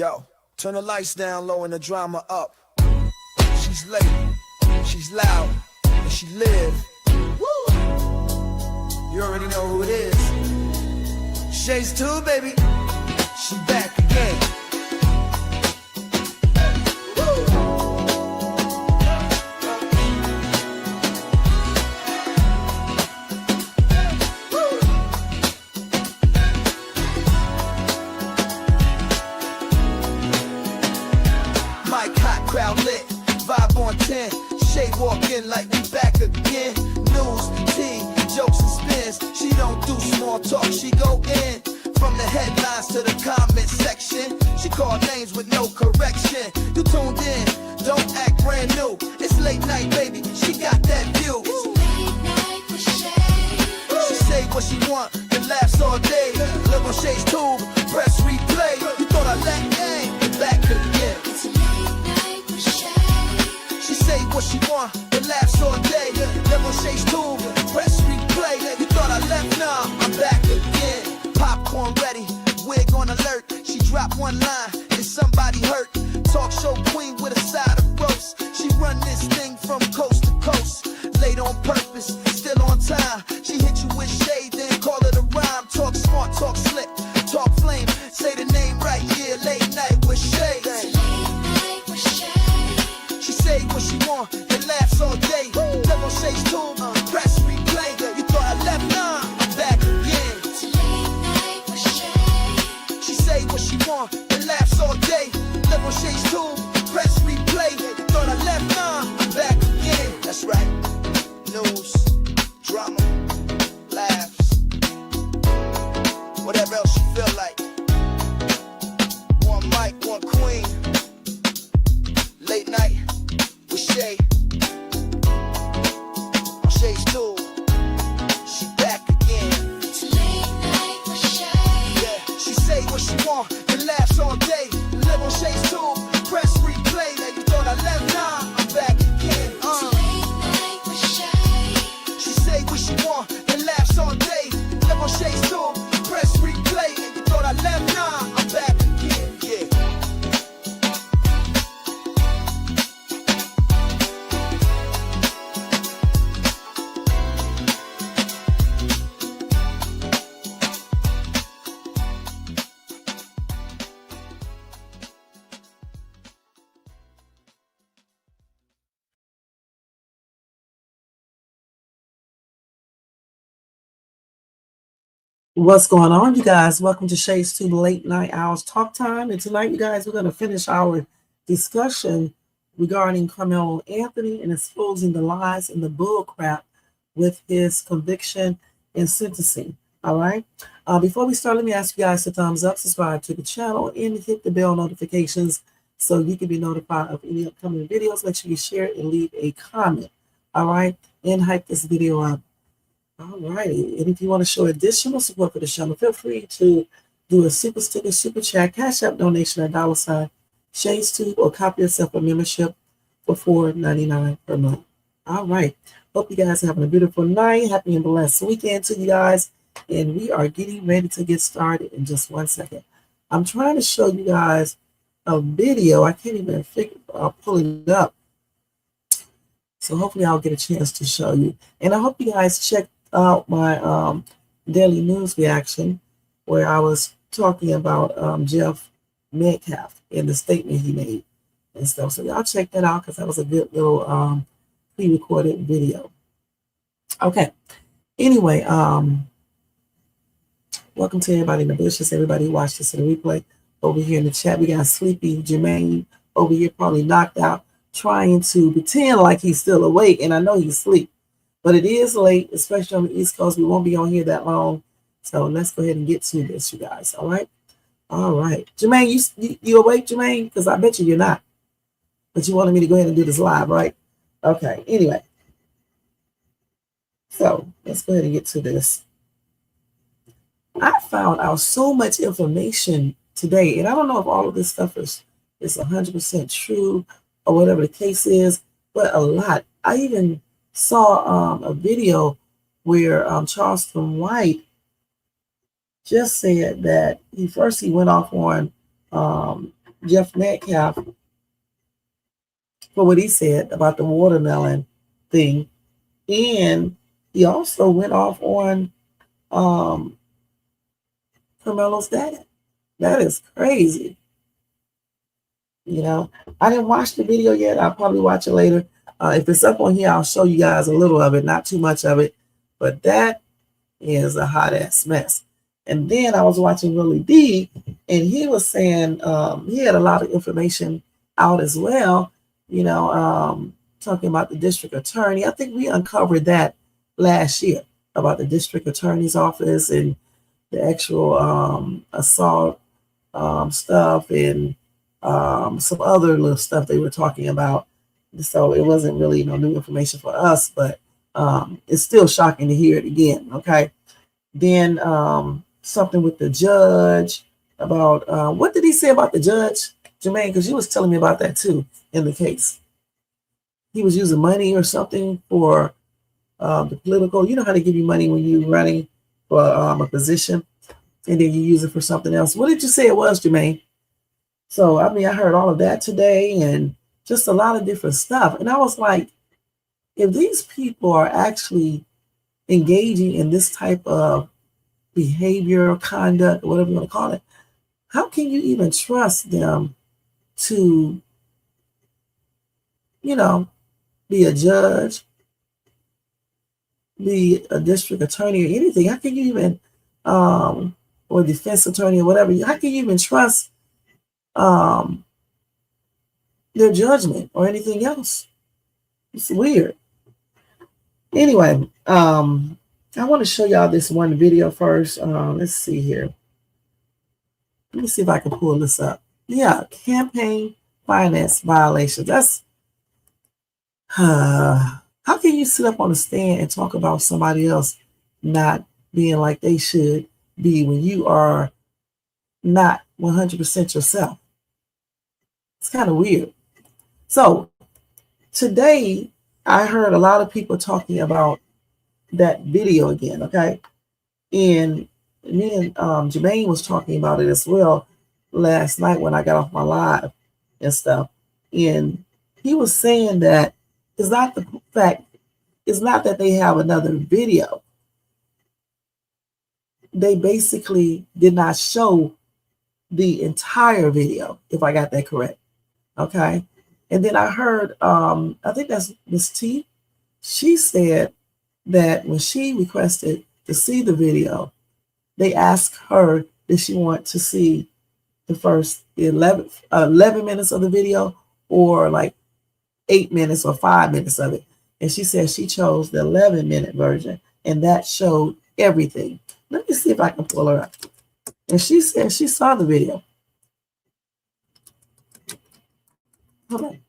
Yo, turn the lights down low and the drama up. She's late, she's loud, and she live. Woo! You already know who it is. Shades 2, baby. She back again. Crowd lit, vibe on 10. Shay walk in like we back again. News, tea, jokes and spins. She don't do small talk, she go in. From the headlines to the comment section. She call names with no correction. You tuned in, don't act brand new. It's late night, baby, she got that view. It's late night with Shay. She say what she want, and laughs all day. Look on Shay's tube, press replay. You thought I let gang, back again. It's late night with Shay. She say what she want, and laughs all day. Live on Shay's tube, press replay. You thought I left, nah, I'm back again. Popcorn ready, wig on alert. She dropped one line, and somebody hurt. Talk show queen with a side of roast. She run this thing from coast to coast. Late on purpose, still on time. She hit you with shade, then call it a rhyme. Talk smart, talk slick, talk flame. Say the name right, yeah, late night with Shay. It's late night with Shay. She say what she want and laughs all day. Live on Shay's tube, press replay. You thought I left, nah, I'm back again. It's late night with Shay. She say what she want and laughs all day. Live on Shay's tube, press replay. You thought I left, nah, I'm back again. That's right. News, drama, laughs, whatever else you feel like. One mic, one queen. Late night with Shay. On Shay's tube, she back again. It's late night with Shay. Yeah, she say what she want and laughs all day. Live on Shay's tube, press replay. You thought I left, nah, I'm back again. It's late night with Shay. She say what she want and laughs all day. Live on Shay's tube, press replay. You thought I left, nah, I'm back again. Yeah. What's going on, you guys? Welcome to Shades 2 Late Night Hours Talk Time. And tonight, you guys, we're going to finish our discussion regarding Karmelo Anthony and exposing the lies and the bullcrap with his conviction and sentencing. All right. Before we start, let me ask you guys to thumbs up, subscribe to the channel, and hit the bell notifications so you can be notified of any upcoming videos. Make sure you share it and leave a comment. All right. And hype this video up. All righty, and if you want to show additional support for the channel, feel free to do a super sticker, super chat, cash app donation at $ Shades2, or copy yourself a membership for $4.99 per month. All right, hope you guys are having a beautiful night, happy and blessed weekend to you guys, and we are getting ready to get started in just 1 second. I'm trying to show you guys a video. I can't even pull it up, so hopefully I'll get a chance to show you, and I hope you guys check out my daily news reaction where I was talking about Jeff Metcalf and the statement he made and stuff. So y'all check that out because that was a good little pre-recorded video. Okay. Anyway, welcome to everybody in the bushes, everybody who watched this in the replay. Over here in the chat, we got Sleepy Jermaine over here, probably knocked out, trying to pretend like he's still awake, and I know he's asleep. But it is late, especially on the East Coast. We won't be on here that long. So let's go ahead and get to this, you guys. All right? All right. Jermaine, you awake, Jermaine? Because I bet you're not. But you wanted me to go ahead and do this live, right? Okay. Anyway. So let's go ahead and get to this. I found out so much information today. And I don't know if all of this stuff is 100% true or whatever the case is. But a lot. I even saw a video where Charleston White just said that he went off on Jeff Metcalf for what he said about the watermelon thing, and he also went off on um, Carmelo's dad. That is crazy. You know, I didn't watch the video yet. I'll probably watch it later. If it's up on here, I'll show you guys a little of it, not too much of it. But that is a hot ass mess. And then I was watching Willie D, and he was saying he had a lot of information out as well. You know, talking about the district attorney. I think we uncovered that last year about the district attorney's office and the actual assault stuff and some other little stuff they were talking about. So it wasn't really no new information for us, but it's still shocking to hear it again. Okay. Then something with the judge about what did he say about the judge, Jermaine? Because you was telling me about that too in the case. He was using money or something for the political. You know how they give you money when you're running for a position, and then you use it for something else. What did you say it was, Jermaine? So I mean, I heard all of that today, and just a lot of different stuff. And I was like, if these people are actually engaging in this type of behavior, conduct, whatever you want to call it, how can you even trust them to, you know, be a judge, be a district attorney or anything? How can you even, or defense attorney or whatever, how can you even trust their judgment or anything else? It's weird. Anyway, I want to show y'all this one video first. Let's see here. Let me see if I can pull this up. Yeah, campaign finance violations. That's how can you sit up on a stand and talk about somebody else not being like they should be when you are not 100% yourself? It's kind of weird. So today I heard a lot of people talking about that video again, okay? And me and Jermaine was talking about it as well last night when I got off my live and stuff. And he was saying that it's not the fact, it's not that they have another video. They basically did not show the entire video, if I got that correct. Okay. And then I heard, I think that's Miss T. She said that when she requested to see the video, they asked her, did she want to see the first 11 minutes of the video or like 8 minutes or 5 minutes of it? And she said she chose the 11-minute version, and that showed everything. Let me see if I can pull her up. And she said she saw the video. Hold on.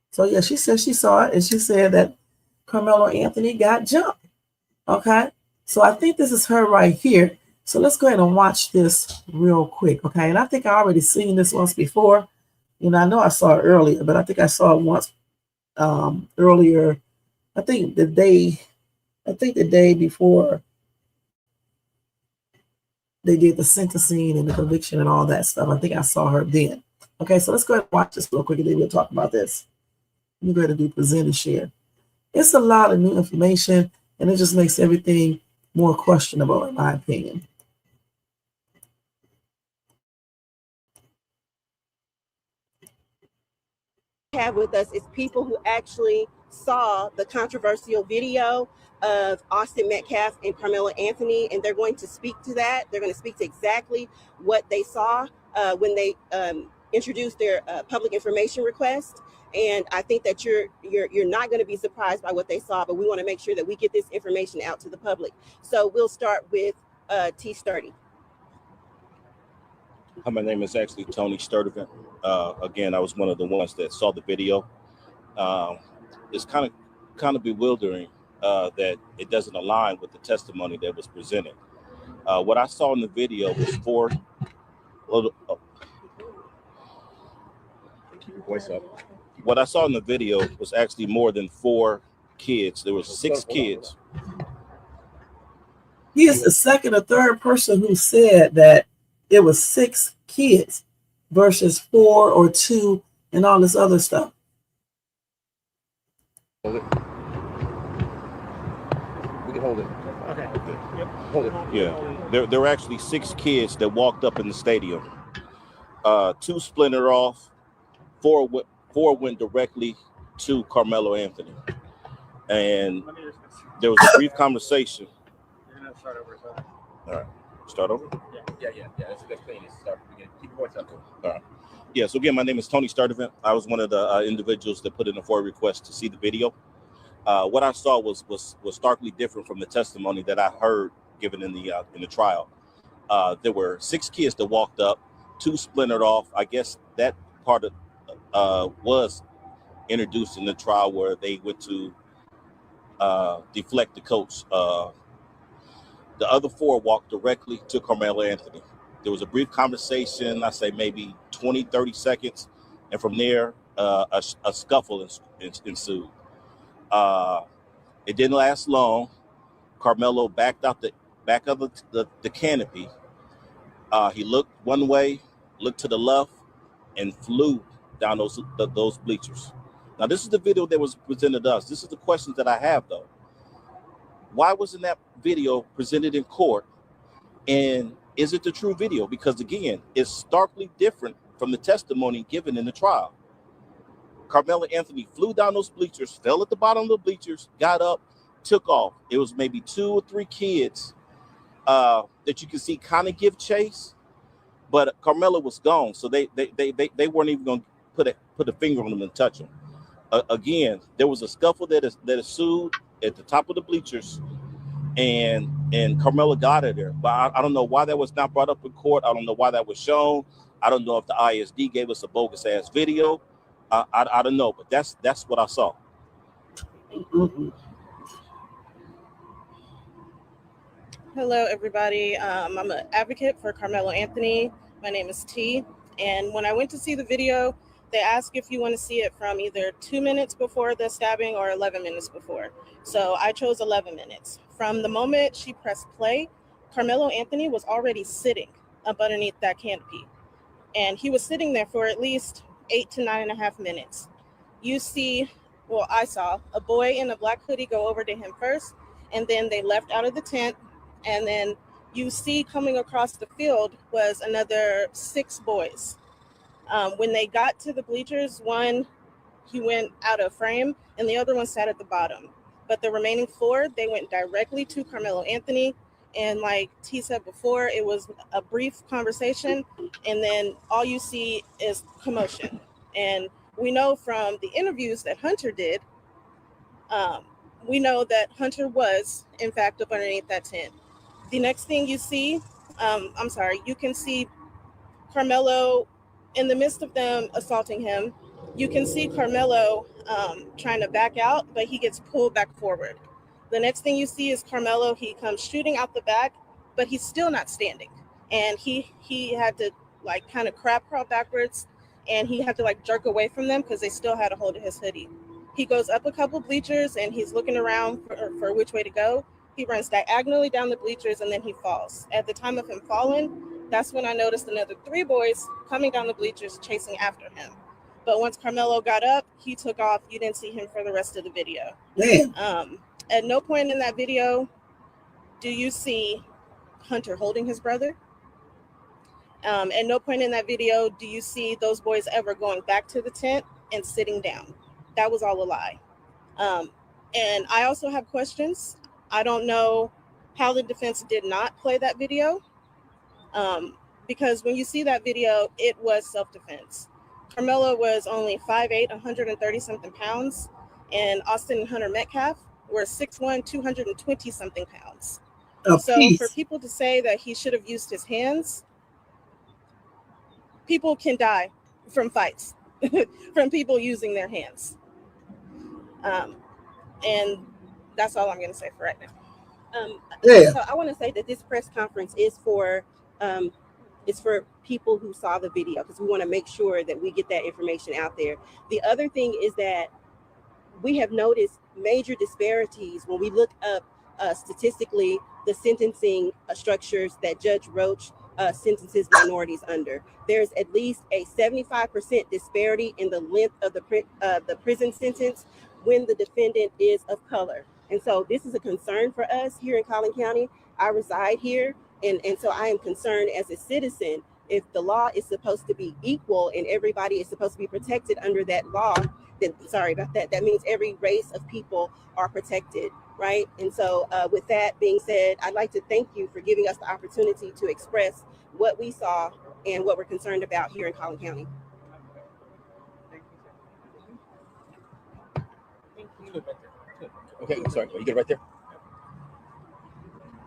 So yeah, she said she saw it, and she said that Karmelo Anthony got jumped. Okay, so I think this is her right here. So let's go ahead and watch this real quick. Okay, and I think I already seen this once before. You know, I know I saw it earlier, but I think I saw it once earlier. I think the day before they did the sentencing and the conviction and all that stuff. I think I saw her then. Okay, so let's go ahead and watch this real quick, and then we'll talk about this. Let me go ahead and do present and share. It's a lot of new information, and it just makes everything more questionable, in my opinion. Have with us is people who actually saw the controversial video of Austin Metcalf and Karmelo Anthony, and they're going to speak to that. They're going to speak to exactly what they saw when they introduced their public information request. And I think that you're not going to be surprised by what they saw, but we want to make sure that we get this information out to the public. So we'll start with T. Sturdy. My name is actually Tony Sturdivant. Again, I was one of the ones that saw the video. It's kind of bewildering that it doesn't align with the testimony that was presented. What I saw in the video was four. Keep your voice up. What I saw in the video was actually more than four kids. There were 6 kids. He is the second or third person who said that it was 6 kids versus 4 or 2 and all this other stuff. Hold it. We can hold it. Okay. Yep. Hold it. Yeah, there were actually 6 kids that walked up in the stadium. 2 splintered off. 4 went directly to Karmelo Anthony, and there was a brief conversation. You're gonna start over, so. All right, start over. Yeah. That's clean. Start from the beginning. Keep your voice up. All right. Yeah. So again, my name is Tony Sturdivant. I was one of the individuals that put in a FOIA request to see the video. What I saw was starkly different from the testimony that I heard given in the trial. There were 6 kids that walked up, 2 splintered off. I guess that part of was introduced in the trial where they went to deflect the coach. The other 4 walked directly to Karmelo Anthony. There was a brief conversation, I say maybe 20, 30 seconds. And from there, a scuffle ensued. It didn't last long. Karmelo backed out the back of the canopy. He looked one way, looked to the left, and flew down those bleachers. Now, this is the video that was presented to us. This is the questions that I have, though. Why wasn't that video presented in court? And is it the true video? Because, again, it's starkly different from the testimony given in the trial. Karmelo Anthony flew down those bleachers, fell at the bottom of the bleachers, got up, took off. It was maybe 2 or 3 kids that you can see kind of give chase, but Karmelo was gone, so they weren't even going to put a finger on him and touch him. Again, there was a scuffle that ensued at the top of the bleachers, and Karmelo got it there. But I don't know why that was not brought up in court. I don't know why that was shown. I don't know if the ISD gave us a bogus ass video. I don't know, but that's what I saw. Hello, everybody. I'm an advocate for Karmelo Anthony. My name is T. And when I went to see the video, they ask if you want to see it from either 2 minutes before the stabbing or 11 minutes before. So I chose 11 minutes. From the moment she pressed play, Karmelo Anthony was already sitting up underneath that canopy. And he was sitting there for at least 8 to 9.5 minutes. You see, well, I saw a boy in a black hoodie go over to him first, and then they left out of the tent. And then you see coming across the field was another 6 boys. When they got to the bleachers, one, he went out of frame, and the other one sat at the bottom. But the remaining 4, they went directly to Karmelo Anthony. And like T said before, it was a brief conversation, and then all you see is commotion. And we know from the interviews that Hunter did, we know that Hunter was, in fact, up underneath that tent. The next thing you see, you can see Karmelo in the midst of them assaulting him. You can see Karmelo trying to back out, but he gets pulled back forward. The next thing you see is Karmelo. He comes shooting out the back, but he's still not standing. And he had to like kind of crab crawl backwards, and he had to like jerk away from them because they still had a hold of his hoodie. He goes up a couple bleachers, and he's looking around for which way to go. He runs diagonally down the bleachers, and then he falls. At the time of him falling, that's when I noticed another 3 boys coming down the bleachers chasing after him. But once Karmelo got up, he took off. You didn't see him for the rest of the video. Damn. At no point in that video do you see Hunter holding his brother. At no point in that video do you see those boys ever going back to the tent and sitting down. That was all a lie. And I also have questions. I don't know how the defense did not play that video, because when you see that video, it was self-defense. Karmelo was only 5'8", 130-something pounds, and Austin and Hunter Metcalf were 6'1", 220-something pounds. So for people to say that he should have used his hands, people can die from fights, from people using their hands. And that's all I'm going to say for right now. So I want to say that this press conference is for people who saw the video, because we want to make sure that we get that information out there. The other thing is that we have noticed major disparities when we look up statistically the sentencing structures that Judge Roach sentences minorities under. There's at least a 75% disparity in the length of the prison sentence when the defendant is of color. And so this is a concern for us here in Collin County. I reside here, and so I am concerned as a citizen. If the law is supposed to be equal and everybody is supposed to be protected under that law, then sorry about that. That means every race of people are protected, right? And so with that being said, I'd like to thank you for giving us the opportunity to express what we saw and what we're concerned about here in Collin County. Okay, sorry. You good right there?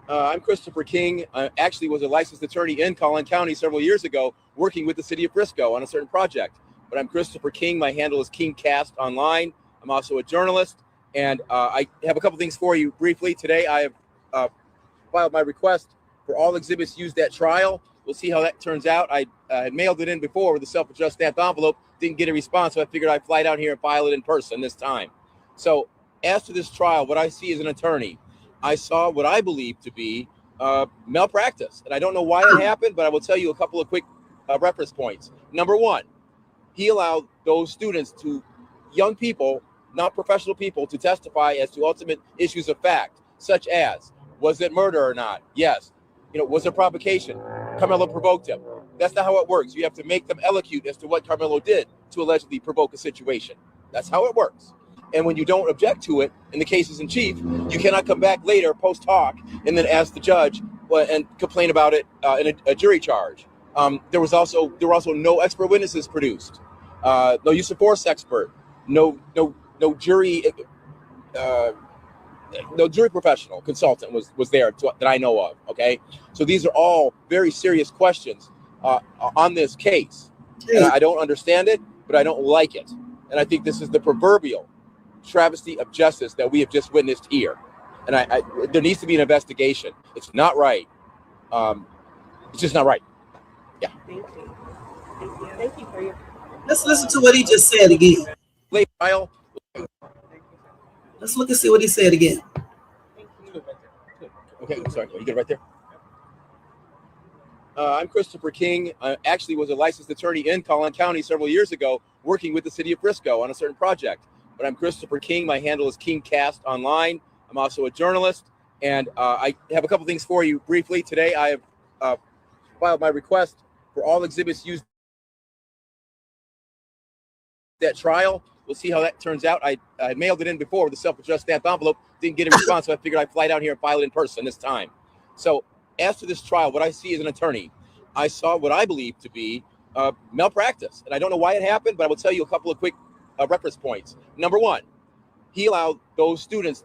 I'm Christopher King. I actually was a licensed attorney in Collin County several years ago, working with the city of Frisco on a certain project. But I'm Christopher King. My handle is KingCast online. I'm also a journalist, and I have a couple things for you briefly. Today, I have filed my request for all exhibits used at trial. We'll see how that turns out. I had mailed it in before with a self-addressed stamped envelope. Didn't get a response, so I figured I'd fly down here and file it in person this time. So as to this trial, what I see as an attorney, I saw what I believe to be malpractice. And I don't know why it happened, but I will tell you a couple of quick reference points. Number one, he allowed those students young people, not professional people, to testify as to ultimate issues of fact, such as, was it murder or not? Yes. Was it provocation? Karmelo provoked him. That's not how it works. You have to make them elocute as to what Karmelo did to allegedly provoke a situation. That's how it works. And when you don't object to it in the cases in chief, you cannot come back later post hoc and then ask the judge and complain about it in a jury charge. There were also no expert witnesses produced, no use of force expert, no jury professional consultant was there that I know of. Okay, so these are all very serious questions on this case, and I don't understand it, but I don't like it, and I think this is the proverbial travesty of justice that we have just witnessed here. And there needs to be an investigation. It's not right. It's just not right. Yeah. Thank you. Thank you for your. Let's listen to what he just said again. Late trial. Let's look and see what he said again. Okay, sorry. You good right there? I'm Christopher King. I actually was a licensed attorney in Collin County several years ago, working with the city of Frisco on a certain project. But I'm Christopher King. My handle is KingCast online. I'm also a journalist, and I have a couple things for you briefly. Today, I have filed my request for all exhibits used at trial. We'll see how that turns out. I had mailed it in before with a self-addressed stamped envelope. Didn't get a response, so I figured I'd fly down here and file it in person this time. So as to this trial, what I see as an attorney, I saw what I believe to be malpractice. And I don't know why it happened, but I will tell you a couple of quick reference points. Number one, he allowed those students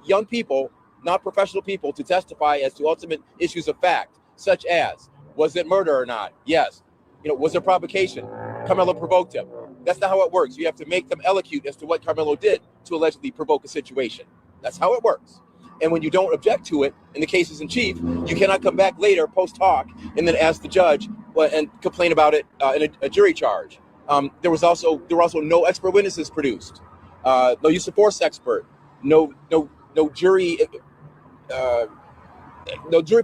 young people, not professional people, to testify as to ultimate issues of fact, such as, was it murder or not? Yes. Was it provocation? Karmelo provoked him. That's not how it works. You have to make them elocute as to what Karmelo did to allegedly provoke a situation. That's how it works. And when you don't object to it in the cases in chief, you cannot come back later post hoc and then ask the judge and complain about it in a jury charge. There were also no expert witnesses produced, no use of force expert, no jury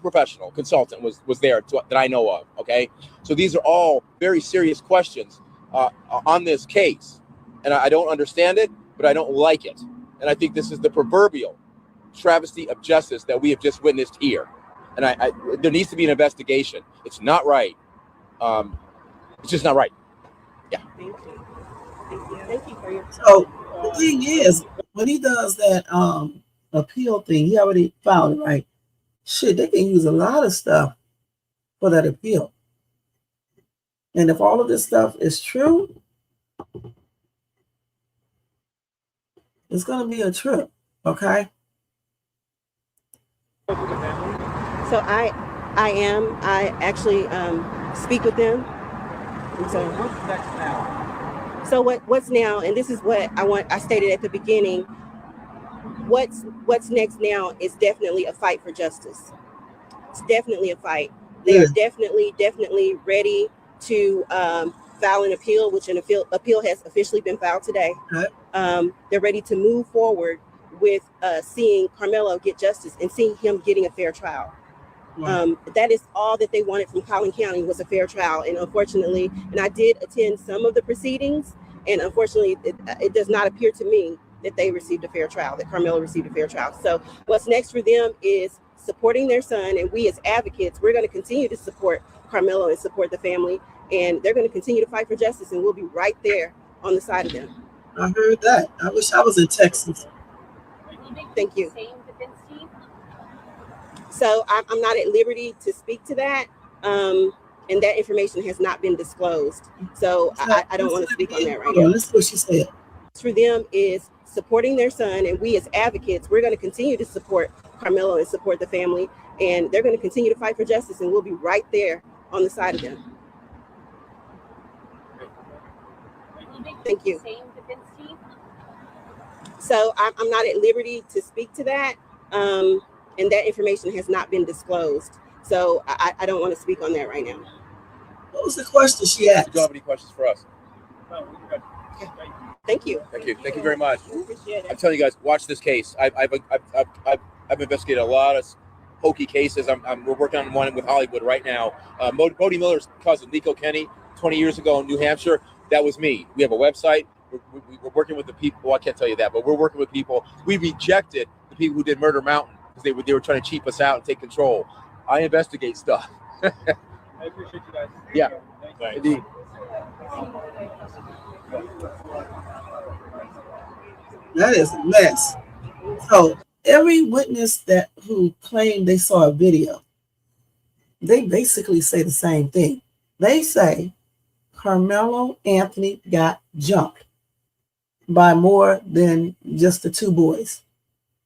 professional consultant was there that I know of. Okay, so these are all very serious questions on this case, and I don't understand it, but I don't like it, and I think this is the proverbial travesty of justice that we have just witnessed here, and there needs to be an investigation. It's not right. It's just not right. Yeah. Thank you. Thank you for your. So the thing is, when he does that appeal thing, he already filed it, right? Shit, they can use a lot of stuff for that appeal. And if all of this stuff is true, it's going to be a trip, okay? So I actually speak with them. And so What's next now? So what's now, and this is what I stated at the beginning, what's next now is definitely a fight for justice. It's definitely a fight. They are definitely ready to file an appeal, which an appeal has officially been filed today. Okay. They're ready to move forward with seeing Karmelo get justice and seeing him getting a fair trial. That is all that they wanted from Collin County was a fair trial. And unfortunately, and I did attend some of the proceedings, and unfortunately, it does not appear to me that they received a fair trial, that Karmelo received a fair trial. So what's next for them is supporting their son. And we as advocates, we're going to continue to support Karmelo and support the family. And they're going to continue to fight for justice. And we'll be right there on the side of them. I heard that. I wish I was in Texas. Thank you. So I'm not at liberty to speak to that. And that information has not been disclosed. So I don't want to speak on that right now. Listen to what she said. For them is supporting their son. And we as advocates, we're going to continue to support Karmelo and support the family. And they're going to continue to fight for justice. And we'll be right there on the side of them. Thank you. So I'm not at liberty to speak to that. And that information has not been disclosed. So I don't want to speak on that right now. What was the question she asked? Do you have any questions for us? Thank you. Thank you. Thank you very much. Appreciate it. I'm telling you guys, watch this case. I've investigated a lot of hokey cases. We're working on one with Hollywood right now. Bodie Miller's cousin, Nico Kenny, 20 years ago in New Hampshire. That was me. We have a website. We're working with the people. Well, I can't tell you that, but we're working with people. We rejected the people who did Murder Mountain because they were trying to cheap us out and take control. I investigate stuff. I appreciate you guys. Yeah. Thank you. Indeed. That is a mess. So every witness who claimed they saw a video, they basically say the same thing. They say Karmelo Anthony got jumped by more than just the two boys.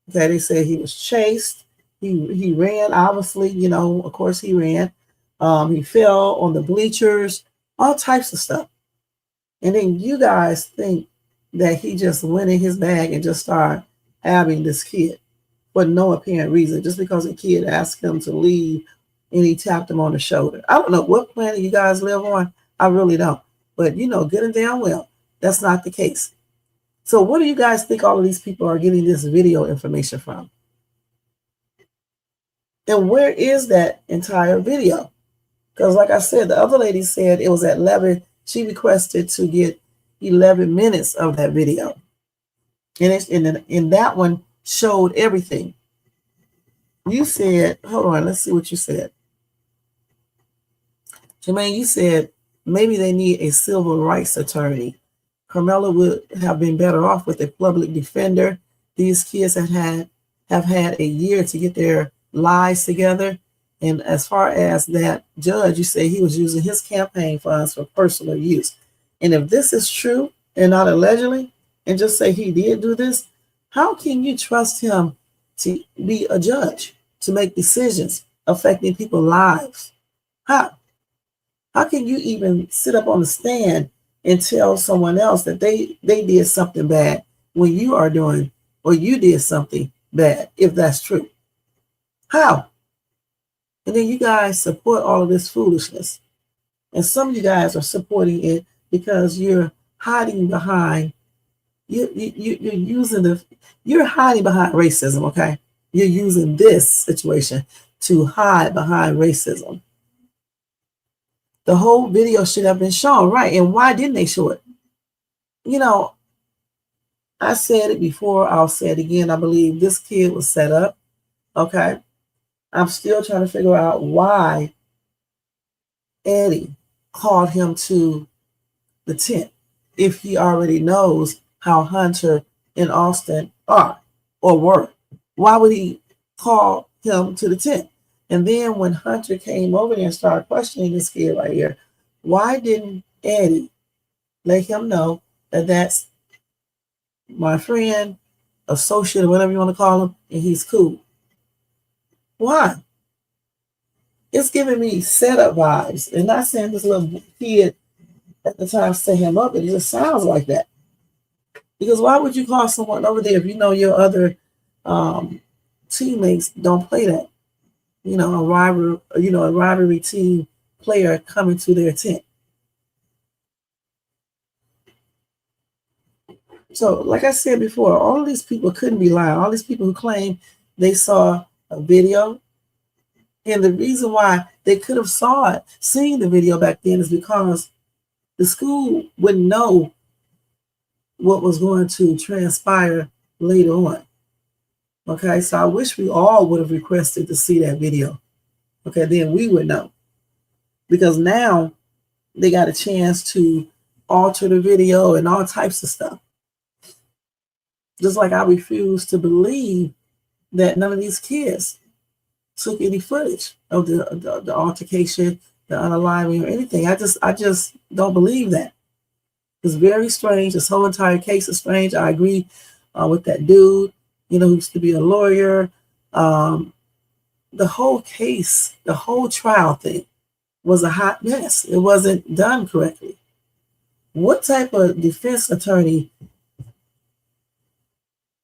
Okay, they say he was chased. He ran, obviously, of course he ran. He fell on the bleachers, all types of stuff. And then you guys think that he just went in his bag and just started stabbing this kid for no apparent reason, just because a kid asked him to leave and he tapped him on the shoulder. I don't know what planet you guys live on. I really don't. But good and damn well, that's not the case. So what do you guys think all of these people are getting this video information from? And where is that entire video? Because like I said, the other lady said it was at 11. She requested to get 11 minutes of that video. And that one showed everything. You said, hold on, let's see what you said. Jermaine, you said maybe they need a civil rights attorney. Karmelo would have been better off with a public defender. These kids have had a year to get their lives together. And as far as that judge, you say he was using his campaign funds for personal use. And if this is true and not allegedly, and just say he did do this, how can you trust him to be a judge, to make decisions affecting people's lives? How? How can you even sit up on the stand and tell someone else that they did something bad when you are doing, or you did something bad, if that's true? How? And then you guys support all of this foolishness. And some of you guys are supporting it because you're hiding behind, you're hiding behind racism, okay? You're using this situation to hide behind racism. The whole video should have been shown, right? And why didn't they show it? I said it before, I'll say it again. I believe this kid was set up, okay? I'm still trying to figure out why Eddie called him to the tent if he already knows how Hunter and Austin are or were. Why would he call him to the tent? And then when Hunter came over there and started questioning this kid right here, why didn't Eddie let him know that that's my friend, associate, or whatever you want to call him, and he's cool? Why? It's giving me setup vibes. And not saying this little kid at the time set him up, but it just sounds like that. Because why would you call someone over there if you know your other teammates don't play that? A rivalry team player coming to their tent. So, like I said before, all of these people couldn't be lying. All these people who claim they saw a video, and the reason why they could have seen the video back then is because the school wouldn't know what was going to transpire later on. Okay, so I wish we all would have requested to see that video. Okay, then we would know. Because now they got a chance to alter the video and all types of stuff. Just like I refuse to believe that none of these kids took any footage of the altercation, the unaliving, or anything. I just don't believe that. It's very strange. This whole entire case is strange. I agree with that dude, who used to be a lawyer. The whole case, the whole trial thing was a hot mess. It wasn't done correctly. What type of defense attorney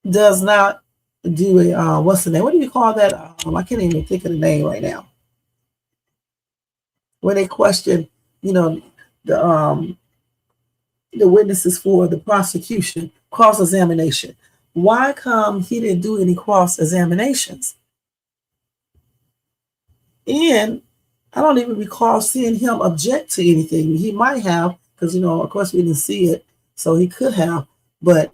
does not do a, what's the name? What do you call that? I can't even think of the name right now. When they question, the witnesses for the prosecution, cross-examination. Why come he didn't do any cross-examinations? And I don't even recall seeing him object to anything. He might have, because, of course we didn't see it, so he could have. But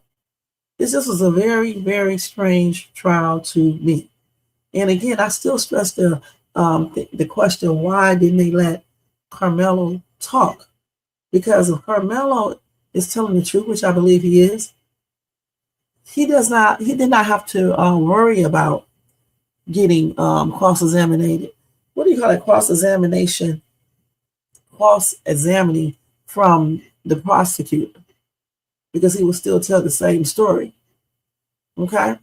this just was a very, very strange trial to me. And again, I still stress the question, why didn't they let Karmelo talk? Because if Karmelo is telling the truth, which I believe he is, he did not have to worry about getting cross-examined. What do you call it? Cross-examination, cross-examining from the prosecutor, because he will still tell the same story. Okay?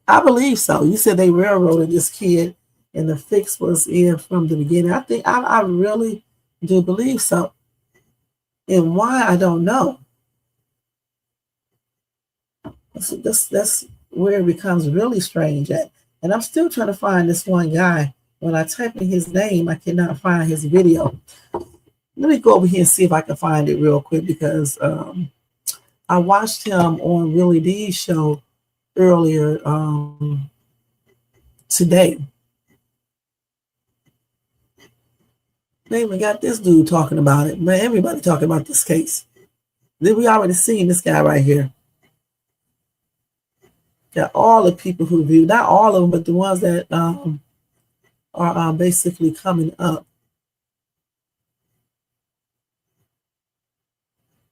I believe so. You said they railroaded this kid and the fix was in from the beginning. I really do believe so. And why, I don't know. That's where it becomes really strange at. And I'm still trying to find this one guy. When I type in his name, I cannot find his video. Let me go over here and see if I can find it real quick, because I watched him on Willie D's show earlier today. They even got this dude talking about it. Man, everybody talking about this case. Then we already seen this guy right here. Got all the people who view, not all of them, but the ones that are basically coming up.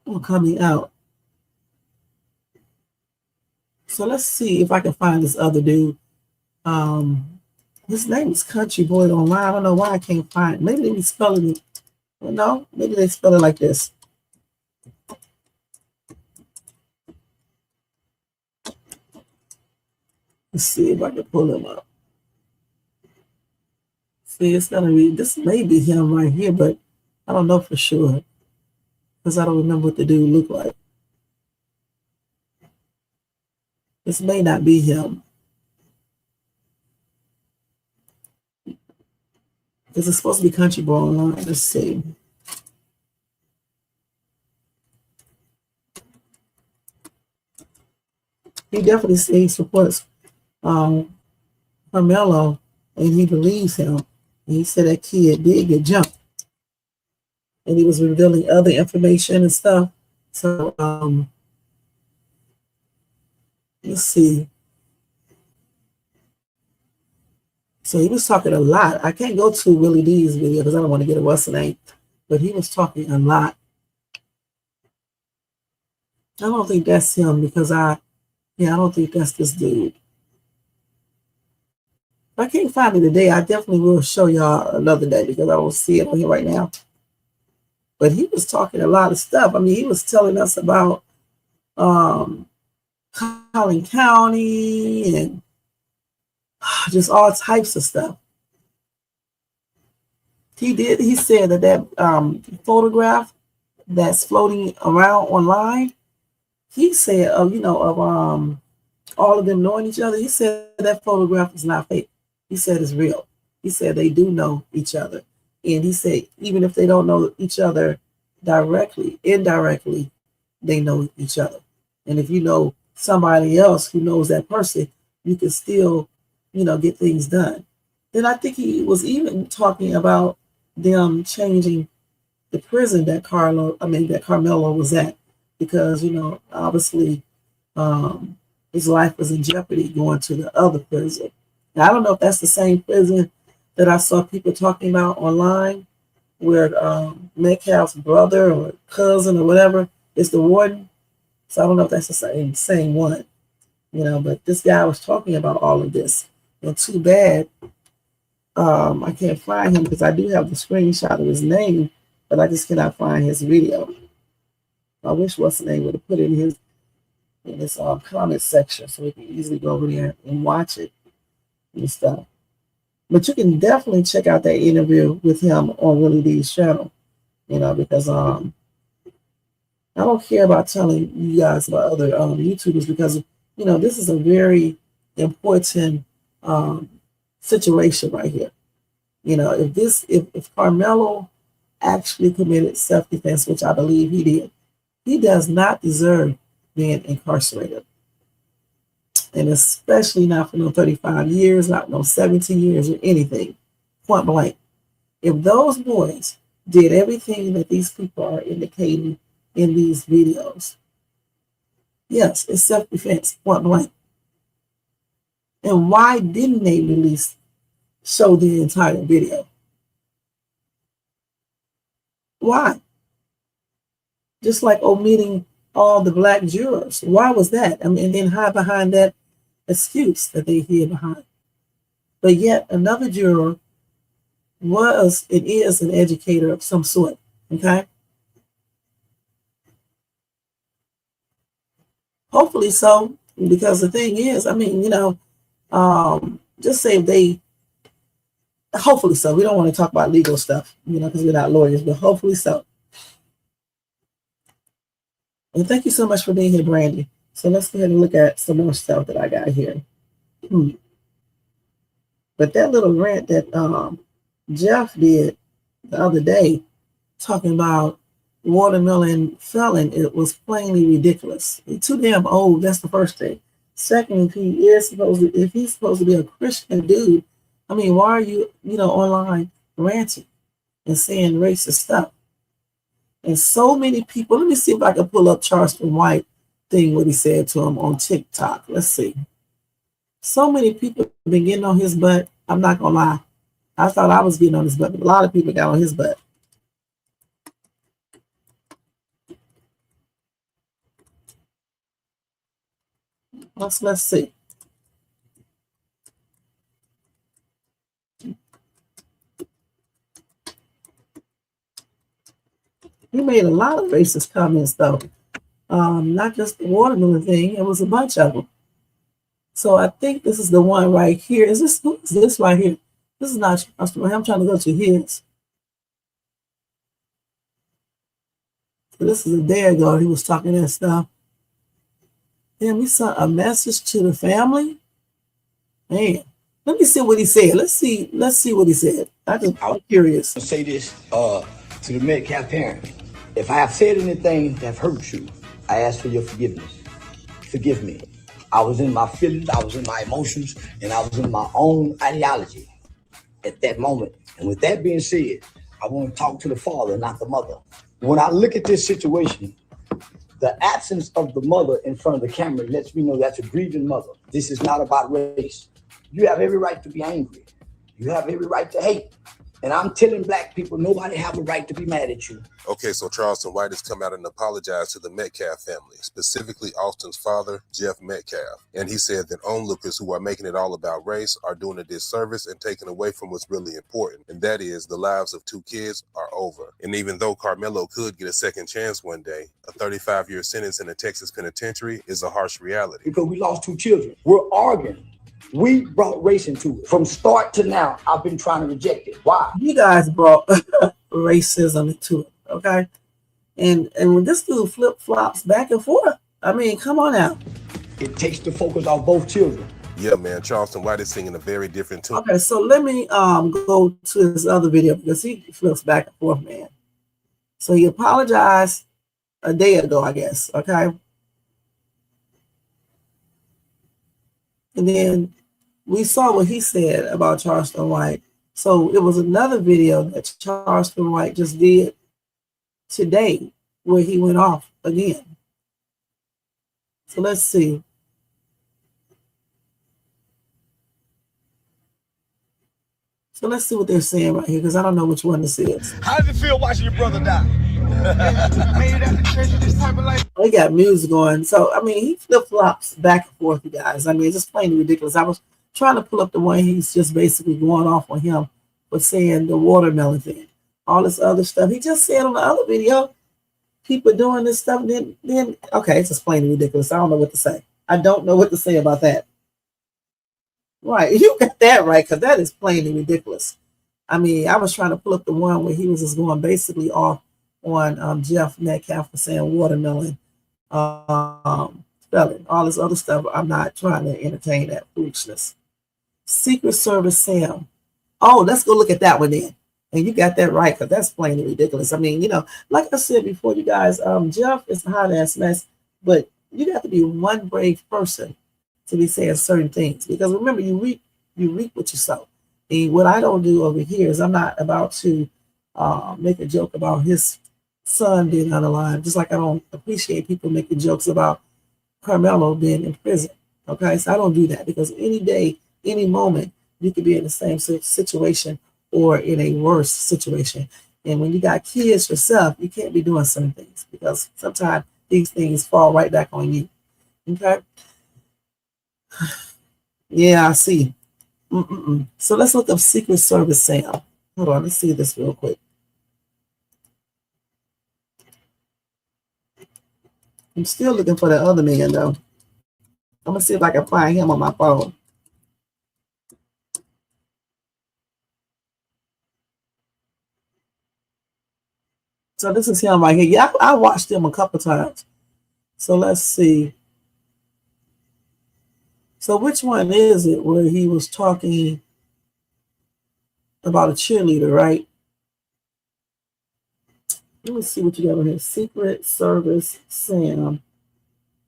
Or coming out. So let's see if I can find this other dude. His name is Country Boy Online. I don't know why I can't find it. Maybe they be spelling it. Well, no, maybe they spell it like this. Let's see if I can pull him up. See, it's gonna be, this may be him right here, but I don't know for sure, because I don't remember what the dude looked like. This may not be him, because it's supposed to be Country Boy Online. Let's see. He definitely says he supports Karmelo, and he believes him. And he said that kid did get jumped, and he was revealing other information and stuff. So let's see. So he was talking a lot. I can't go to Willie D's video because I don't want to get a what's the name, but he was talking a lot. I don't think that's him, because I don't think that's this dude. If I can't find it today, I definitely will show y'all another day, because I don't see it on here right now. But he was talking a lot of stuff. I mean, he was telling us about Collin County and just all types of stuff. He said that photograph that's floating around online, he said of all of them knowing each other, he said that photograph is not fake. He said it's real. He said they do know each other. And he said even if they don't know each other directly, indirectly, they know each other. And if you know somebody else who knows that person, you can still, get things done. Then I think he was even talking about them changing the prison that Carmelo was at, because obviously his life was in jeopardy going to the other prison. Now, I don't know if that's the same prison that I saw people talking about online, where Metcalf's brother or cousin or whatever is the warden. So I don't know if that's the same one, But this guy was talking about all of this, and too bad I can't find him, because I do have the screenshot of his name, but I just cannot find his video. I wish what's the name would have put it in his comment section, so we can easily go over there and watch it and stuff. But you can definitely check out that interview with him on Willie D's channel, because I don't care about telling you guys about other YouTubers, because this is a very important situation right here. If Karmelo actually committed self-defense, which I believe he did, he does not deserve being incarcerated. And especially not for no 35 years, not no 17 years or anything, point blank. If those boys did everything that these people are indicating in these videos, yes, it's self-defense, point blank. And why didn't they show the entire video? Why? Just like omitting all the black jurors. Why was that? And then hide behind that excuse that they hid behind. But yet another juror was and is an educator of some sort. Okay? Hopefully so, because the thing is, just say if they, hopefully so. We don't want to talk about legal stuff, because we're not lawyers, but hopefully so. And thank you so much for being here, Brandy. So let's go ahead and look at some more stuff that I got here. But that little rant that Jeff did the other day, talking about watermelon felon, it was plainly ridiculous. He's too damn old. That's the first thing. Second, if he's supposed to be a Christian dude, why are you, online ranting and saying racist stuff? And so many people, let me see if I can pull up Charleston White thing, what he said to him on TikTok. Let's see. So many people have been getting on his butt. I'm not going to lie. I thought I was getting on his butt, but a lot of people got on his butt. Let's see. He made a lot of racist comments, though. Not just the watermelon thing. It was a bunch of them. So I think this is the one right here. Is this right here? This is not. I'm trying to go to his. So this is a day ago. He was talking that stuff. Then we sent a message to the family. Man, let me see what he said. Let's see what he said. I'm curious. I'll say this to the Metcalf parents. If I have said anything that hurts you, I ask for your forgiveness. Forgive me. I was in my feelings, I was in my emotions, and I was in my own ideology at that moment. And with that being said, I want to talk to the father, not the mother. When I look at this situation, the absence of the mother in front of the camera lets me know that's a grieving mother. This is not about race. You have every right to be angry. You have every right to hate. And I'm telling black people, nobody have a right to be mad at you. Okay, so Charleston White has come out and apologized to the Metcalf family, specifically Austin's father, Jeff Metcalf. And he said that onlookers who are making it all about race are doing a disservice and taking away from what's really important. And that is the lives of two kids are over. And even though Karmelo could get a second chance one day, a 35-year sentence in a Texas penitentiary is a harsh reality. Because we lost two children. We're arguing. We brought race into it. From start to now, I've been trying to reject it. Why? You guys brought racism into it, okay? And when this dude flip-flops back and forth, come on now. It takes the focus off both children. Yeah, man, Charleston White is singing a very different tune. Okay, so let me go to his other video, because he flips back and forth, man. So he apologized a day ago, I guess. Okay. And then we saw what he said about Charleston White. So it was another video that Charleston White just did today where he went off again. So let's see. So let's see what they're saying right here, because I don't know which one this is. How does it feel watching your brother die? They got music going. So, I mean, he flip-flops back and forth, you guys. I mean, it's just plain ridiculous. I was trying to pull up the one he's just basically going off on him for saying the watermelon thing. All this other stuff. He just said on the other video, people doing this stuff. Then okay, it's just plain ridiculous. I don't know what to say. I don't know what to say about that. Right, you got that right, because that is plainly ridiculous. I mean, I was trying to pull up the one where he was just going basically off on Jeff Metcalf for saying watermelon, spelling, all this other stuff. I'm not trying to entertain that foolishness. Secret Service Sam. Oh, let's go look at that one then. And you got that right, because that's plainly ridiculous. I mean, you know, like I said before, you guys, Jeff is a hot ass mess, but you got to be one brave person to be saying certain things, because remember, you reap what you sow. And what I don't do over here is I'm not about to make a joke about his son being on the line, just like I don't appreciate people making jokes about Karmelo being in prison. Okay, so I don't do that, because any day, any moment, you could be in the same situation or in a worse situation. And when you got kids yourself, you can't be doing certain things, because sometimes these things fall right back on you. Okay. Yeah, I see. So let's look up Secret Service Sam. Hold on, let's see this real quick. I'm still looking for the other man, though. I'm going to see if I can find him on my phone. So this is him right here. Yeah, I watched him a couple times. So let's see. So which one is it where he was talking about a cheerleader, right? Let me see what you got on here. Secret Service Sam.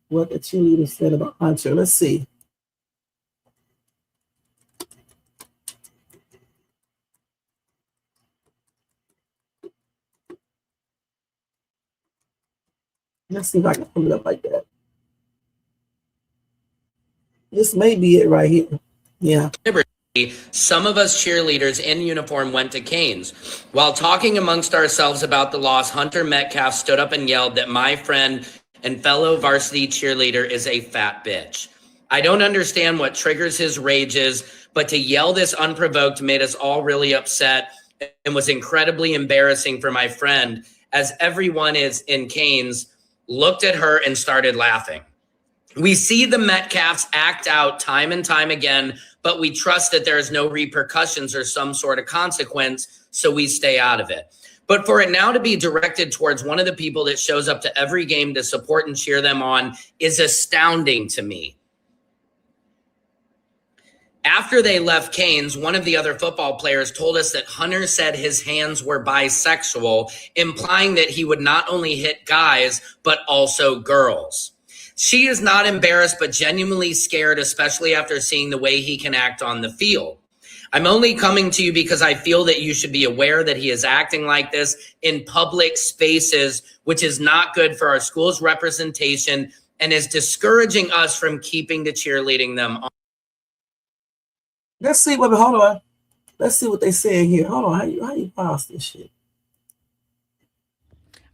What the cheerleader said about Hunter. Let's see. Let's see if I can pull it up like that. This may be it right here. Yeah. Some of us cheerleaders in uniform went to Canes. While talking amongst ourselves about the loss, Hunter Metcalf stood up and yelled that my friend and fellow varsity cheerleader is a fat bitch. I don't understand what triggers his rages, but to yell this unprovoked made us all really upset and was incredibly embarrassing for my friend, as everyone is in Canes looked at her and started laughing. We see the Metcalfs act out time and time again, but we trust that there is no repercussions or some sort of consequence, so we stay out of it. But for it now to be directed towards one of the people that shows up to every game to support and cheer them on is astounding to me. After they left Canes, one of the other football players told us that Hunter said his hands were bisexual, implying that he would not only hit guys, but also girls. She is not embarrassed, but genuinely scared, especially after seeing the way he can act on the field. I'm only coming to you because I feel that you should be aware that he is acting like this in public spaces, which is not good for our school's representation and is discouraging us from keeping the cheerleading them on. Let's see what, hold on. Let's see what they say here. Hold on, how you pause this shit?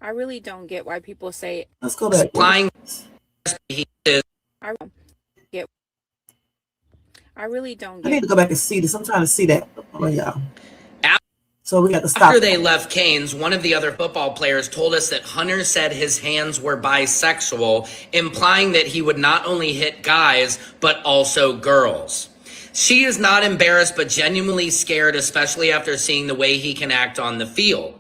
I really don't get why people say. Let's go back. I really don't get. I need to go back and see this. I'm trying to see that. Oh, yeah. So we got to stop. After they left Canes, one of the other football players told us that Hunter said his hands were bisexual, implying that he would not only hit guys, but also girls. She is not embarrassed, but genuinely scared, especially after seeing the way he can act on the field.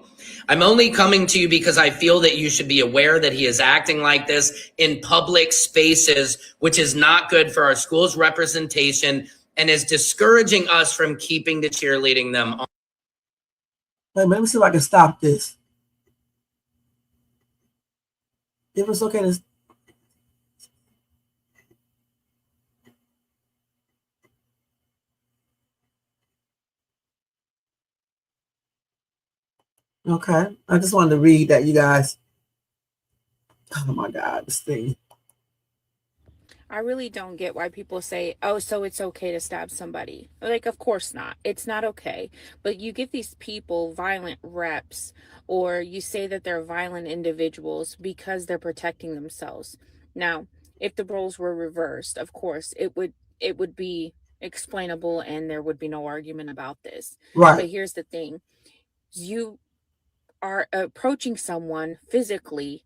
I'm only coming to you because I feel that you should be aware that he is acting like this in public spaces, which is not good for our school's representation and is discouraging us from keeping the cheerleading them on. Wait, let me see if I can stop this. If it's okay to. Okay, I just wanted to read that, you guys. Oh my God, this thing. I really don't get why people say, oh, so it's okay to stab somebody. Like, of course not. It's not okay. But you give these people violent reps, or you say that they're violent individuals because they're protecting themselves. Now, if the roles were reversed, of course, it would be explainable and there would be no argument about this. Right. But here's the thing. You are approaching someone physically,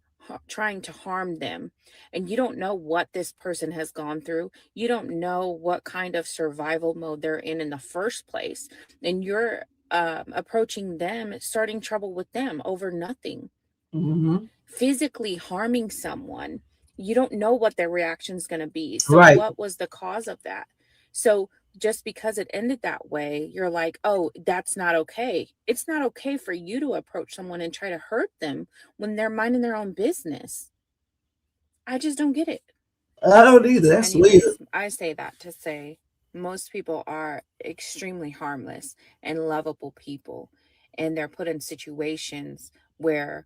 trying to harm them, and you don't know what this person has gone through. You don't know what kind of survival mode they're in the first place, and you're approaching them, starting trouble with them over nothing. Mm-hmm. Physically harming someone, you don't know what their reaction is going to be. So Right. what was the cause of that? So just because it ended that way, you're like, oh, that's not okay. It's not okay for you to approach someone and try to hurt them when they're minding their own business. I just don't get it. I don't either. That's weird. Anyways, I say that to say most people are extremely harmless and lovable people, and they're put in situations where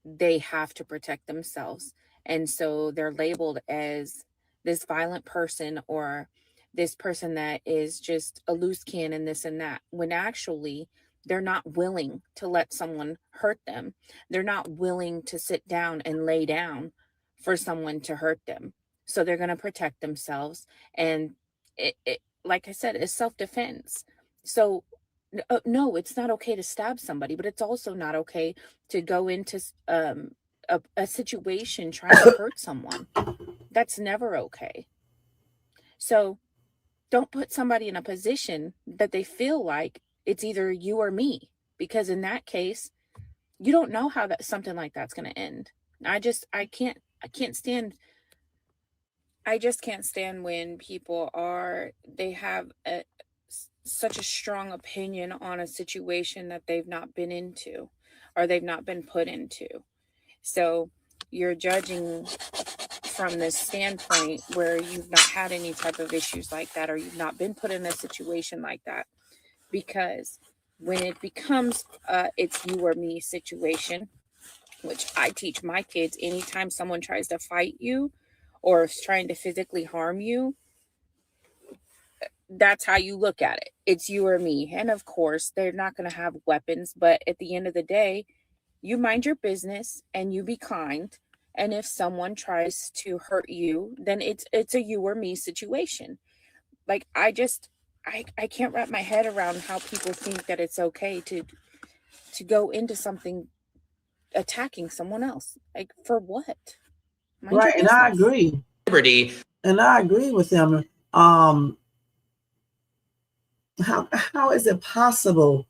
they have to protect themselves. And so they're labeled as this violent person, or this person that is just a loose cannon, this and that, when actually they're not willing to let someone hurt them. They're not willing to sit down and lay down for someone to hurt them. So they're going to protect themselves. And it, like I said, is self-defense. So no, it's not okay to stab somebody, but it's also not okay to go into a situation trying to hurt someone. That's never okay. So don't put somebody in a position that they feel like it's either you or me, because in that case, you don't know how that something like that's going to end. I just can't stand. I just can't stand when people they have such a strong opinion on a situation that they've not been into or they've not been put into. So you're judging from this standpoint where you've not had any type of issues like that, or you've not been put in a situation like that. Because when it becomes it's you or me situation, which I teach my kids, anytime someone tries to fight you or is trying to physically harm you, that's how you look at it. It's you or me. And of course, they're not going to have weapons, but at the end of the day, you mind your business and you be kind. And if someone tries to hurt you, then it's a you or me situation. Like I can't wrap my head around how people think that it's okay to go into something attacking someone else. Like for what? Mind your Right, and I business. agree. Liberty. And I agree with them. How is it possible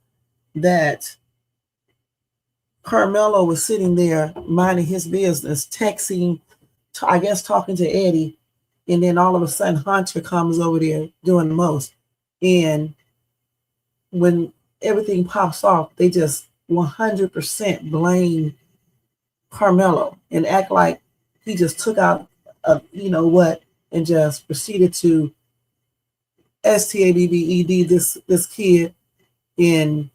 that Karmelo was sitting there minding his business, texting, I guess talking to Eddie, and then all of a sudden Hunter comes over there doing the most. And when everything pops off, they just 100% blame Karmelo and act like he just took out you know what, and just proceeded to STABBED this kid, and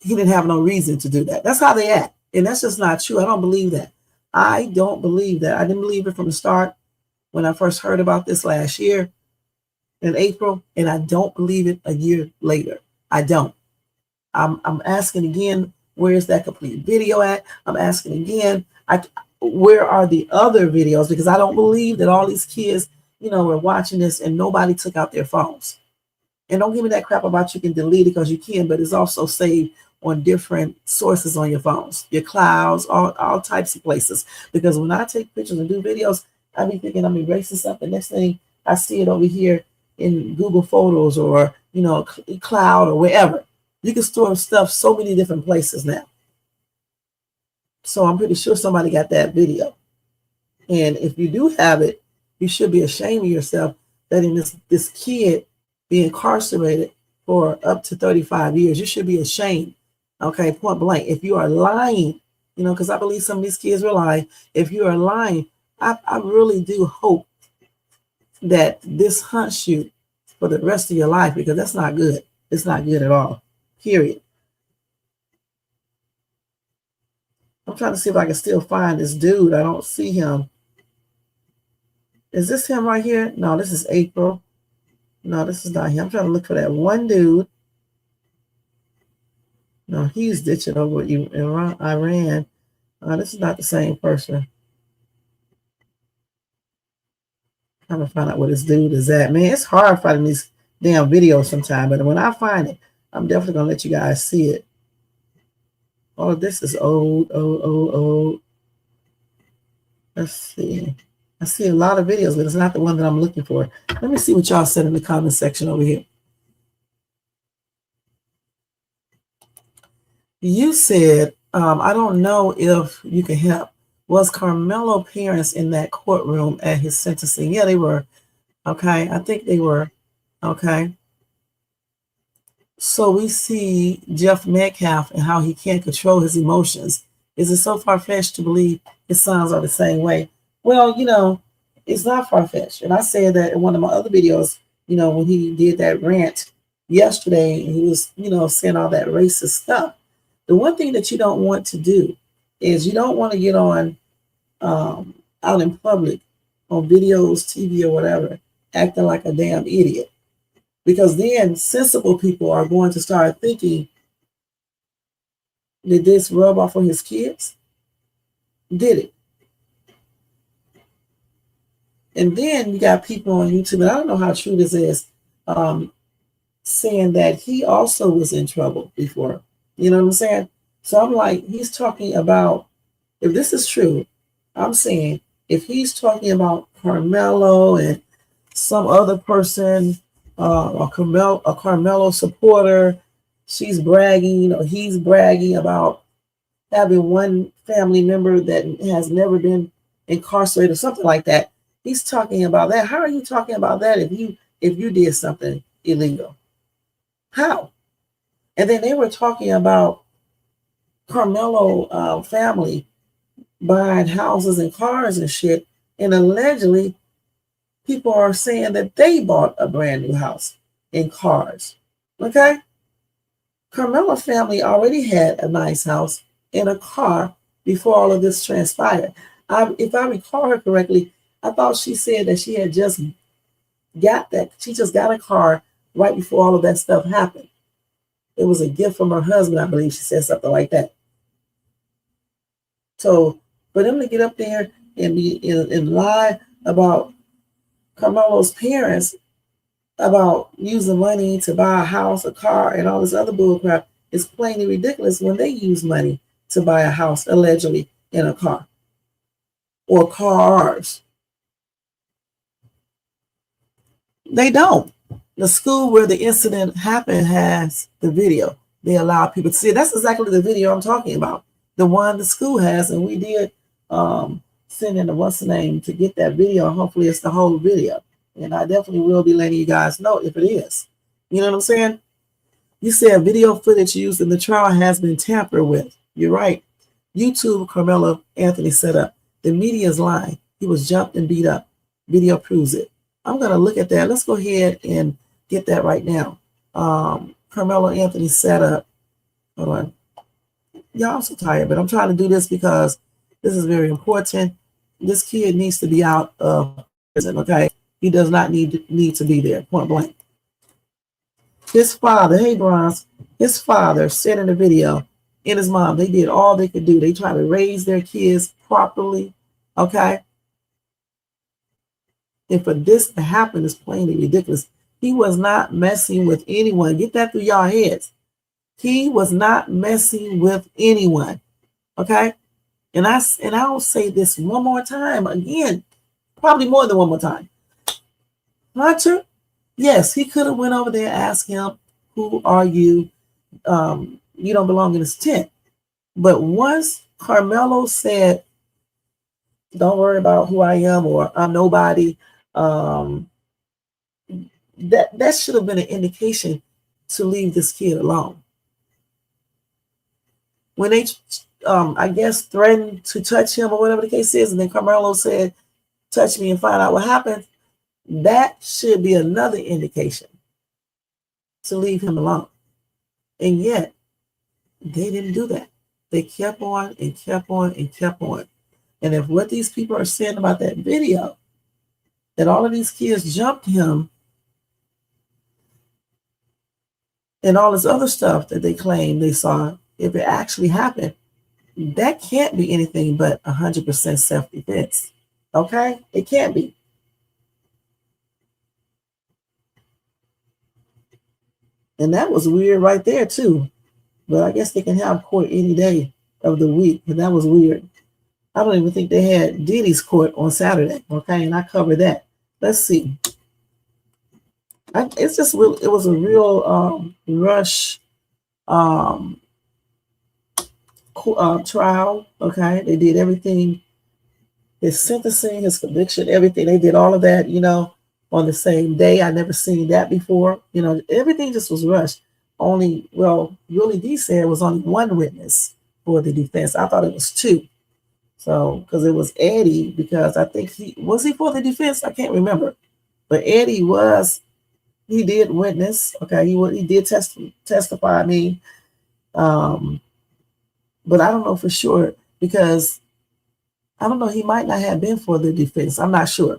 he didn't have no reason to do that. That's how they act, and that's just not true. I don't believe that. I don't believe that. I didn't believe it from the start when I first heard about this last year in April, and I don't believe it a year later. I don't. I'm asking again, where's that complete video at? I'm asking again, where are the other videos? Because I don't believe that all these kids, were watching this and nobody took out their phones. And don't give me that crap about you can delete it, because you can, but it's also saved on different sources on your phones, your clouds, all types of places. Because when I take pictures and do videos, I be thinking I'm erasing something. Next thing I see it over here in Google Photos or, cloud or wherever. You can store stuff so many different places now. So I'm pretty sure somebody got that video. And if you do have it, you should be ashamed of yourself letting this kid be incarcerated for up to 35 years. You should be ashamed. Okay, point blank. If you are lying You know, because I believe some of these kids were lying. If you are lying, I really do hope that this haunts you for the rest of your life, because that's not good. It's not good at all. Period. I'm trying to see if I can still find this dude. I don't see him. Is this him right here? No, this is April. No, this is not him. I'm trying to look for that one dude. No, he's ditching over Iran. This is not the same person. I'm trying to find out where this dude is at. Man, it's hard finding these damn videos sometimes, but when I find it, I'm definitely going to let you guys see it. All of this is old. Let's see. I see a lot of videos, but it's not the one that I'm looking for. Let me see what y'all said in the comment section over here. You said, I don't know if you can help. Was Karmelo parents in that courtroom at his sentencing? Yeah, they were. Okay, I think they were. Okay. So we see Jeff Metcalf and how he can't control his emotions. Is it so far-fetched to believe his sons are the same way? Well, you know, it's not far-fetched. And I said that in one of my other videos, you know, when he did that rant yesterday, and he was, you know, saying all that racist stuff. The one thing that you don't want to do is you don't want to get on out in public on videos, TV, or whatever, acting like a damn idiot. Because then sensible people are going to start thinking, did this rub off on his kids? Did it? And then you got people on YouTube, and I don't know how true this is, saying that he also was in trouble before. You know what I'm saying? So I'm like, he's talking about, if this is true, I'm saying if he's talking about Karmelo and some other person, a Karmelo supporter, she's bragging, you know, he's bragging about having one family member that has never been incarcerated or something like that. He's talking about that. How are you talking about that if you did something illegal? How? And then they were talking about Karmelo family buying houses and cars and shit, and allegedly people are saying that they bought a brand new house and cars. Okay? Karmelo family already had a nice house and a car before all of this transpired. If I recall her correctly, I thought she said that she had just got that. She just got a car right before all of that stuff happened. It was a gift from her husband, I believe she said something like that. So for them to get up there and lie about Karmelo's parents about using money to buy a house, a car, and all this other bullcrap is plainly ridiculous when they use money to buy a house, allegedly, and a car or cars. They don't. The school where the incident happened has the video. They allow people to see it. That's exactly the video I'm talking about. The one the school has, and we did send in the what's the name to get that video. Hopefully it's the whole video. And I definitely will be letting you guys know if it is. You know what I'm saying? You said video footage used in the trial has been tampered with. You're right. YouTube Karmelo Anthony set up. The media is lying. He was jumped and beat up. Video proves it. I'm going to look at that. Let's go ahead and get that right now. Karmelo Anthony set up. Hold on. Y'all, I'm so tired, but I'm trying to do this because this is very important. This kid needs to be out of prison, okay? He does not need to be there, point blank. His father, hey Bronze, his father said in the video, and his mom, they did all they could do. They tried to raise their kids properly, okay? And for this to happen is plainly ridiculous. He was not messing with anyone. Get that through y'all heads. He was not messing with anyone, okay? And I'll say this one more time again, probably more than one more time. Hunter, yes, he could have went over there and asked him, who are you? You don't belong in this tent. But once Karmelo said, don't worry about who I am or I'm nobody, that should have been an indication to leave this kid alone. When they I guess, threatened to touch him or whatever the case is, and then Karmelo said, touch me and find out what happened, that should be another indication to leave him alone. And yet, they didn't do that. They kept on and kept on and kept on. And if what these people are saying about that video, that all of these kids jumped him and all this other stuff that they claim they saw, if it actually happened, that can't be anything but 100% self-defense. Okay? It can't be. And that was weird right there, too. But I guess they can have court any day of the week. And that was weird. I don't even think they had Diddy's court on Saturday. Okay? And I covered that. Let's see. It's just real. It was a real rush trial. Okay? They did everything. His sentencing, his conviction, everything. They did all of that, on the same day. I never seen that before. Everything just was rushed. Willie D said it was only one witness for the defense. I thought it was two. So, because it was Eddie, because I think he for the defense? I can't remember. But Eddie he did witness. Okay, he did testify. But I don't know for sure, because I don't know, he might not have been for the defense. I'm not sure.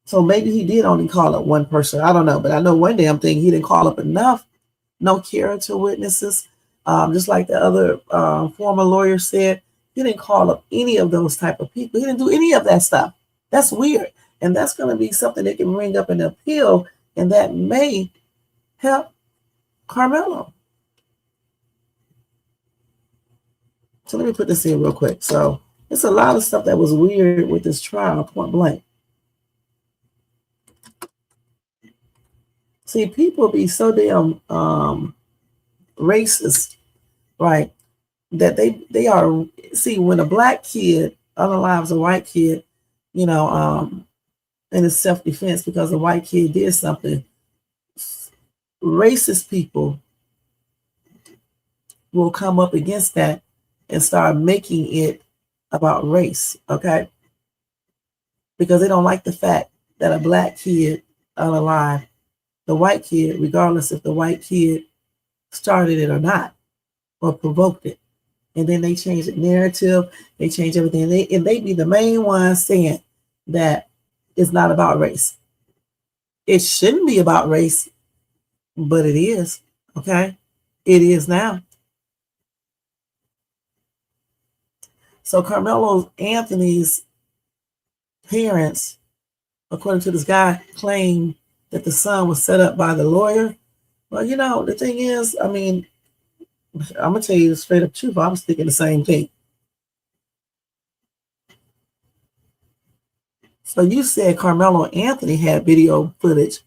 So maybe he did only call up one person. I don't know. But I know one damn thing, he didn't call up enough, no character witnesses. Just like the other former lawyer said, he didn't call up any of those type of people. He didn't do any of that stuff. That's weird. And that's going to be something that can bring up an appeal, and that may help Karmelo. So let me put this in real quick. So it's a lot of stuff that was weird with this trial, point blank. See, people be so damn racist, right? That they are, see, when a black kid unalives a white kid, in it's self-defense because a white kid did something, racist people will come up against that and start making it about race, okay? Because they don't like the fact that a black kid unalived the white kid, regardless if the white kid started it or not, or provoked it. And then they change the narrative, they change everything. And they be the main ones saying that it's not about race. It shouldn't be about race, but it is, okay? It is now. So Karmelo Anthony's parents, according to this guy, claim that the son was set up by the lawyer. Well, the thing is, I'm going to tell you the straight up truth. I was thinking the same thing. So you said Karmelo Anthony had video footage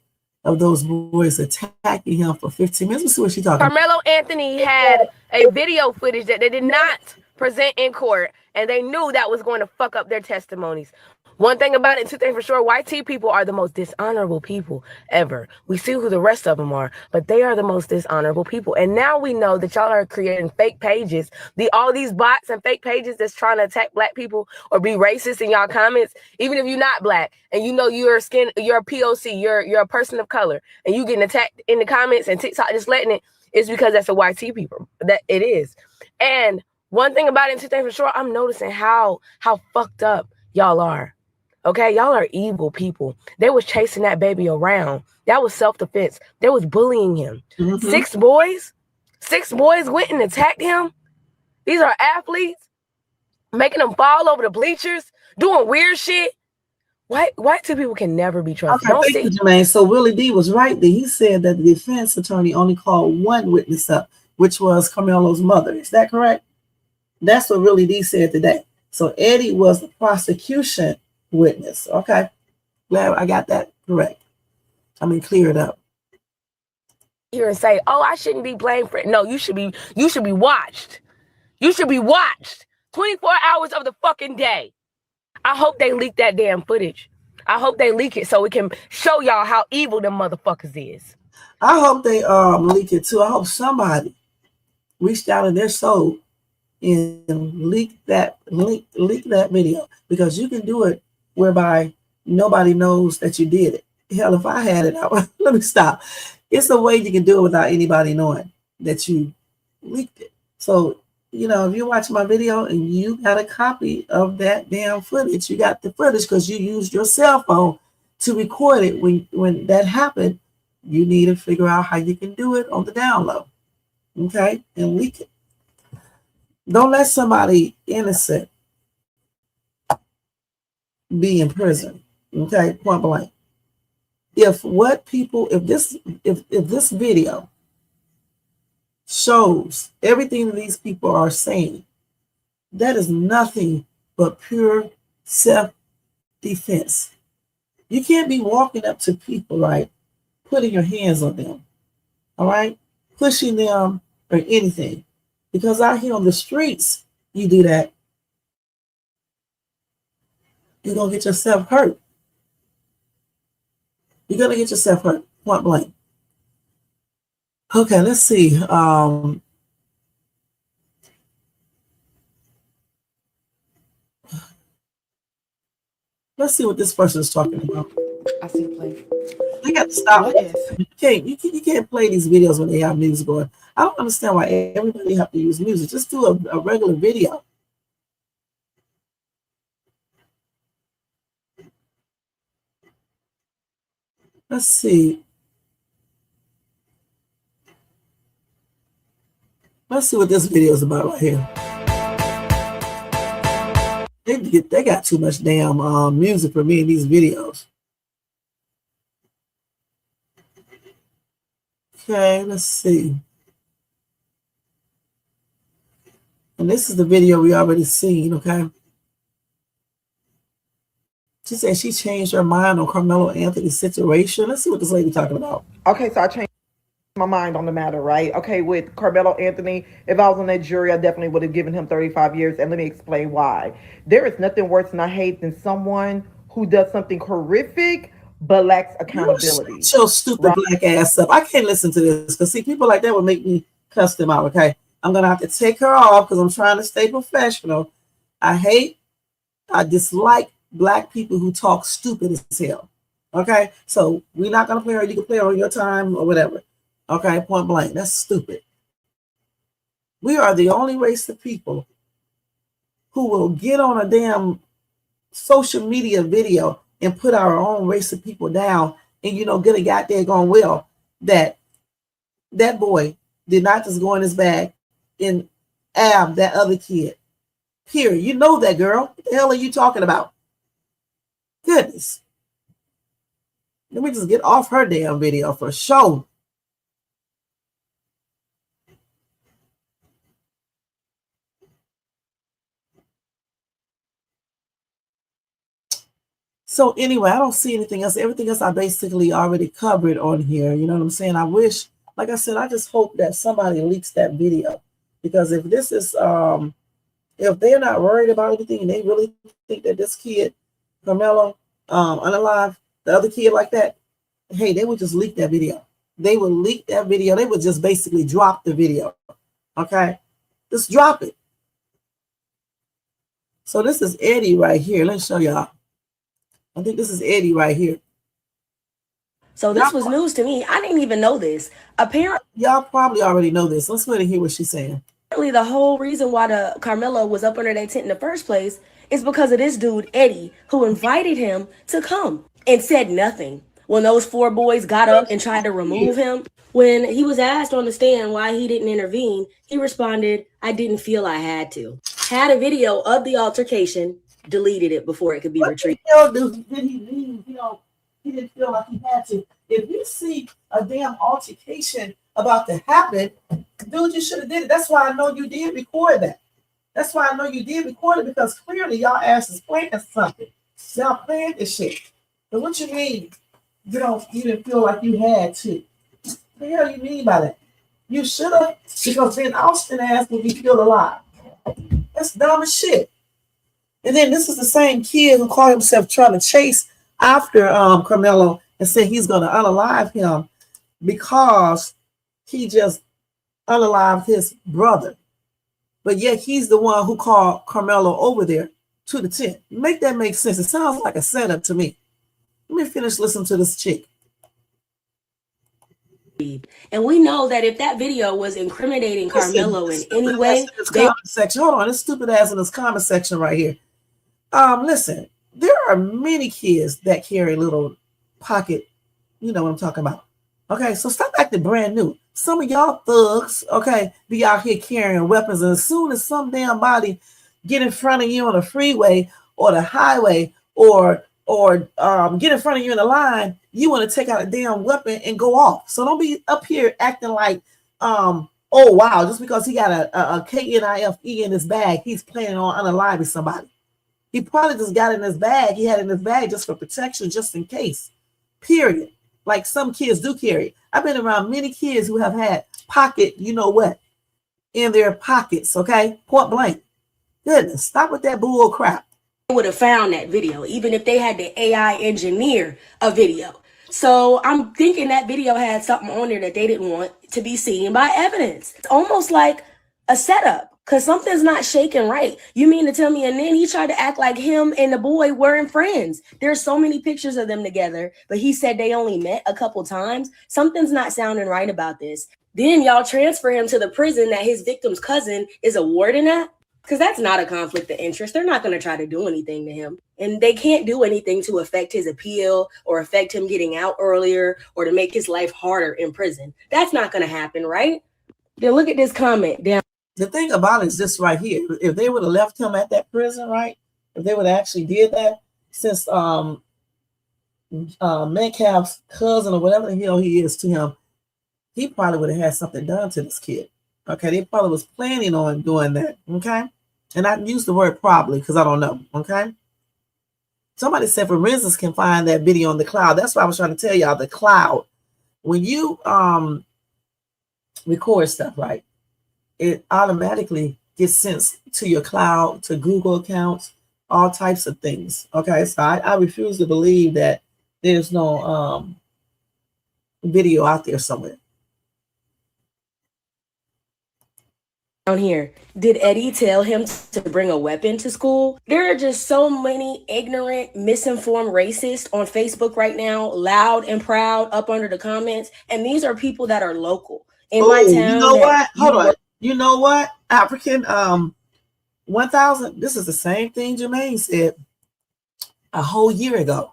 of those boys attacking him for 15 minutes. Let's see what she's talking about. Karmelo Anthony had a video footage that they did not present in court, and they knew that was going to fuck up their testimonies. One thing about it, two things for sure, white tea people are the most dishonorable people ever. We see who the rest of them are, but they are the most dishonorable people. And now we know that y'all are creating fake pages. All these bots and fake pages that's trying to attack black people or be racist in y'all comments, even if you're not black and you're a POC, you're a person of color, and you getting attacked in the comments and TikTok just letting it, it's because that's a white tea people. That it is. And one thing about it, two things for sure, I'm noticing how fucked up y'all are. Okay, y'all are evil people. They was chasing that baby around. That was self-defense. They was bullying him. Mm-hmm. Six boys went and attacked him. These are athletes, making them fall over the bleachers, doing weird shit. White two people can never be trusted. Okay, thank you, Jermaine. So Willie D was right there. He said that the defense attorney only called one witness up, which was Karmelo's mother. Is that correct? That's what Willie D said today. So Eddie was the prosecution witness. Okay, glad I got that correct. Clear it up. Here and say, "Oh, I shouldn't be blamed for it." No, you should be watched. You should be watched 24 hours of the fucking day. I hope they leak that damn footage. I hope they leak it so we can show y'all how evil them motherfuckers is. I hope they leak it too. I hope somebody reached out in their soul and leak that video, because you can do it whereby nobody knows that you did it. Hell, if I had it, let me stop. It's a way you can do it without anybody knowing that you leaked it. So, you know, if you watch my video and you got a copy of that damn footage, you got the footage because you used your cell phone to record it when that happened, you need to figure out how you can do it on the down low, okay, and leak it. Don't let somebody innocent be in prison, okay, point blank. If this video shows everything these people are saying, that is nothing but pure self-defense. You can't be walking up to people, right, putting your hands on them, all right, pushing them or anything, because out here on the streets, you do that, you're gonna get yourself hurt. You're gonna get yourself hurt, point blank. Okay, let's see. Let's see what this person is talking about. I see play. I got to stop. What is? You can't play these videos when they have music going. I don't understand why everybody have to use music. Just do a regular video. Let's see. Let's see what this video is about right here. They got too much damn music for me in these videos. Okay, let's see. And this is the video we already seen, okay? She said she changed her mind on Karmelo Anthony's situation. Let's see what this lady talking about. Okay, so I changed my mind on the matter, right? Okay, with Karmelo Anthony, if I was on that jury, I definitely would have given him 35 years. And let me explain why. There is nothing worse than I hate than someone who does something horrific but lacks accountability. Shut your stupid black ass up. I can't listen to this because, see, people like that would make me cuss them out, okay? I'm going to have to take her off because I'm trying to stay professional. I dislike black people who talk stupid as hell, okay? So we're not going to play her. You can play her on your time or whatever. Okay, point blank. That's stupid. We are the only race of people who will get on a damn social media video and put our own race of people down and, get a goddamn going, well, that boy did not just go in his bag and ab that other kid. Period. You know that, girl. What the hell are you talking about? Goodness. Let me just get off her damn video for sure. So anyway, I don't see anything else. Everything else I basically already covered on here. You know what I'm saying? I wish, like I said, I just hope that somebody leaks that video. Because if this is, if they're not worried about anything and they really think that this kid, Karmelo, unalive, the other kid like that, hey, they would just leak that video. They would leak that video. They would just basically drop the video. Okay? Just drop it. So this is Eddie right here. Let's show y'all. I think this is Eddie right here. So this was news to me. I didn't even know this. Apparently, y'all probably already know this. Let's go ahead and hear what she's saying. The whole reason why the Karmelo was up under that tent in the first place is because of this dude, Eddie, who invited him to come and said nothing. When those 4 boys got up and tried to remove him, when he was asked on the stand why he didn't intervene, he responded, "I didn't feel I had to." Had a video of the altercation, deleted it before it could be retrieved. What the hell did he leave? He didn't feel like he had to. If you see a damn altercation about to happen, dude, you should have did it. That's why I know you did record that. That's why I know you did record it, because clearly y'all asses playing something. Y'all playing this shit. But what you mean? You didn't feel like you had to. What the hell you mean by that? You should have, because then Austin ass would be still alive. That's dumb as shit. And then this is the same kid who called himself trying to chase after Karmelo and said he's going to unalive him because he just unalived his brother. but yet he's the one who called Karmelo over there to the tent. Make that make sense? It sounds like a setup to me. Let me finish listening to this chick. And we know that if that video was incriminating Karmelo in any way, comment section. Hold on, this stupid ass in this comment section right here. Listen, there are many kids that carry little pocket, you know what I'm talking about. Okay, so stop acting brand new. Some of y'all thugs, okay, be out here carrying weapons, and as soon as some damn body get in front of you on the freeway or the highway or get in front of you in the line, you want to take out a damn weapon and go off. So don't be up here acting like, oh wow, just because he got a KNIFE in his bag, he's planning on unaliving somebody. He probably just got in his bag. He had it in his bag just for protection, just in case. Period. Like some kids do carry. I've been around many kids who have had pocket, you know what, in their pockets, okay? Point blank. Goodness, stop with that bull crap. would have found that video, even if they had to AI engineer a video. So I'm thinking that video had something on there that they didn't want to be seen by evidence. It's almost like a setup, because something's not shaking right. You mean to tell me? And then he tried to act like him and the boy weren't friends. There's so many pictures of them together, but he said they only met a couple times. Something's not sounding right about this. Then y'all transfer him to the prison that his victim's cousin is a warden at. Because that's not a conflict of interest. They're not going to try to do anything to him. And they can't do anything to affect his appeal or affect him getting out earlier or to make his life harder in prison. That's not going to happen, right? Then look at this comment down. The thing about it is this right here. If they would have left him at that prison, right? If they would have actually did that, since Metcalf's cousin or whatever the hell he is to him, he probably would have had something done to this kid. Okay, they probably was planning on doing that. Okay. And I use the word probably because I don't know, okay? Somebody said forensics can find that video on the cloud. That's why I was trying to tell y'all, the cloud. When you record stuff, right, it automatically gets sent to your cloud, to Google accounts, all types of things, okay? So I refuse to believe that there's no video out there somewhere. Down here, did Eddie tell him to bring a weapon to school? There are just so many ignorant, misinformed racists on Facebook right now, loud and proud up under the comments. And these are people that are local in my town. You know what? Hold on. You know what? African 1000. This is the same thing Jermaine said a whole year ago.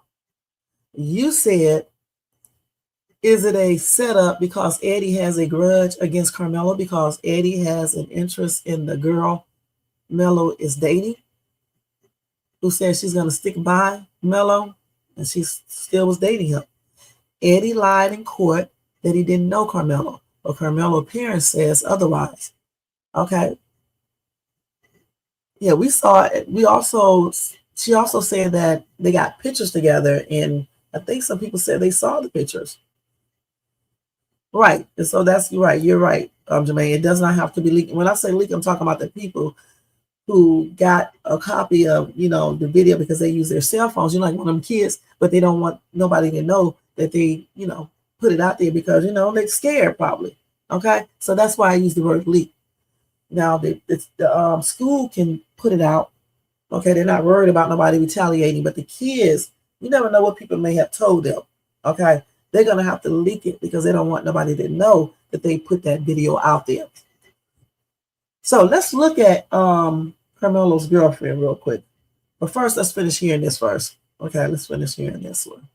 You said, is it a setup because Eddie has a grudge against Karmelo because Eddie has an interest in the girl Melo is dating, who said she's going to stick by Melo, and she still was dating him. Eddie lied in court that he didn't know Karmelo, but Karmelo's parents says otherwise. Okay. Yeah, we saw it. She also said that they got pictures together, and I think some people said they saw the pictures. Right. And so that's right. You're right, Jermaine. It does not have to be leaked. When I say leak, I'm talking about the people who got a copy of, the video because they use their cell phones. Like one of them kids, but they don't want nobody to know that they, put it out there because, they're scared probably. Okay. So that's why I use the word leak. Now the school can put it out. Okay. They're not worried about nobody retaliating, but the kids, you never know what people may have told them. Okay. They're going to have to leak it because they don't want nobody to know that they put that video out there. So let's look at Karmelo's girlfriend real quick. But first, let's finish hearing this first. Okay, let's finish hearing this one.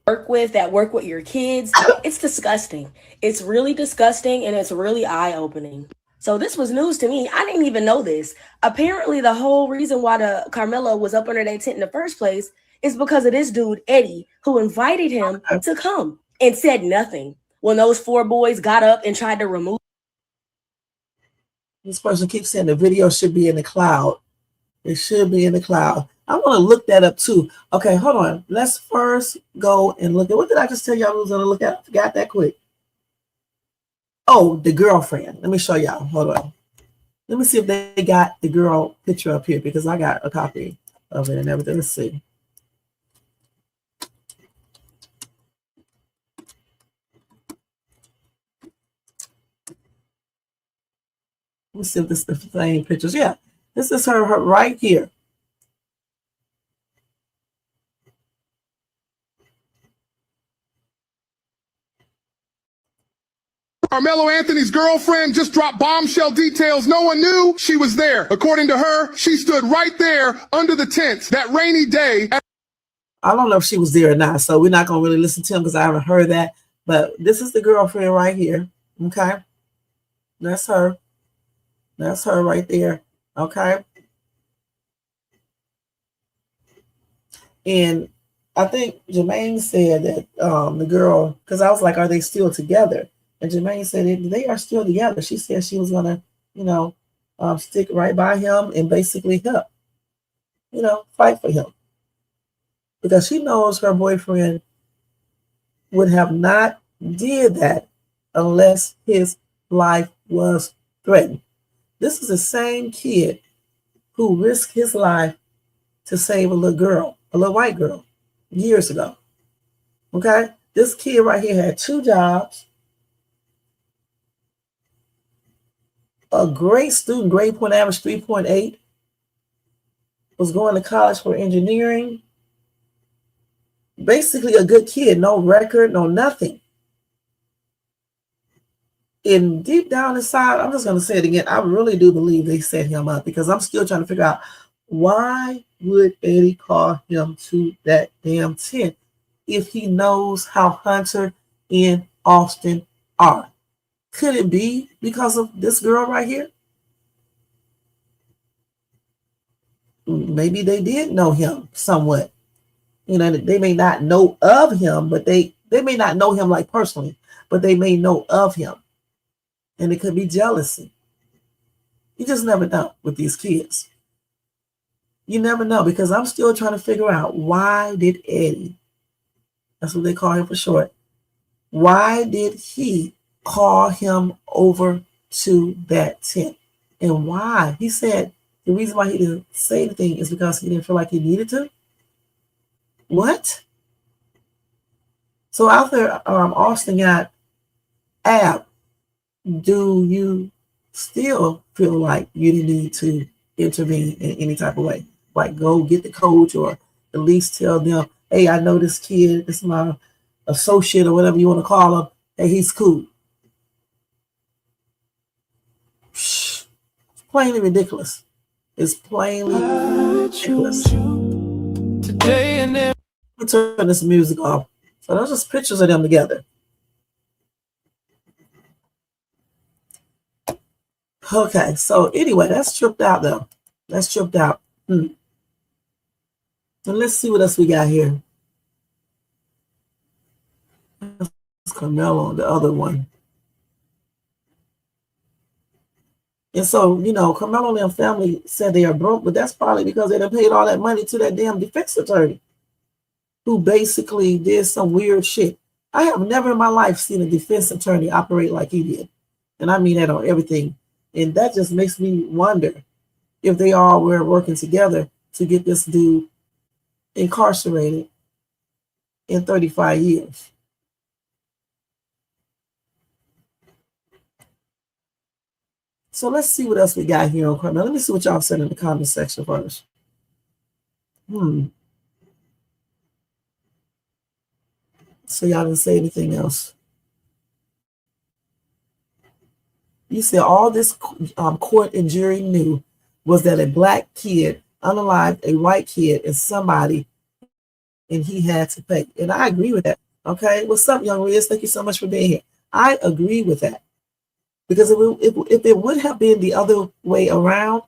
Work with your kids. It's disgusting. It's really disgusting, and it's really eye-opening. So this was news to me. I didn't even know this. Apparently, the whole reason why the Karmelo was up under that tent in the first place is because of this dude, Eddie, who invited him to come and said nothing when those 4 boys got up and tried to remove. This person keeps saying the video should be in the cloud. It should be in the cloud. I want to look that up too. Okay, hold on. Let's first go and look at, what did I just tell y'all I was going to look at? I forgot that quick. Oh, the girlfriend. Let me show y'all. Hold on. Let me see if they got the girl picture up here because I got a copy of it and everything. Let's see. Let me see if this is the same pictures. Yeah, this is her right here. Karmelo Anthony's girlfriend just dropped bombshell details. No one knew she was there. According to her, she stood right there under the tents that rainy day. I don't know if she was there or not, so we're not going to really listen to him because I haven't heard that. But this is the girlfriend right here. Okay. That's her. That's her right there. Okay. And I think Jermaine said that the girl, because I was like, are they still together? And Jermaine said they are still together. She said she was going to, stick right by him and basically help, fight for him. Because she knows her boyfriend would have not did that unless his life was threatened. This is the same kid who risked his life to save a little girl, a little white girl, years ago. Okay? This kid right here had 2 jobs, a great student, grade point average 3.8, was going to college for engineering. Basically a good kid, no record, no nothing. And deep down inside, I'm just going to say it again, I really do believe they set him up because I'm still trying to figure out why would Eddie call him to that damn tent if he knows how Hunter and Austin are? Could it be because of this girl right here? Maybe they did know him somewhat. They may not know of him, but they may not know him like personally, but they may know of him. And it could be jealousy. You just never know with these kids. You never know, because I'm still trying to figure out, why did Eddie, that's what they call him for short, why did he call him over to that tent? And why? He said the reason why he didn't say anything is because he didn't feel like he needed to. What? So after Austin got Ab, do you still feel like you didn't need to intervene in any type of way? Like go get the coach or at least tell them, hey, I know this kid, this is my associate or whatever you want to call him, hey, he's cool. It's plainly ridiculous. It's plainly ridiculous. Today and then we turn this music off. So those are just pictures of them together. Okay, so anyway, that's tripped out though. That's tripped out. And let's see what else we got here. That's Karmelo, the other one. And so, Karmelo and their family said they are broke, but that's probably because they done paid all that money to that damn defense attorney who basically did some weird shit. I have never in my life seen a defense attorney operate like he did. And I mean that on everything. And that just makes me wonder if they all were working together to get this dude incarcerated in 35 years. So let's see what else we got here on Karmelo. Let me see what y'all said in the comment section first. So y'all didn't say anything else. You said all this court and jury knew was that a black kid unalived a white kid and somebody, and he had to pay. And I agree with that. Okay, what's up, young Riz? Thank you so much for being here. I agree with that. Because if it would have been the other way around,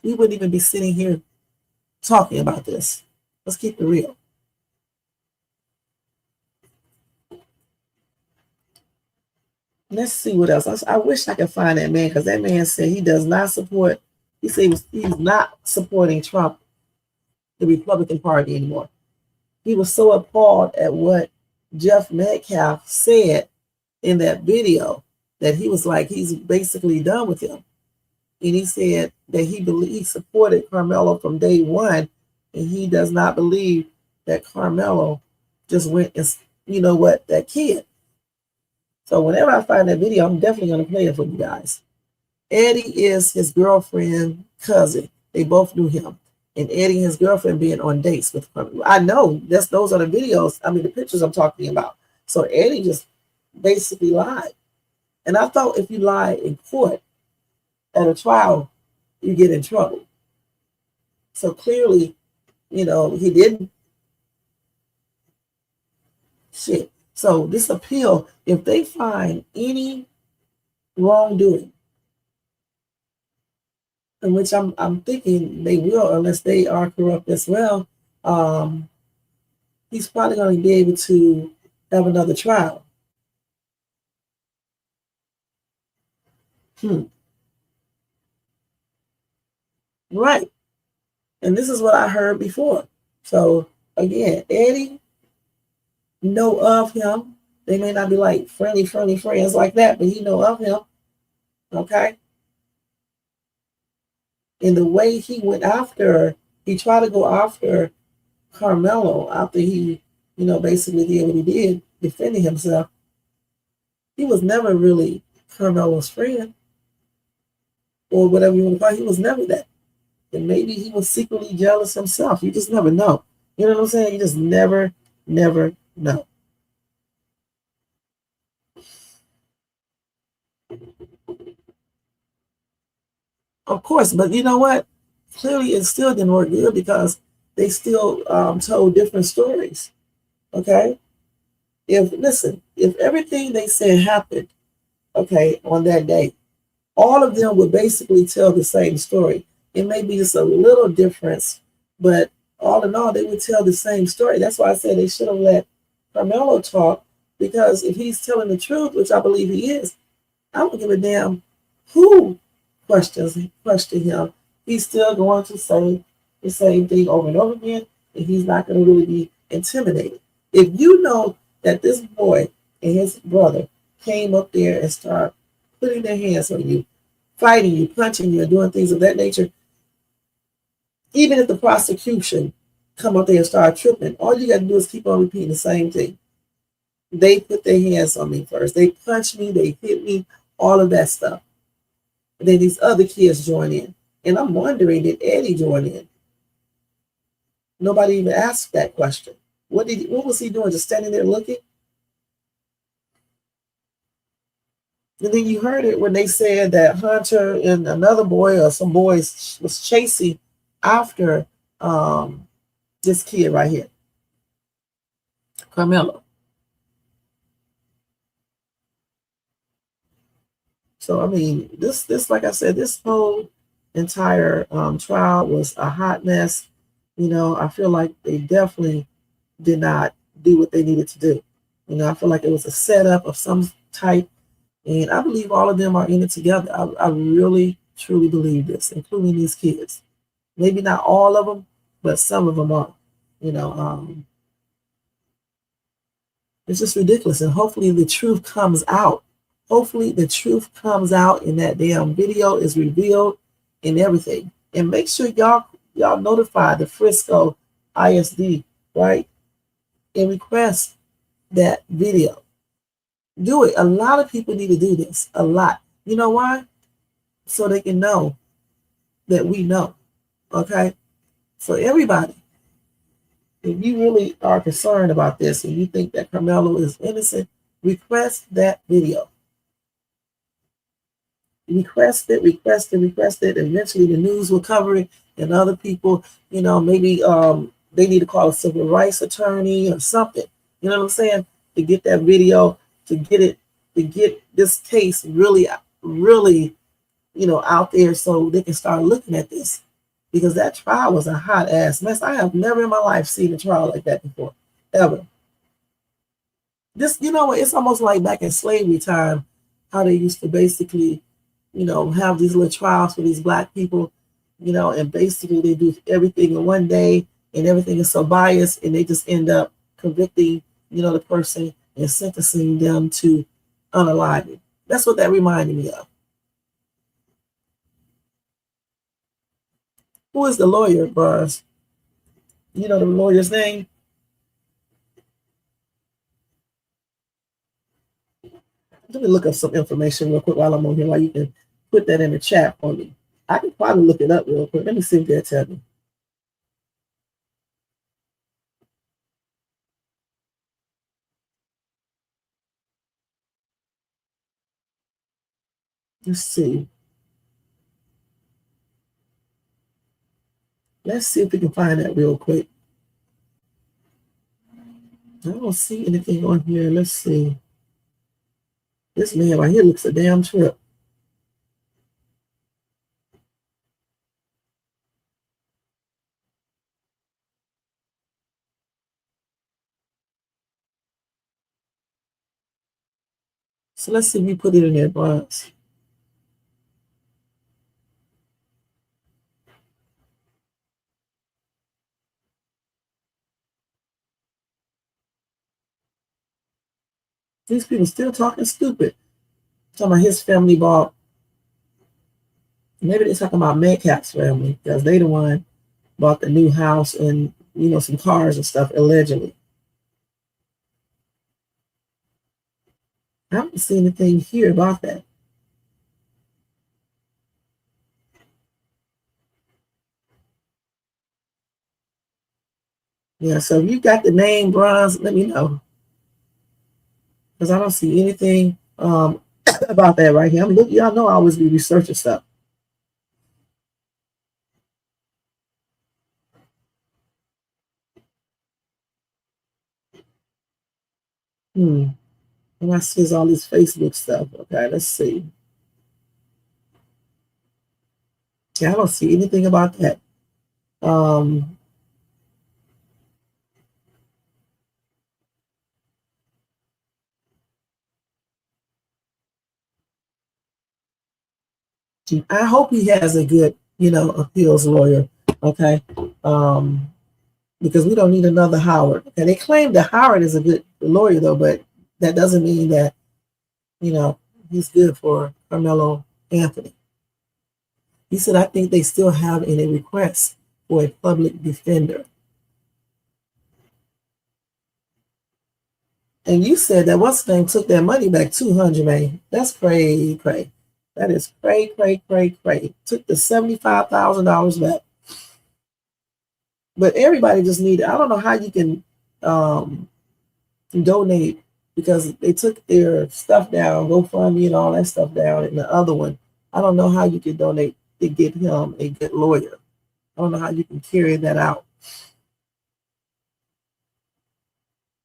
we wouldn't even be sitting here talking about this. Let's keep it real. Let's see what else. I wish I could find that man, because that man said he does not support, he said he's not supporting Trump, the Republican Party anymore. He was so appalled at what Jeff Metcalf said in that video that he was like, he's basically done with him. And he said that he supported Karmelo from day one, and he does not believe that Karmelo just went and, that kid. So whenever I find that video, I'm definitely going to play it for you guys. Eddie is his girlfriend cousin. They both knew him. And Eddie and his girlfriend being on dates with Karmelo. I know those are the videos, the pictures I'm talking about. So Eddie just basically lied. And I thought if you lie in court at a trial, you get in trouble. So clearly, he didn't. Shit. So this appeal, if they find any wrongdoing, in which I'm thinking they will, unless they are corrupt as well, he's probably going to be able to have another trial. Right. And this is what I heard before. So again, Eddie, know of him. They may not be like friendly friends like that, but he know of him. Okay. And the way he went after, he tried to go after Karmelo after he, basically did what he did, defending himself. He was never really Karmelo's friend or whatever you want to call it. He was never that. And maybe he was secretly jealous himself. You just never know. You know what I'm saying? You just never know. Of course, but you know what? Clearly, it still didn't work good because they still told different stories. Okay? If everything they said happened, okay, on that day, all of them would basically tell the same story. It may be just a little difference, but all in all, they would tell the same story. That's why I said they should have let Karmelo talk, because if he's telling the truth, which I believe he is, I don't give a damn who question him. He's still going to say the same thing over and over again, and he's not going to really be intimidated. If you know that this boy and his brother came up there and started putting their hands on you, fighting you, punching you, and doing things of that nature, even if the prosecution come up there and start tripping, all you got to do is keep on repeating the same thing. They put their hands on me first. They punched me. They hit me. All of that stuff. And then these other kids join in. And I'm wondering, did Eddie join in? Nobody even asked that question. What was he doing? Just standing there looking? And then you heard it when they said that Hunter and another boy or some boys was chasing after this kid right here, Karmelo. So I mean, this like I said, this whole entire trial was a hot mess. I feel like they definitely did not do what they needed to do. I feel like it was a setup of some type, and I believe all of them are in it together. I really, truly believe this, including these kids. Maybe not all of them, but some of them are. It's just ridiculous, and hopefully the truth comes out. Hopefully the truth comes out and that damn video is revealed and everything. And make sure y'all notify the Frisco ISD, right? And request that video. Do it. A lot of people need to do this. A lot. You know why? So they can know that we know. Okay? So everybody, if you really are concerned about this and you think that Karmelo is innocent, request that video. Request it. Eventually the news will cover it, and other people, maybe they need to call a civil rights attorney or something. You know what I'm saying? To get that video, to get this case really, out there so they can start looking at this. Because that trial was a hot ass mess. I have never in my life seen a trial like that before. Ever. This, it's almost like back in slavery time, how they used to basically have these little trials for these black people, and basically they do everything in one day and everything is so biased and they just end up convicting, the person and sentencing them to unaliving. That's what that reminded me of. Who is the lawyer, Buzz? You know the lawyer's name? Let me look up some information real quick while I'm on here, while you can put that in the chat for me. I can probably look it up real quick. Let me see if they'll tell me. Let's see. Let's see if we can find that real quick. I don't see anything on here. Let's see. This man right here looks a damn trip. So let's see if we put it in there, Bronze. These people still talking stupid. Talking about his family bought. Maybe they're talking about Metcalf's family because they the one bought the new house and some cars and stuff allegedly. I don't see anything here about that. Yeah, so if you got the name Bronze, let me know. Because I don't see anything about that right here. I'm looking, y'all know I always be researching stuff. And I see all this Facebook stuff. Okay, let's see. Yeah, I don't see anything about that. I hope he has a good, appeals lawyer. Okay. Because we don't need another Howard. And they claim that Howard is a good lawyer though, but that doesn't mean that, he's good for Karmelo Anthony. He said, I think they still have any requests for a public defender. And you said that what's name took that money back 200, man. That's cray. That is cray. Took the $75,000 back. But everybody just needed, I don't know how you can donate because they took their stuff down, GoFundMe and all that stuff down, and the other one. I don't know how you can donate to get him a good lawyer. I don't know how you can carry that out.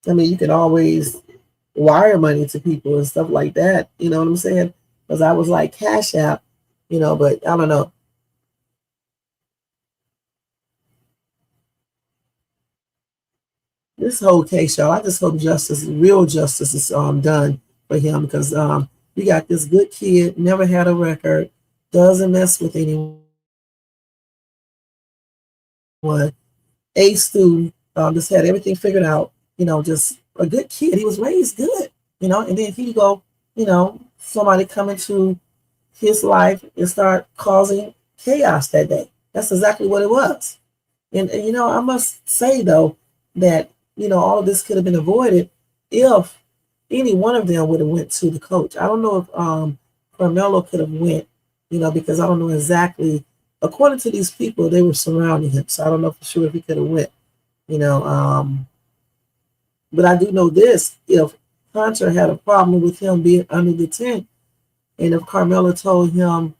I mean, you can always wire money to people and stuff like that. You know what I'm saying? Because I was like Cash App, but I don't know. This whole case, y'all, I just hope real justice is done for him because we got this good kid, never had a record, doesn't mess with anyone, A student, just had everything figured out, just a good kid. He was raised good, and then he go, somebody come into his life and start causing chaos that day. That's exactly what it was. And I must say though that all of this could have been avoided if any one of them would have went to the coach. I don't know if Karmelo could have went, because I don't know exactly. According to these people, they were surrounding him, so I don't know for sure if he could have went. But I do know this: if Hunter had a problem with him being under the tent, and if Karmelo told him,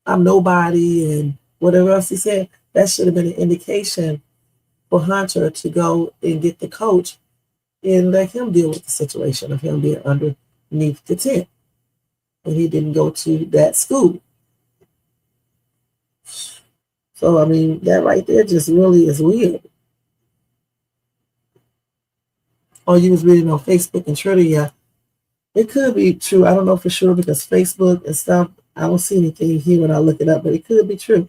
"I'm nobody," and whatever else he said, that should have been an indication for Hunter to go and get the coach and let him deal with the situation of him being underneath the tent. And he didn't go to that school. So, I mean, that right there just really is weird. Oh, you was reading on Facebook and Twitter, yeah. It could be true. I don't know for sure because Facebook and stuff, I don't see anything here when I look it up, but it could be true.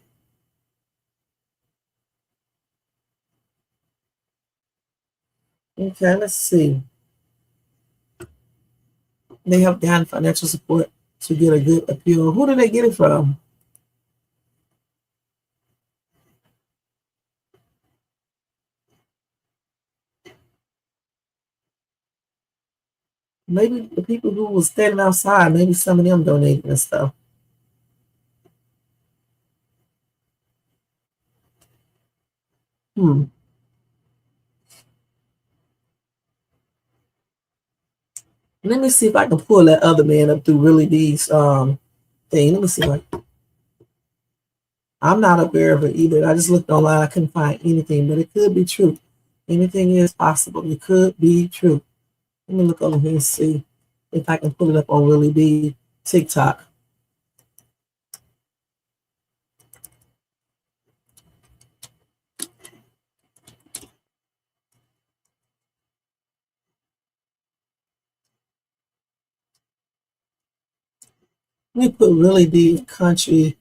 Okay, let's see. They have gotten financial support to get a good appeal. Who did they get it from? Maybe the people who was standing outside, maybe some of them donated and stuff. Let me see if I can pull that other man up through Really D's thing. Let me see. I'm not aware of it either. I just looked online. I couldn't find anything, but it could be true. Anything is possible. It could be true. Let me look over here and see if I can pull it up on Really D TikTok. Let me put Really D country.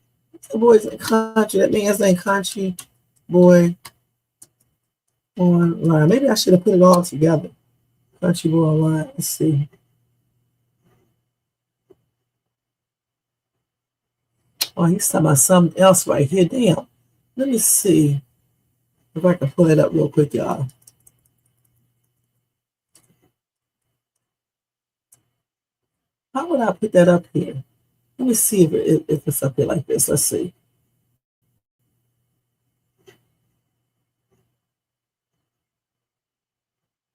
The boys in country. That man's name country boy online. Maybe I should have put it all together. Country boy online. Let's see. Oh, he's talking about something else right here. Damn. Let me see if I can pull it up real quick, y'all. How would I put that up here? Let me see if it's up here like this. Let's see.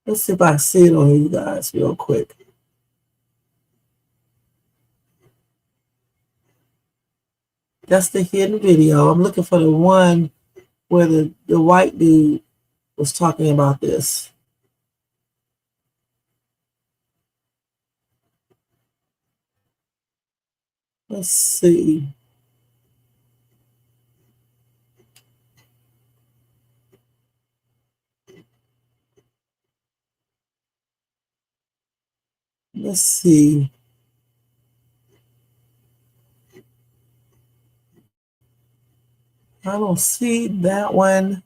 Let's see if I can see it on you guys real quick. That's the hidden video. I'm looking for the one where the white dude was talking about this. Let's see. Let's see. I don't see that one.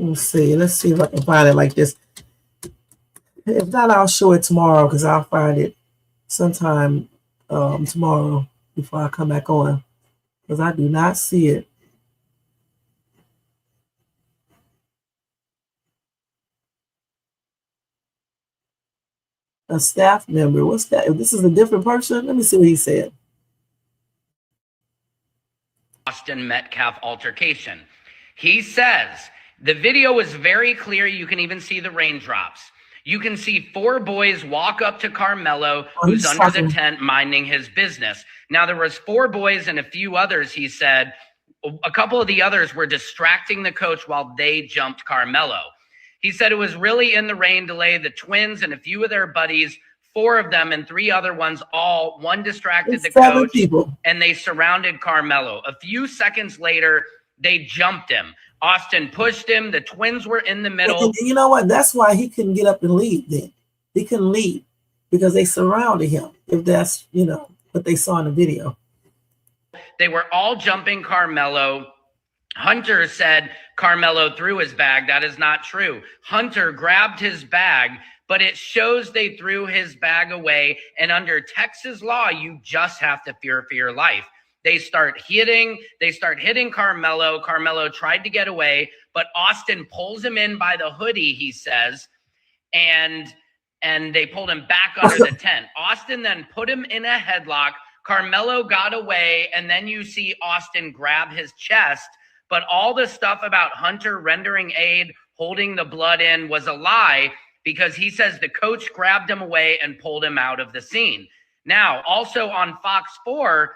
Let's see. Let's see if I can find it like this. If not, I'll show it tomorrow because I'll find it sometime tomorrow before I come back on because I do not see it. A staff member. What's that? If this is a different person, let me see what he said. Austin Metcalf altercation. He says the video is very clear. You can even see the raindrops. You can see 4 boys walk up to Karmelo, who's under the tent minding his business. Now, there was 4 boys and a few others, he said. A couple of the others were distracting the coach while they jumped Karmelo. He said it was really in the rain delay. The twins and a few of their buddies, 4 of them and 3 other ones, one distracted the coach and they surrounded Karmelo. A few seconds later, they jumped him. Austin pushed him. The twins were in the middle. And you know what? That's why he couldn't get up and leave then. He couldn't leave because they surrounded him, if that's, what they saw in the video. They were all jumping Karmelo. Hunter said Karmelo threw his bag. That is not true. Hunter grabbed his bag, but it shows they threw his bag away. And under Texas law, you just have to fear for your life. They start hitting Karmelo. Karmelo tried to get away, but Austin pulls him in by the hoodie, he says, and they pulled him back under the tent. Austin then put him in a headlock. Karmelo got away, and then you see Austin grab his chest. But all the stuff about Hunter rendering aid, holding the blood in was a lie because he says the coach grabbed him away and pulled him out of the scene. Now, also on Fox 4,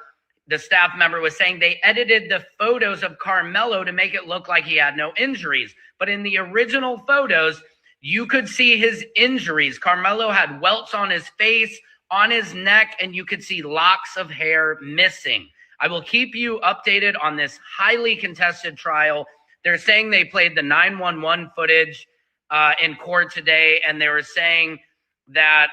the staff member was saying they edited the photos of Karmelo to make it look like he had no injuries. But in the original photos, you could see his injuries. Karmelo had welts on his face, on his neck, and you could see locks of hair missing. I will keep you updated on this highly contested trial. They're saying they played the 911 footage in court today, and they were saying that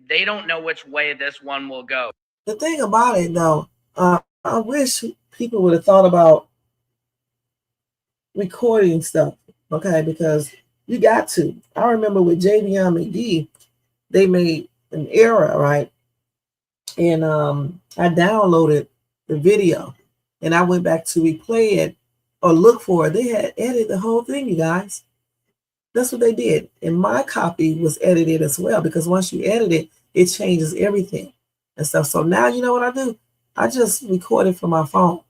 they don't know which way this one will go. The thing about it, though, I wish people would have thought about recording stuff, okay? Because you got to. I remember with Javion McGee, they made an error, right? And I downloaded the video and I went back to replay it or look for it. They had edited the whole thing, you guys. That's what they did. And my copy was edited as well, because once you edit it, it changes everything and stuff. So now you know what I do? I just record it from my phone,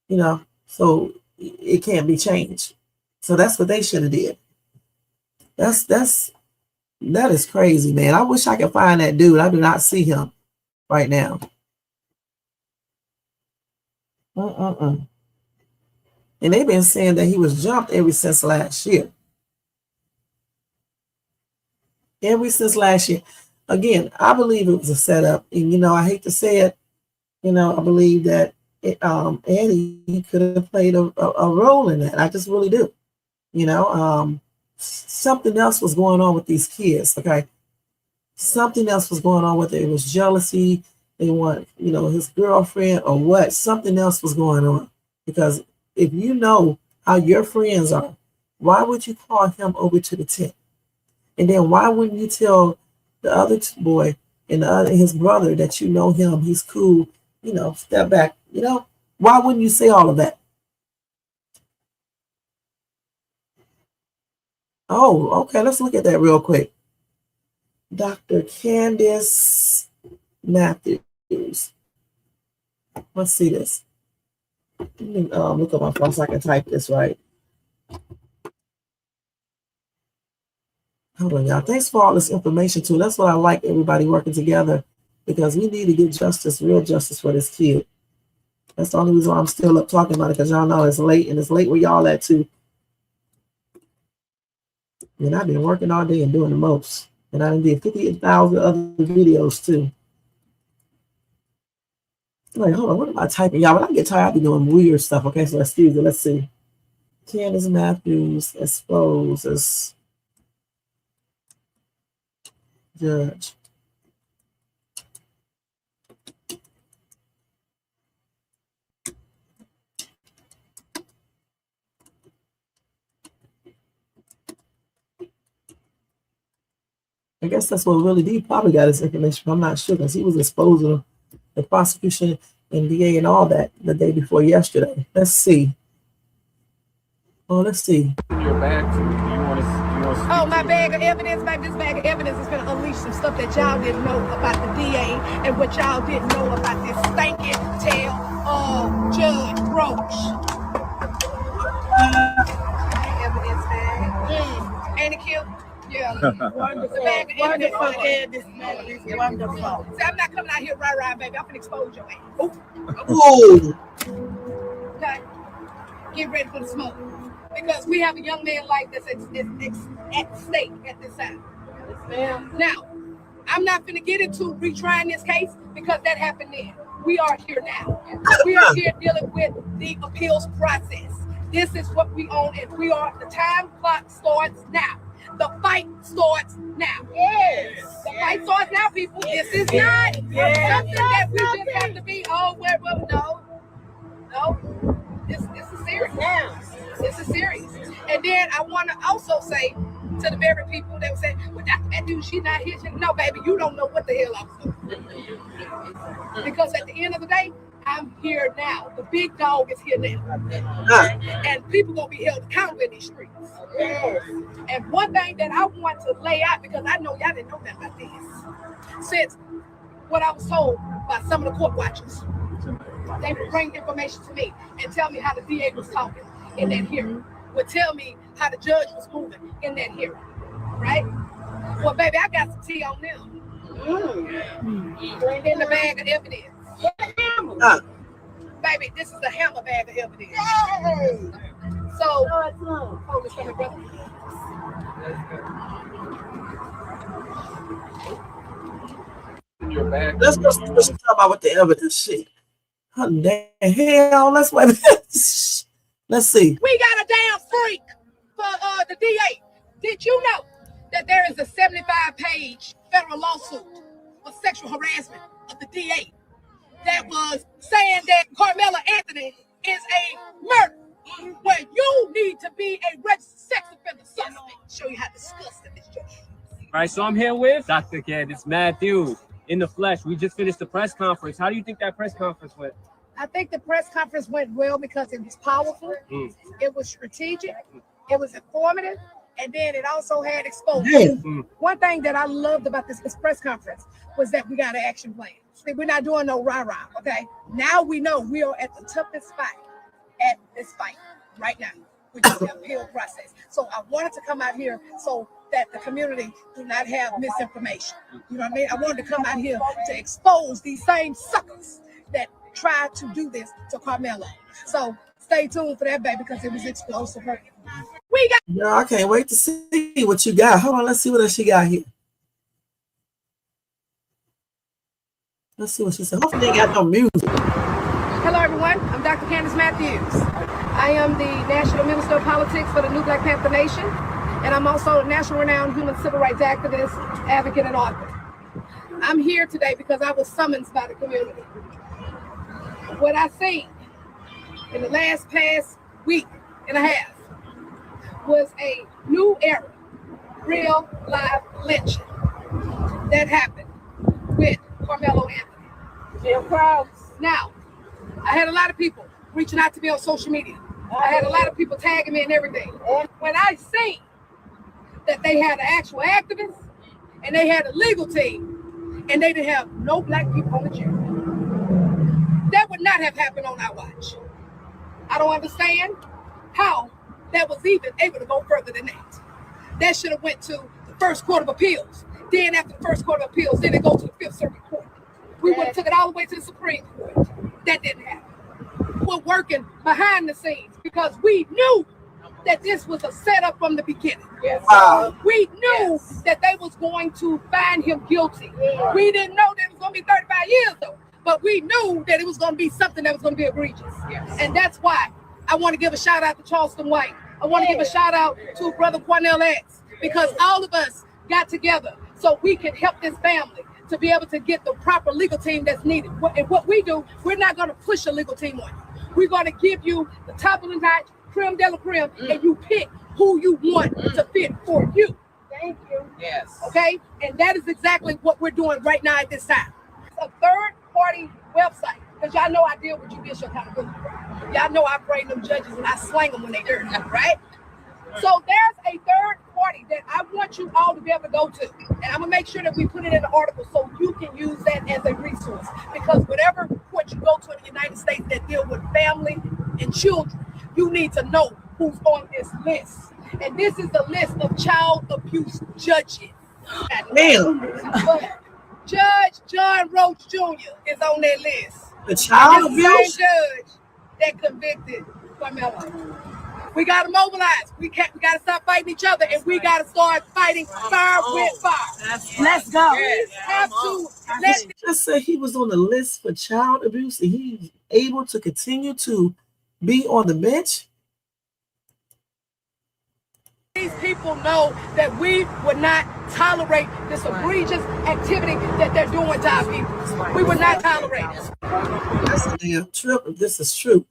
you know, so it can't be changed. So that's what they should have did. That is crazy, man. I wish I could find that dude. I do not see him right now. And they've been saying that he was jumped ever since last year. Ever since last year. Again, I believe it was a setup. And, you know, I hate to say it, you know, I believe that Eddie could have played a role in that. I just really do. You know, something else was going on with these kids, okay? Something else was going on, whether it was jealousy, they want, you know, his girlfriend or what. Something else was going on. Because if you know how your friends are, why would you call him over to the tent? And then why wouldn't you tell the other boy and his brother that you know him, he's cool, you know, step back, you know? Why wouldn't you say all of that? Oh, okay, let's look at that real quick. Dr. Candace Matthews. Let's see this. Let me look at my phone so I can type this right. Hold on, y'all. Thanks for all this information, too. That's what I like, everybody working together, because we need to get justice, real justice for this kid. That's the only reason why I'm still up talking about it, because y'all know it's late, and it's late where y'all at, too. And I've been working all day and doing the most. And I did 58,000 other videos, too. Like, hold on, what am I typing? Y'all, when I get tired, I be doing weird stuff. Okay, so excuse me. Let's see. Candace Matthews exposes judge. I guess that's what really D probably got his information. I'm not sure, because he was exposing the prosecution and DA and all that the day before yesterday. Let's see. Oh, let's see. In your bag too. Do you want to? Oh, my bag of evidence, baby. This bag of evidence is gonna unleash some stuff that y'all didn't know about the DA and what y'all didn't know about this stinking tail of Judge Roach. Evidence bag. Ain't it cute? Yeah. Wonderful. Wonderful, Candace. Wonderful. See, I'm not coming out here right, baby. I'm gonna expose your ass. Oh. Okay. Get ready for the smoke. Because we have a young man like this at stake at this time. Now, I'm not going to get into retrying this case, because that happened then. We are here now. We are here dealing with the appeals process. This is what we own, and the time clock starts now. The fight starts now. Yes. The fight starts now, people. This is not something that we just have to be, no. This is serious. Yeah. This is serious. And then I want to also say to the very people that say, well, Dr. Matthews, she's not here. No, baby, you don't know what the hell I'm doing. Because at the end of the day, I'm here now. The big dog is here now. And people going to be held accountable in these streets. Yes. And one thing that I want to lay out, because I know y'all didn't know that about this, since what I was told by some of the court watchers, they would bring information to me and tell me how the DA was talking in that hearing, would tell me how the judge was moving in that hearing, right? Well, baby, I got some tea on them. In the bag of evidence. Baby, this is a hammer bag of evidence. Yay! So, hold this for me, brother. In your bag. Let's talk about what the evidence shit. What the hell? Let's wait. Let's see. We got a damn freak for the DA. Did you know that there is a 75-page federal lawsuit for sexual harassment of the DA that was saying that Karmelo Anthony is a murderer, where you need to be a registered sex offender suspect? Show you how disgusting this judge is. All right, so I'm here with Dr. Candace Matthews. in the flesh. We just finished the press conference. How do you think that press conference went? I think the press conference went well because it was powerful, it was strategic, it was informative, and then it also had exposure. One thing that I loved about this press conference was that we got an action plan. See, we're not doing no rah-rah, okay? Now we know we are at the toughest spot at this fight right now, which is the appeal process. So I wanted to come out here so that the community do not have misinformation. You know what I mean? I wanted to come out here to expose these same suckers that tried to do this to Karmelo. So stay tuned for that, baby, because it was explosive. We got. No, I can't wait to see what you got. Hold on, let's see what else she got here. Let's see what she said. Hopefully, they got no music. Hello, everyone. I'm Dr. Candace Matthews. I am the National Minister of Politics for the New Black Panther Nation, and I'm also a national renowned human civil rights activist, advocate, and author. I'm here today because I was summoned by the community. What I seen in the past week and a half was a new era, real live lynching that happened with Karmelo Anthony. Real crowds. Now, I had a lot of people reaching out to me on social media. I had a lot of people tagging me and everything. When I seen that they had an actual activist and they had a legal team and they didn't have no black people on the jury, that would not have happened on our watch. I don't understand how that was even able to go further than that. That should have went to the First Court of Appeals. Then after the First Court of Appeals, then it goes to the Fifth Circuit Court. We would have took it all the way to the Supreme Court. That didn't happen. We're working behind the scenes because we knew that this was a setup from the beginning. We knew that they was going to find him guilty. We didn't know that it was going to be 35 years though, but we knew that it was going to be something that was going to be egregious. And that's why I want to give a shout out to Charleston White. I want to give a shout out to Brother Cornell X, because all of us got together so we can help this family to be able to get the proper legal team that's needed. And what we do, we're not going to push a legal team on you. We're going to give you the top of the notch, creme de la creme, and you pick who you want to fit for you. Thank you. Yes. Okay? And that is exactly what we're doing right now at this time. It's a third-party website, because y'all know I deal with judicial accountability. Y'all know I bring them judges and I slang them when they dirty, right? So there's a third party that I want you all to be able to go to. And I'm going to make sure that we put it in the article so you can use that as a resource. Because whatever court you go to in the United States that deal with family and children, you need to know who's on this list. And this is the list of child abuse judges. But Judge John Roach Jr. is on that list. The child abuse? The same judge that convicted Karmelo. We got to mobilize. We got to stop fighting each other, and we got to start fighting fire with fire. Let's go. We have to just say he was on the list for child abuse and he's able to continue to be on the bench. These people know that we would not tolerate this egregious activity that they're doing to our people. We would not tolerate it. That's a damn trip if this is true.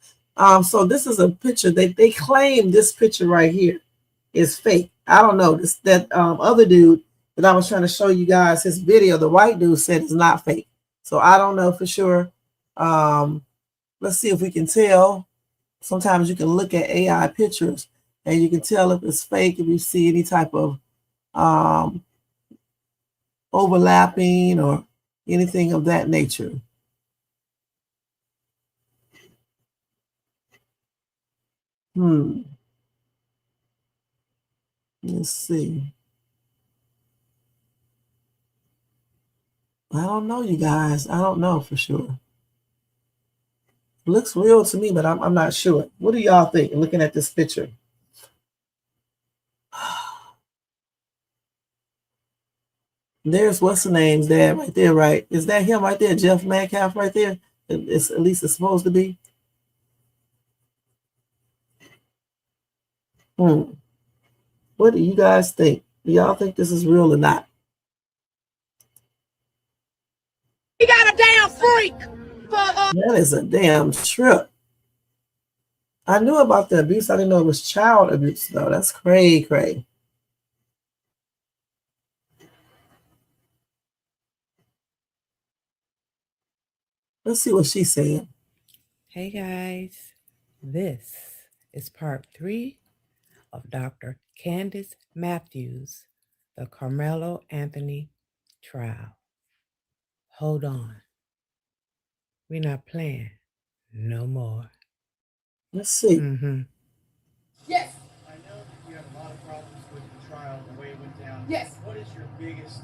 So this is a picture. They claim this picture right here is fake. I don't know. That other dude that I was trying to show you guys his video, the white dude said it's not fake. So I don't know for sure. Let's see if we can tell. Sometimes you can look at AI pictures and you can tell if it's fake if you see any type of overlapping or anything of that nature. Let's see. I don't know, you guys. I don't know for sure. It looks real to me, but I'm not sure. What do y'all think looking at this picture? There's what's the name's dad right there, right? Is that him right there, Jeff Metcalf right there? It's at least it's supposed to be. What do you guys think? Do y'all think this is real or not? We got a damn freak. That is a damn trip. I knew about the abuse. I didn't know it was child abuse, though. That's cray. Let's see what she's saying. Hey guys, this is part 3 of Dr. Candace Matthews, the Karmelo Anthony trial. Hold on. We're not playing no more. Let's see. Yes. I know that you have a lot of problems with the trial, the way it went down. Yes. What is your biggest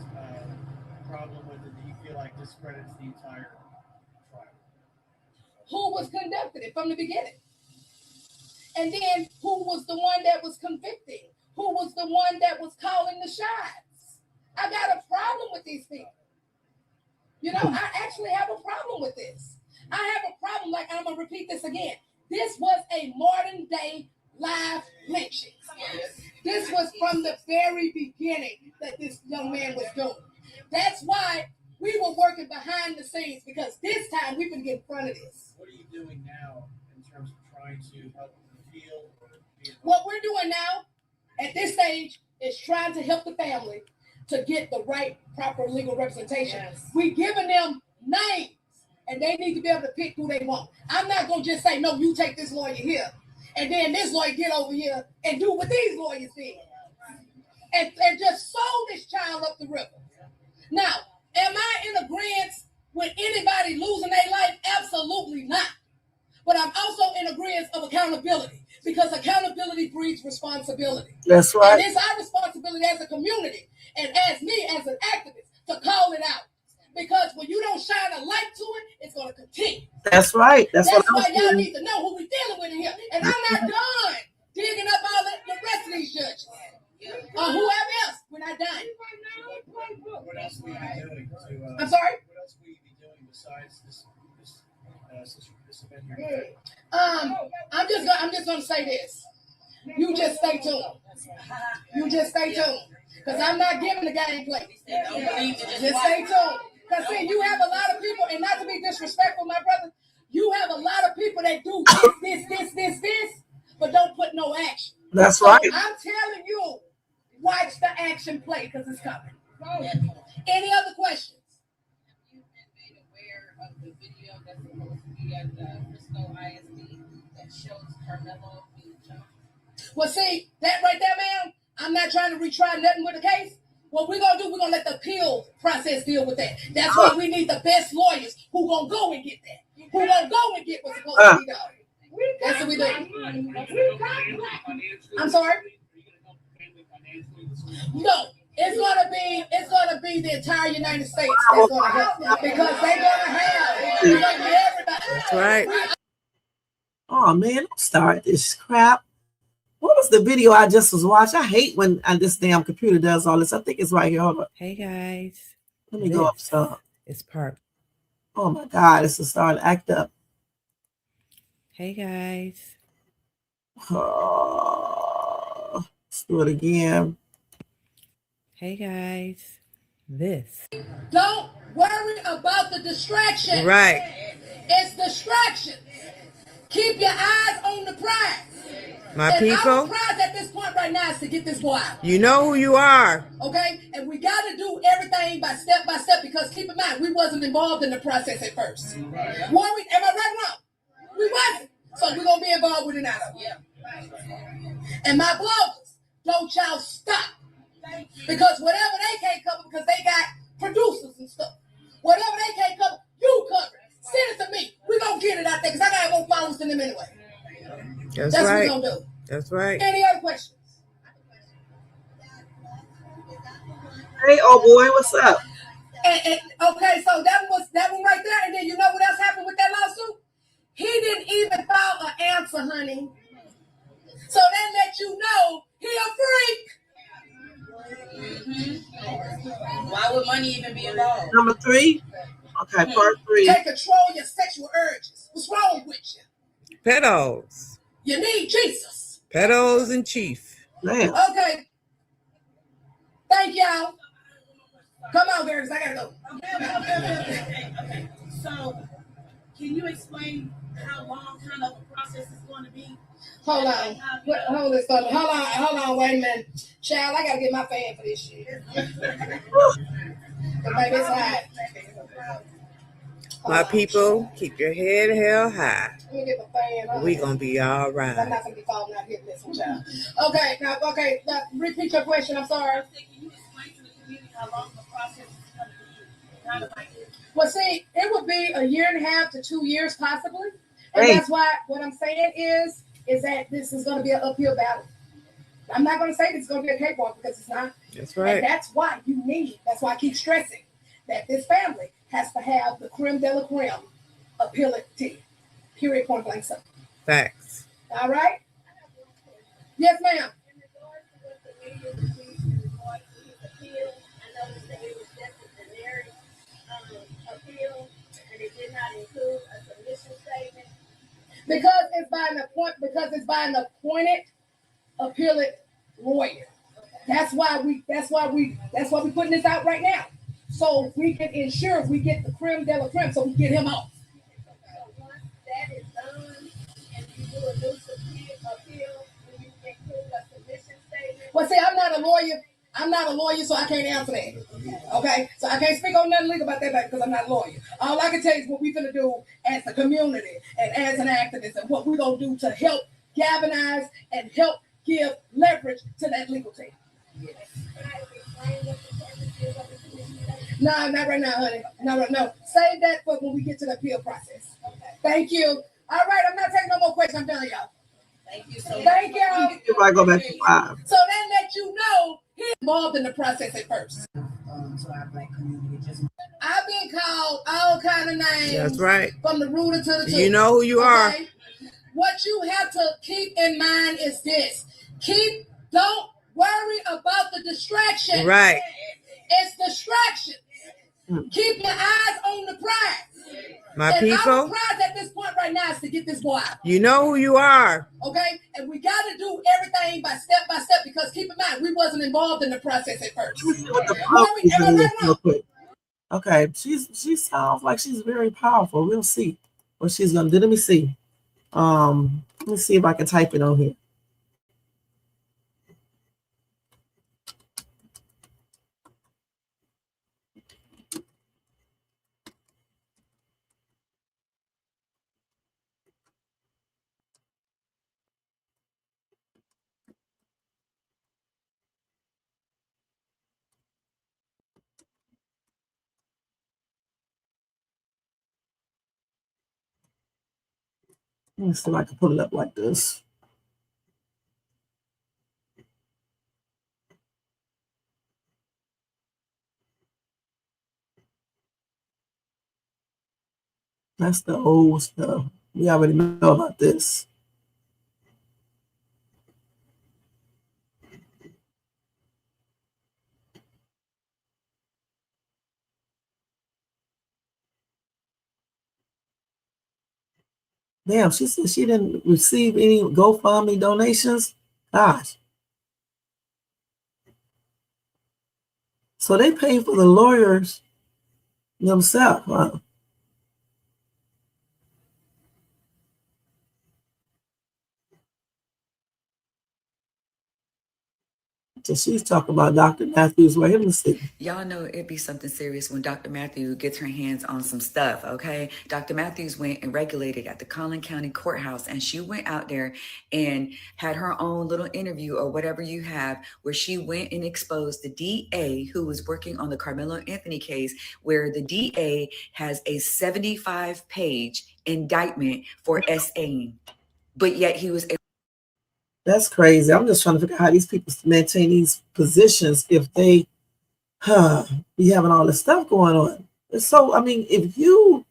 problem with it? Do you feel like discredits the entire trial? Who was conducting it from the beginning? And then who was the one that was convicting? Who was the one that was calling the shots? I got a problem with these people. You know, I actually have a problem with this. I have a problem, like I'm going to repeat this again. This was a modern day live lynching. This was from the very beginning that this young man was doing. That's why we were working behind the scenes, because this time we can get in front of this. What are you doing now in terms of trying to help the field? What we're doing now at this stage is trying to help the family to get the right, proper legal representation. We're giving them names, and they need to be able to pick who they want. I'm not going to just say, no, you take this lawyer here, and then this lawyer get over here and do what these lawyers did. And just sold this child up the river. Now, am I in agreement with anybody losing their life? Absolutely not. But I'm also in agreement of accountability, because accountability breeds responsibility. That's right. And it's our responsibility as a community and as me as an activist to call it out. Because when you don't shine a light to it, it's going to continue. That's right. That's why what y'all need to know who we're dealing with in here. And I'm not done digging up all the rest of these judges. Whoever else, we're not done. What else will you be doing to? I'm sorry? What else will you be doing besides this event here? I'm just gonna say this. You just stay tuned. You just stay tuned. Because I'm not giving the gameplay. Just stay tuned. Because see, you have a lot of people, and not to be disrespectful, my brother, you have a lot of people that do this, but don't put no action. That's right. I'm telling you, watch the action play, because it's coming. Any other questions? Have you been made aware of the video that's supposed to be at the Frisco ISD that shows Karmelo being jumped? Well, see, that right there, ma'am, I'm not trying to retry nothing with the case. What we're going to do, we're going to let the appeal process deal with that. That's why we need the best lawyers who going to go and get that. Who going to go and get what's supposed to be done. That's what we do. I'm sorry? No. It's gonna be the entire United States that's gonna help them, because they're gonna have everybody. That's right. Oh man, don't start this crap. What was the video I just was watching? I hate when this damn computer does all this. I think it's right here. Hold on. Hey guys. Let me go up some. It's part. Oh my God, it's starting to act up. Hey guys. Oh, let's do it again. Hey guys. This. Don't worry about the distraction. Right. It's distraction. Keep your eyes on the prize. My people. Our prize at this point right now is to get this boy out. You know who you are. Okay? And we got to do everything by step, because keep in mind, we wasn't involved in the process at first. Am I right or wrong? We wasn't. So we're going to be involved with it now. Yeah. And my bloggers, don't y'all stop. Because whatever they can't cover, because they got producers and stuff. Whatever they can't cover, you cover it. Send it to me. We're going to get it out there, because I got more followers than them anyway. That's right. What we're going to do. That's right. Any other questions? Hey, oh boy, what's up? Okay, so that one right there, and then you know what else happened with that lawsuit? He didn't even file an answer, honey. So that let you know he a freak. Why would money even be involved? Number 3. Okay, part 3. Can't control your sexual urges. What's wrong with you? Pedos. You need Jesus. Pedos in chief. Man. Okay. Thank y'all. Come on, girls. I gotta go. Okay. So, can you explain how long kind of a process is going to be? Hold on. Hold on. Wait a minute. Child, I gotta get my fan for this shit. But baby, it's hot. My people, keep your head held high. Let me get the fan. We gonna be all I'm right. not gonna be falling out here this one, child. Okay, now, repeat your question. I'm sorry. Can you explain to the community how long the process is going to be? Well, see, it would be a year and a half to 2 years possibly, and Hey. that's why what I'm saying is that this is going to be an uphill battle. I'm not going to say this is going to be a cakewalk because it's not. That's right. And that's why you need. That's why I keep stressing that this family has to have the creme de la creme ability. Period. Point blank. So. Facts. All right. Yes, ma'am. Because it's by an appointed appellate lawyer. That's why we putting this out right now. So we can ensure we get the creme de la creme so we get him off. So once that is done and you do a new appeal, when you include a submission statement. Well, see, I'm not a lawyer, so I can't answer that. Okay? So I can't speak on nothing legal about that because I'm not a lawyer. All I can tell you is what we're going to do as a community and as an activist and what we're going to do to help galvanize and help give leverage to that legal team. No, not right now, honey. No. Save that for when we get to the appeal process. Okay. Thank you. All right, I'm not taking no more questions. I'm done, y'all. Thank you so much. Thank you. Everybody go back to 5. So that lets you know he's involved in the process at first. So our black community just. I've been called all kind of names. That's right. From the rooter to the tutor. You know who you are. What you have to keep in mind is this. Don't worry about the distraction. Right. It's distraction. Keep your eyes on the prize. My and people. Our prize at this point right now is to get this boy out. You know who you are. Okay? And we got to do everything by step because keep in mind, we wasn't involved in the process at first. Okay, she sounds like she's very powerful. We'll see what she's gonna do. Let me see. Let me see if I can type it on here. Let me see if I can pull it up like this. That's the old stuff. We already know about this. Damn, she said she didn't receive any GoFundMe donations. Gosh. So they pay for the lawyers themselves, huh? So she's talking about Dr. Matthews. Wait, let me see. Y'all know it'd be something serious when Dr. Matthews gets her hands on some stuff, okay? Dr. Matthews went and regulated at the Collin County Courthouse, and she went out there and had her own little interview or whatever you have, where she went and exposed the DA who was working on the Karmelo Anthony case, where the DA has a 75-page indictment for SAing, but yet he was able. That's crazy. I'm just trying to figure out how these people maintain these positions if they be having all this stuff going on. So, I mean, if you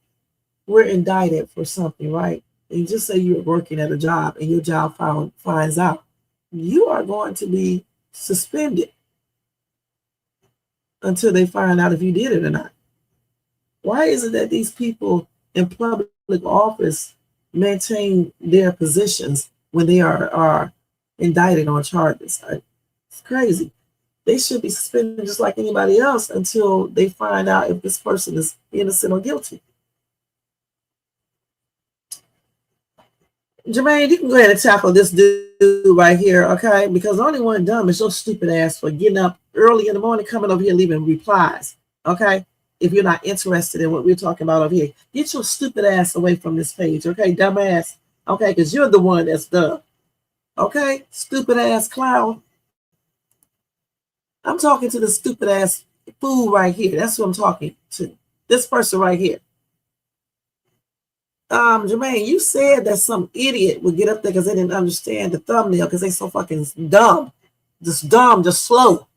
were indicted for something, right, and just say you're working at a job and your job finds out, you are going to be suspended until they find out if you did it or not. Why is it that these people in public office maintain their positions when they are indicted on charges? It's crazy. They should be suspended just like anybody else until they find out if this person is innocent or guilty. Jermaine, you can go ahead and tackle this dude right here, okay? Because the only one dumb is your stupid ass for getting up early in the morning, coming over here, leaving replies, okay? if you're not interested in what we're talking about over here. Get your stupid ass away from this page, okay, dumbass? Okay, because you're the one that's dumb. Okay, stupid ass clown. I'm talking to the stupid ass fool right here. That's what I'm talking to. This person right here. Jermaine, you said that some idiot would get up there because they didn't understand the thumbnail because they so fucking dumb. Just dumb, just slow.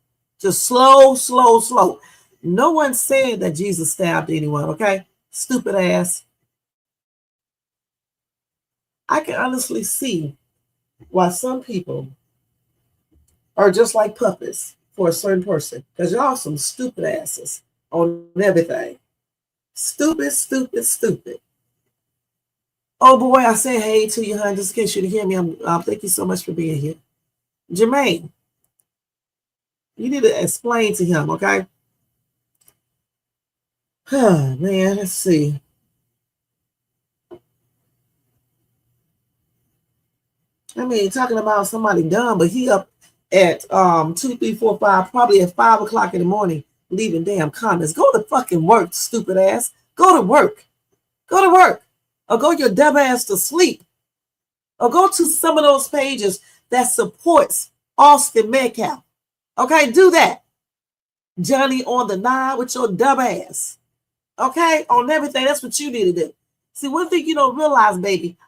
Just slow. No one said that Jesus stabbed anyone, okay? Stupid ass. I can honestly see why some people are just like puppets for a certain person. Because y'all some stupid asses on everything. Stupid. Oh boy, I said hey to you, hon, just in case you didn't hear me. Thank you so much for being here. Jermaine, you need to explain to him, okay? Man, let's see. I mean, talking about somebody dumb, but he up at 2, 3, 4, 5, probably at 5 o'clock in the morning, leaving damn comments. Go to fucking work, stupid ass. Go to work. Or go your dumb ass to sleep. Or go to some of those pages that supports Austin Metcalf. Okay, do that. Johnny on the 9 with your dumb ass. Okay, on everything. That's what you need to do. See, one thing you don't realize, baby,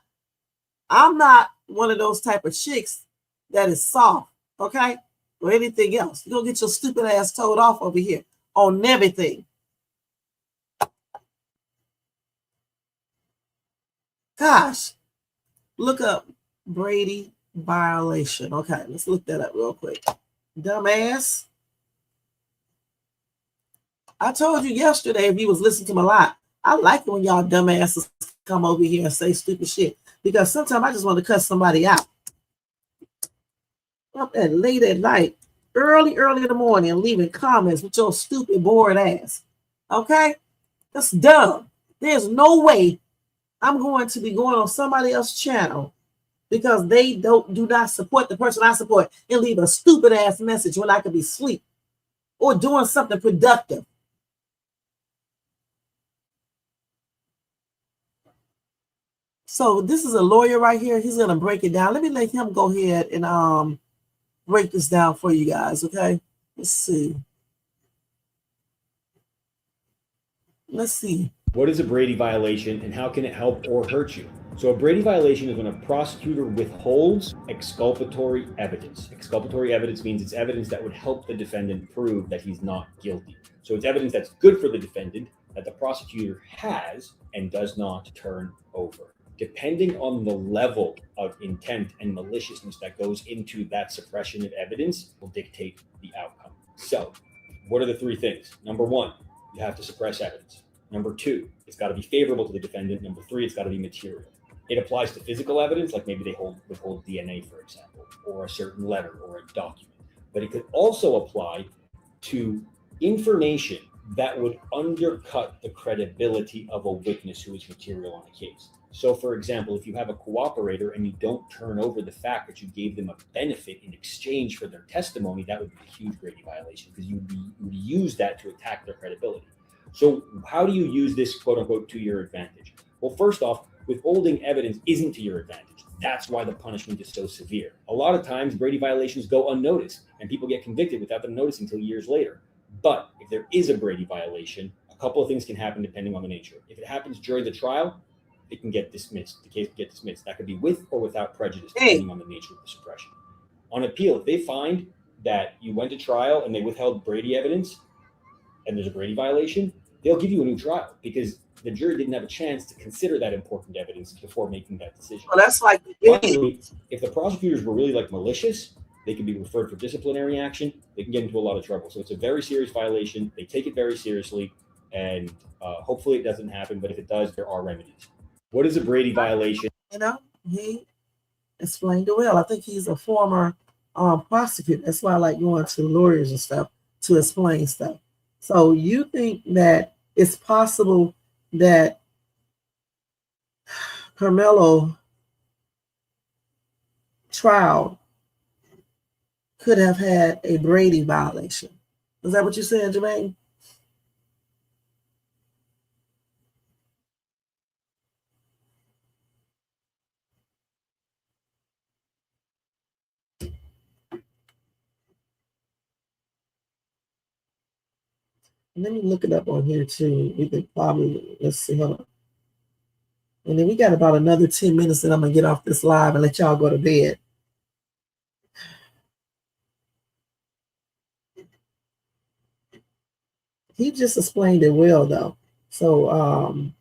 I'm not one of those type of chicks that is soft, okay, or anything else. You're gonna get your stupid ass told off over here on everything. Gosh, look up Brady violation. Okay, let's look that up real quick. Dumbass. I told you yesterday, if you was listening to me a lot, I like it when y'all dumbasses come over here and say stupid shit, because sometimes I just want to cuss somebody out. Up at late at night, early in the morning, and leaving comments with your stupid bored ass. Okay? That's dumb. There's no way I'm going to be going on somebody else's channel because they do not support the person I support and leave a stupid ass message when I could be asleep or doing something productive. So this is a lawyer right here. He's gonna break it down. Let me let him go ahead and break this down for you guys. Okay, let's see. What is a Brady violation and how can it help or hurt you? So a Brady violation is when a prosecutor withholds exculpatory evidence. Exculpatory evidence means it's evidence that would help the defendant prove that he's not guilty. So it's evidence that's good for the defendant that the prosecutor has and does not turn over. Depending on the level of intent and maliciousness that goes into that suppression of evidence will dictate the outcome. So what are the 3 things? Number 1, you have to suppress evidence. Number 2, it's got to be favorable to the defendant. Number 3, it's got to be material. It applies to physical evidence, like maybe they withhold DNA, for example, or a certain letter or a document. But it could also apply to information that would undercut the credibility of a witness who is material on a case. So, for example, if you have a cooperator and you don't turn over the fact that you gave them a benefit in exchange for their testimony, that would be a huge Brady violation because you would use that to attack their credibility. So how do you use this, quote unquote, to your advantage? Well, first off, withholding evidence isn't to your advantage. That's why the punishment is so severe. A lot of times Brady violations go unnoticed and people get convicted without them noticing until years later. But if there is a Brady violation, a couple of things can happen depending on the nature. If it happens during the trial, it can get dismissed. The case can get dismissed. That could be with or without prejudice, depending on the nature of the suppression. On appeal, if they find that you went to trial and they withheld Brady evidence and there's a Brady violation, they'll give you a new trial because the jury didn't have a chance to consider that important evidence before making that decision. Well, that's like finally, if the prosecutors were really like malicious, they can be referred for disciplinary action. They can get into a lot of trouble. So it's a very serious violation. They take it very seriously, and hopefully it doesn't happen. But if it does, there are remedies. What is a Brady violation? You know, he explained it well. I think he's a former prosecutor. That's why I like going to lawyers and stuff to explain stuff. So you think that it's possible that Karmelo trial could have had a Brady violation? Is that what you're saying, Jermaine? Let me look it up on here too. We could probably, let's see, hold on. And then we got about another 10 minutes and I'm going to get off this live and let y'all go to bed. He just explained it well, though. So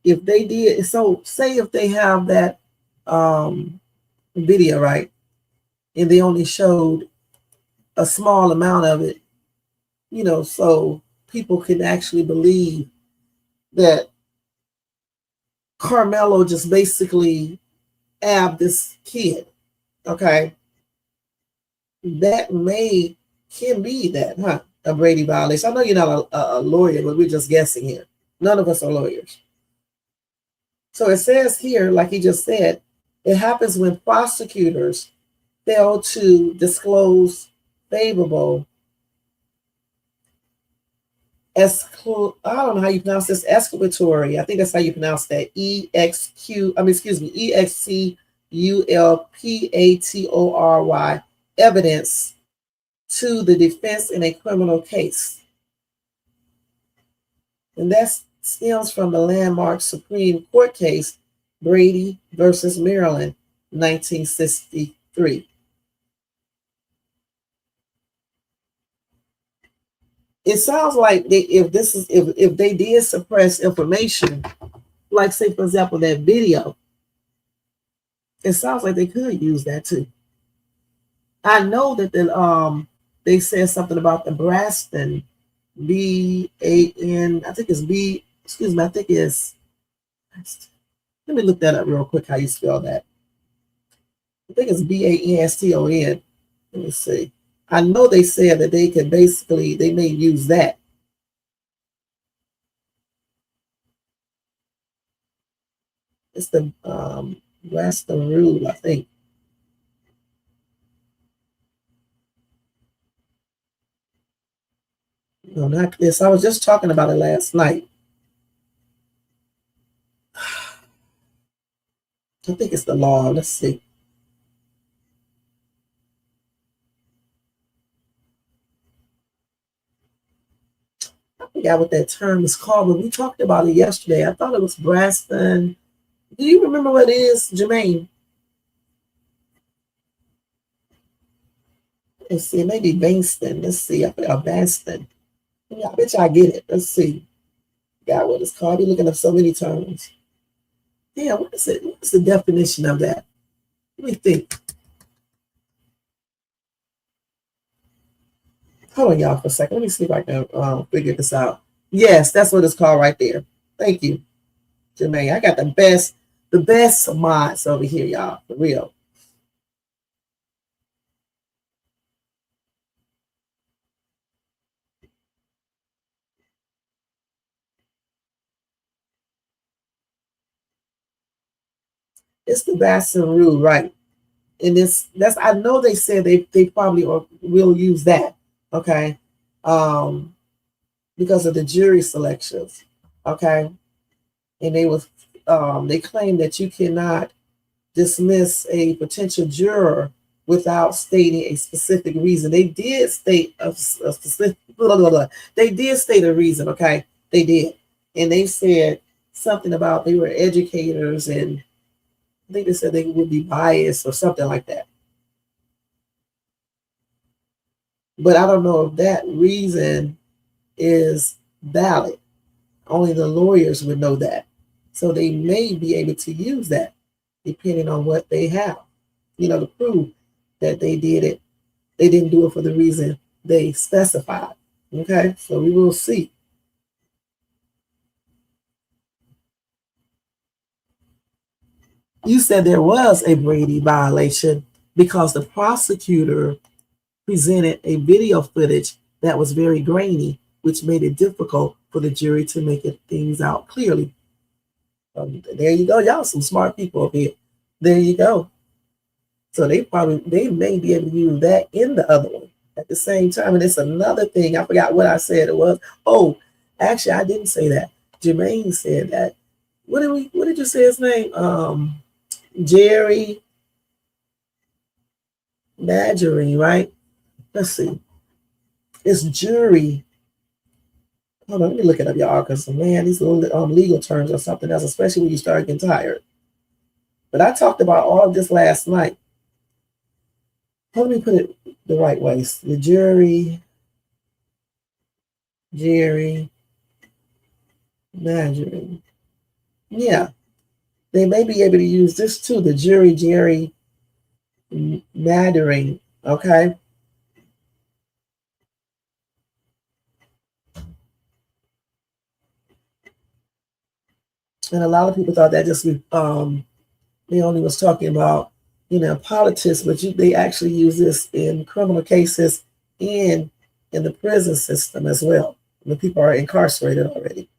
if they did, so say if they have that video, right, and they only showed a small amount of it, you know, so people can actually believe that Karmelo just basically abbed this kid, okay? That can be that, huh? A Brady violation. I know you're not a lawyer, but we're just guessing here. None of us are lawyers. So it says here, like he just said, it happens when prosecutors fail to disclose favorable I don't know how you pronounce this, exculpatory. I think that's how you pronounce that. EXCULPATORY evidence to the defense in a criminal case. And that stems from the landmark Supreme Court case, Brady versus Maryland, 1963. It sounds like if they did suppress information, like say for example that video, it sounds like they could use that too. I know that they said something about the Braston, BAN, I think it's B, excuse me, I think it's, let me look that up real quick, how you spell that. I think it's BANSTON. Let me see. I know they said that they could basically, they may use that. It's the Braston rule, I think. No, not this. I was just talking about it last night. I think it's the law. Let's see. I forgot what that term is called, but we talked about it yesterday. I thought it was Braston. Do you remember what it is, Jermaine? Let's see. Maybe Banston. Let's see. I forgot Banston. Yeah, I bet y'all get it. Let's see. Got what it's called. You're looking up so many terms. Yeah, what is it? What's the definition of that? Let me think. Hold on, y'all, for a second. Let me see if I can figure this out. Yes, that's what it's called right there. Thank you, Jermaine. I got the best minds over here, y'all, for real. It's the Basson rule, right? And that's I know they said they probably will use that, okay, because of the jury selections, okay, and they claim that you cannot dismiss a potential juror without stating a specific reason. They did state a specific, they did state a reason, okay, they did, and they said something about they were educators and I think they said they would be biased or something like that. But I don't know if that reason is valid. Only the lawyers would know that. So they may be able to use that depending on what they have, to prove that they did it. They didn't do it for the reason they specified. Okay, so we will see. You said there was a Brady violation because the prosecutor presented a video footage that was very grainy, which made it difficult for the jury to make things out clearly. There you go. Y'all some smart people over here. There you go. So they may be able to use that in the other one at the same time. And it's another thing. I forgot what I said it was. Oh, actually, I didn't say that. Jermaine said that. What did you say his name? Jerry Badgering, right? Let's see. It's jury. Hold on, let me look it up, y'all, because man, these little legal terms are something else, especially when you start getting tired. But I talked about all of this last night. Let me put it the right way. The jury gerrymandering. Yeah, they may be able to use this too, the jury gerrymandering, okay? And a lot of people thought that just they only was talking about, politics, but they actually use this in criminal cases and in the prison system as well, when people are incarcerated already.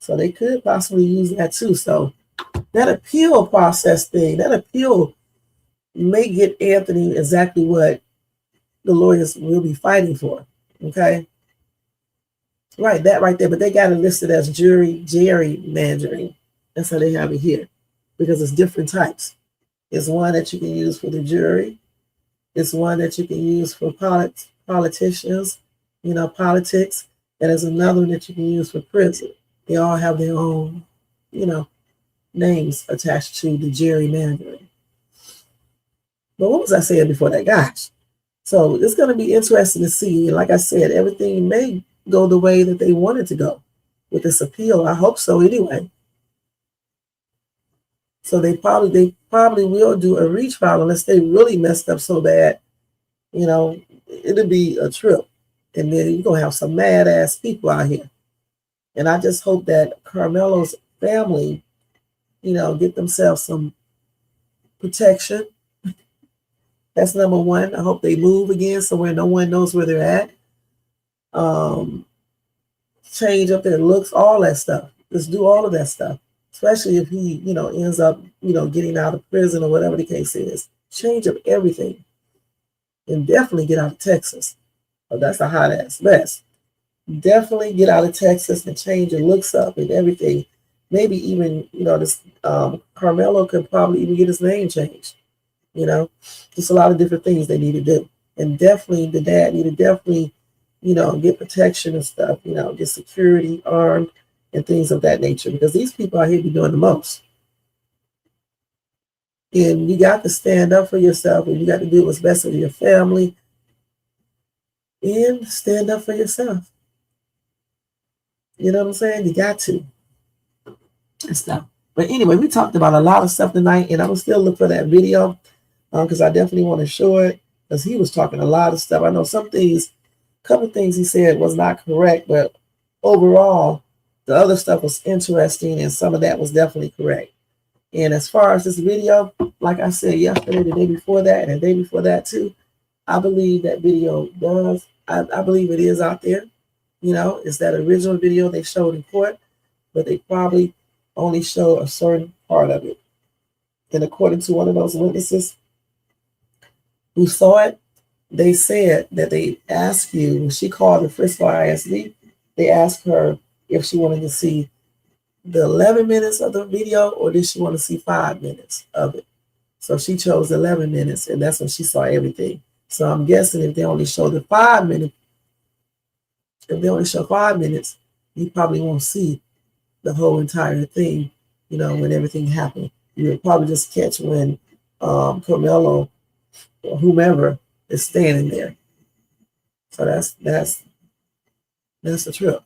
So they could possibly use that too. So that appeal process thing, that appeal may get Anthony exactly what the lawyers will be fighting for. Okay. Right, that right there. But they got it listed as gerrymandering. That's how they have it here. Because it's different types. It's one that you can use for the jury. It's one that you can use for politicians, politics. And there's another one that you can use for prison. They all have their own, names attached to the gerrymandering. But what was I saying before that? Gosh. So it's going to be interesting to see. Like I said, everything may go the way that they want it to go with this appeal. I hope so anyway. So they probably will do a retrial unless they really messed up so bad, it'll be a trip. And then you're going to have some mad ass people out here. And I just hope that Karmelo's family, get themselves some protection. That's number one. I hope they move again somewhere no one knows where they're at. Change up their looks, all that stuff. Just do all of that stuff. Especially if he, ends up, getting out of prison or whatever the case is. Change up everything. And definitely get out of Texas. Oh, that's a hot ass mess. Definitely get out of Texas and change your looks up and everything. Maybe even, this Karmelo could probably even get his name changed. Just a lot of different things they need to do. And definitely the dad need to definitely, get protection and stuff, get security, armed, and things of that nature. Because these people out here be doing the most. And you got to stand up for yourself, and you got to do what's best for your family. And stand up for yourself. You know what I'm saying? You got to. And stuff. But anyway, we talked about a lot of stuff tonight, and I'm going to still look for that video because I definitely want to show it because he was talking a lot of stuff. I know some things, a couple of things he said was not correct, but overall, the other stuff was interesting, and some of that was definitely correct. And as far as this video, like I said yesterday, the day before that, and the day before that too, I believe that video does. I believe it is out there. It's that original video they showed in court, but they probably only show a certain part of it. And according to one of those witnesses who saw it, they said that they asked you, when she called the Frisco ISD, they asked her if she wanted to see the 11 minutes of the video or did she want to see 5 minutes of it. So she chose 11 minutes, and that's when she saw everything. So I'm guessing if they only show the 5 minutes, you probably won't see the whole entire thing, when everything happened. You'll probably just catch when Karmelo or whomever is standing there. So that's the trip.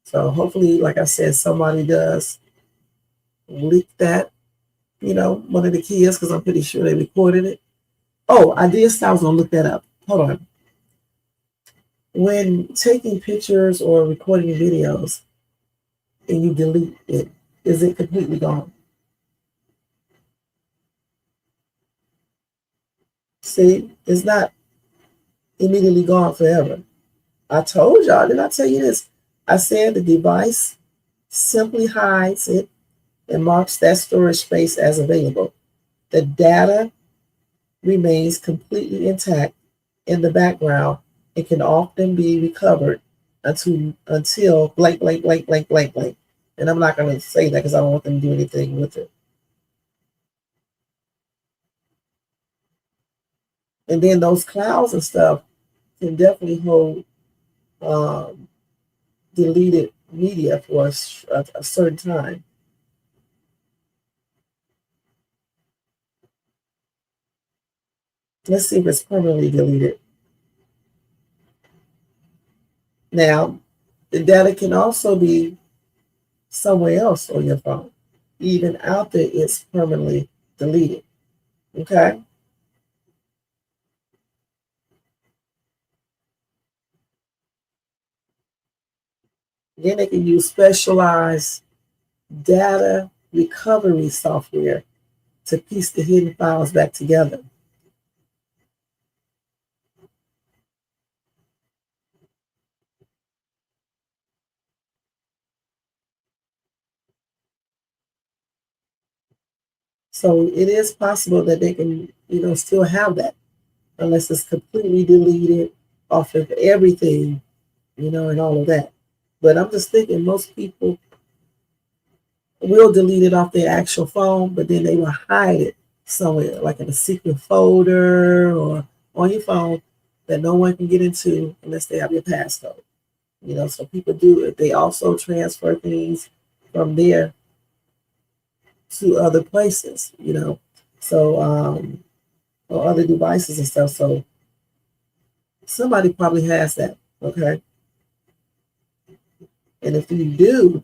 So hopefully, like I said, somebody does leak that, one of the kids, because I'm pretty sure they recorded it. Oh, I did say I was going to look that up. Hold on. When taking pictures or recording videos and you delete it, is it completely gone? See, it's not immediately gone forever. I told y'all, didn't I tell you this? I said the device simply hides it and marks that storage space as available. The data remains completely intact in the background and can often be recovered until blank, blank, blank, blank, blank, blank. And I'm not going to say that because I don't want them to do anything with it. And then those clouds and stuff can definitely hold deleted media for a certain time. Let's see if it's permanently deleted. Now, the data can also be somewhere else on your phone, even after it's permanently deleted. Okay? Then they can use specialized data recovery software to piece the hidden files back together. So it is possible that they can, still have that unless it's completely deleted off of everything, and all of that. But I'm just thinking most people will delete it off their actual phone, but then they will hide it somewhere, like in a secret folder or on your phone that no one can get into unless they have your passcode. So people do it. They also transfer things from there to other places, so or other devices and stuff. So somebody probably has that, okay? And if you do,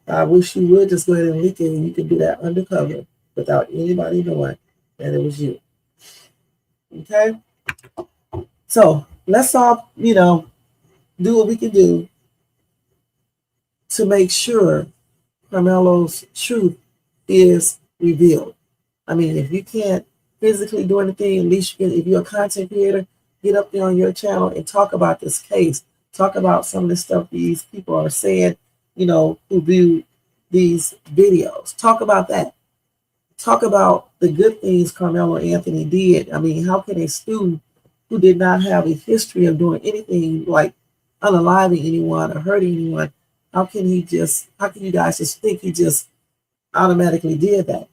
I wish you would just go ahead and leak it, and you can do that undercover without anybody knowing that it was you. Okay? So let's all, do what we can do to make sure Karmelo's truth is revealed. I mean, if you can't physically do anything, at least you can, if you're a content creator, get up there on your channel and talk about this case. Talk about some of the stuff these people are saying, who view these videos. Talk about that. Talk about the good things Karmelo Anthony did. I mean, how can a student who did not have a history of doing anything like unaliving anyone or hurting anyone, how can you guys just think he just automatically did that?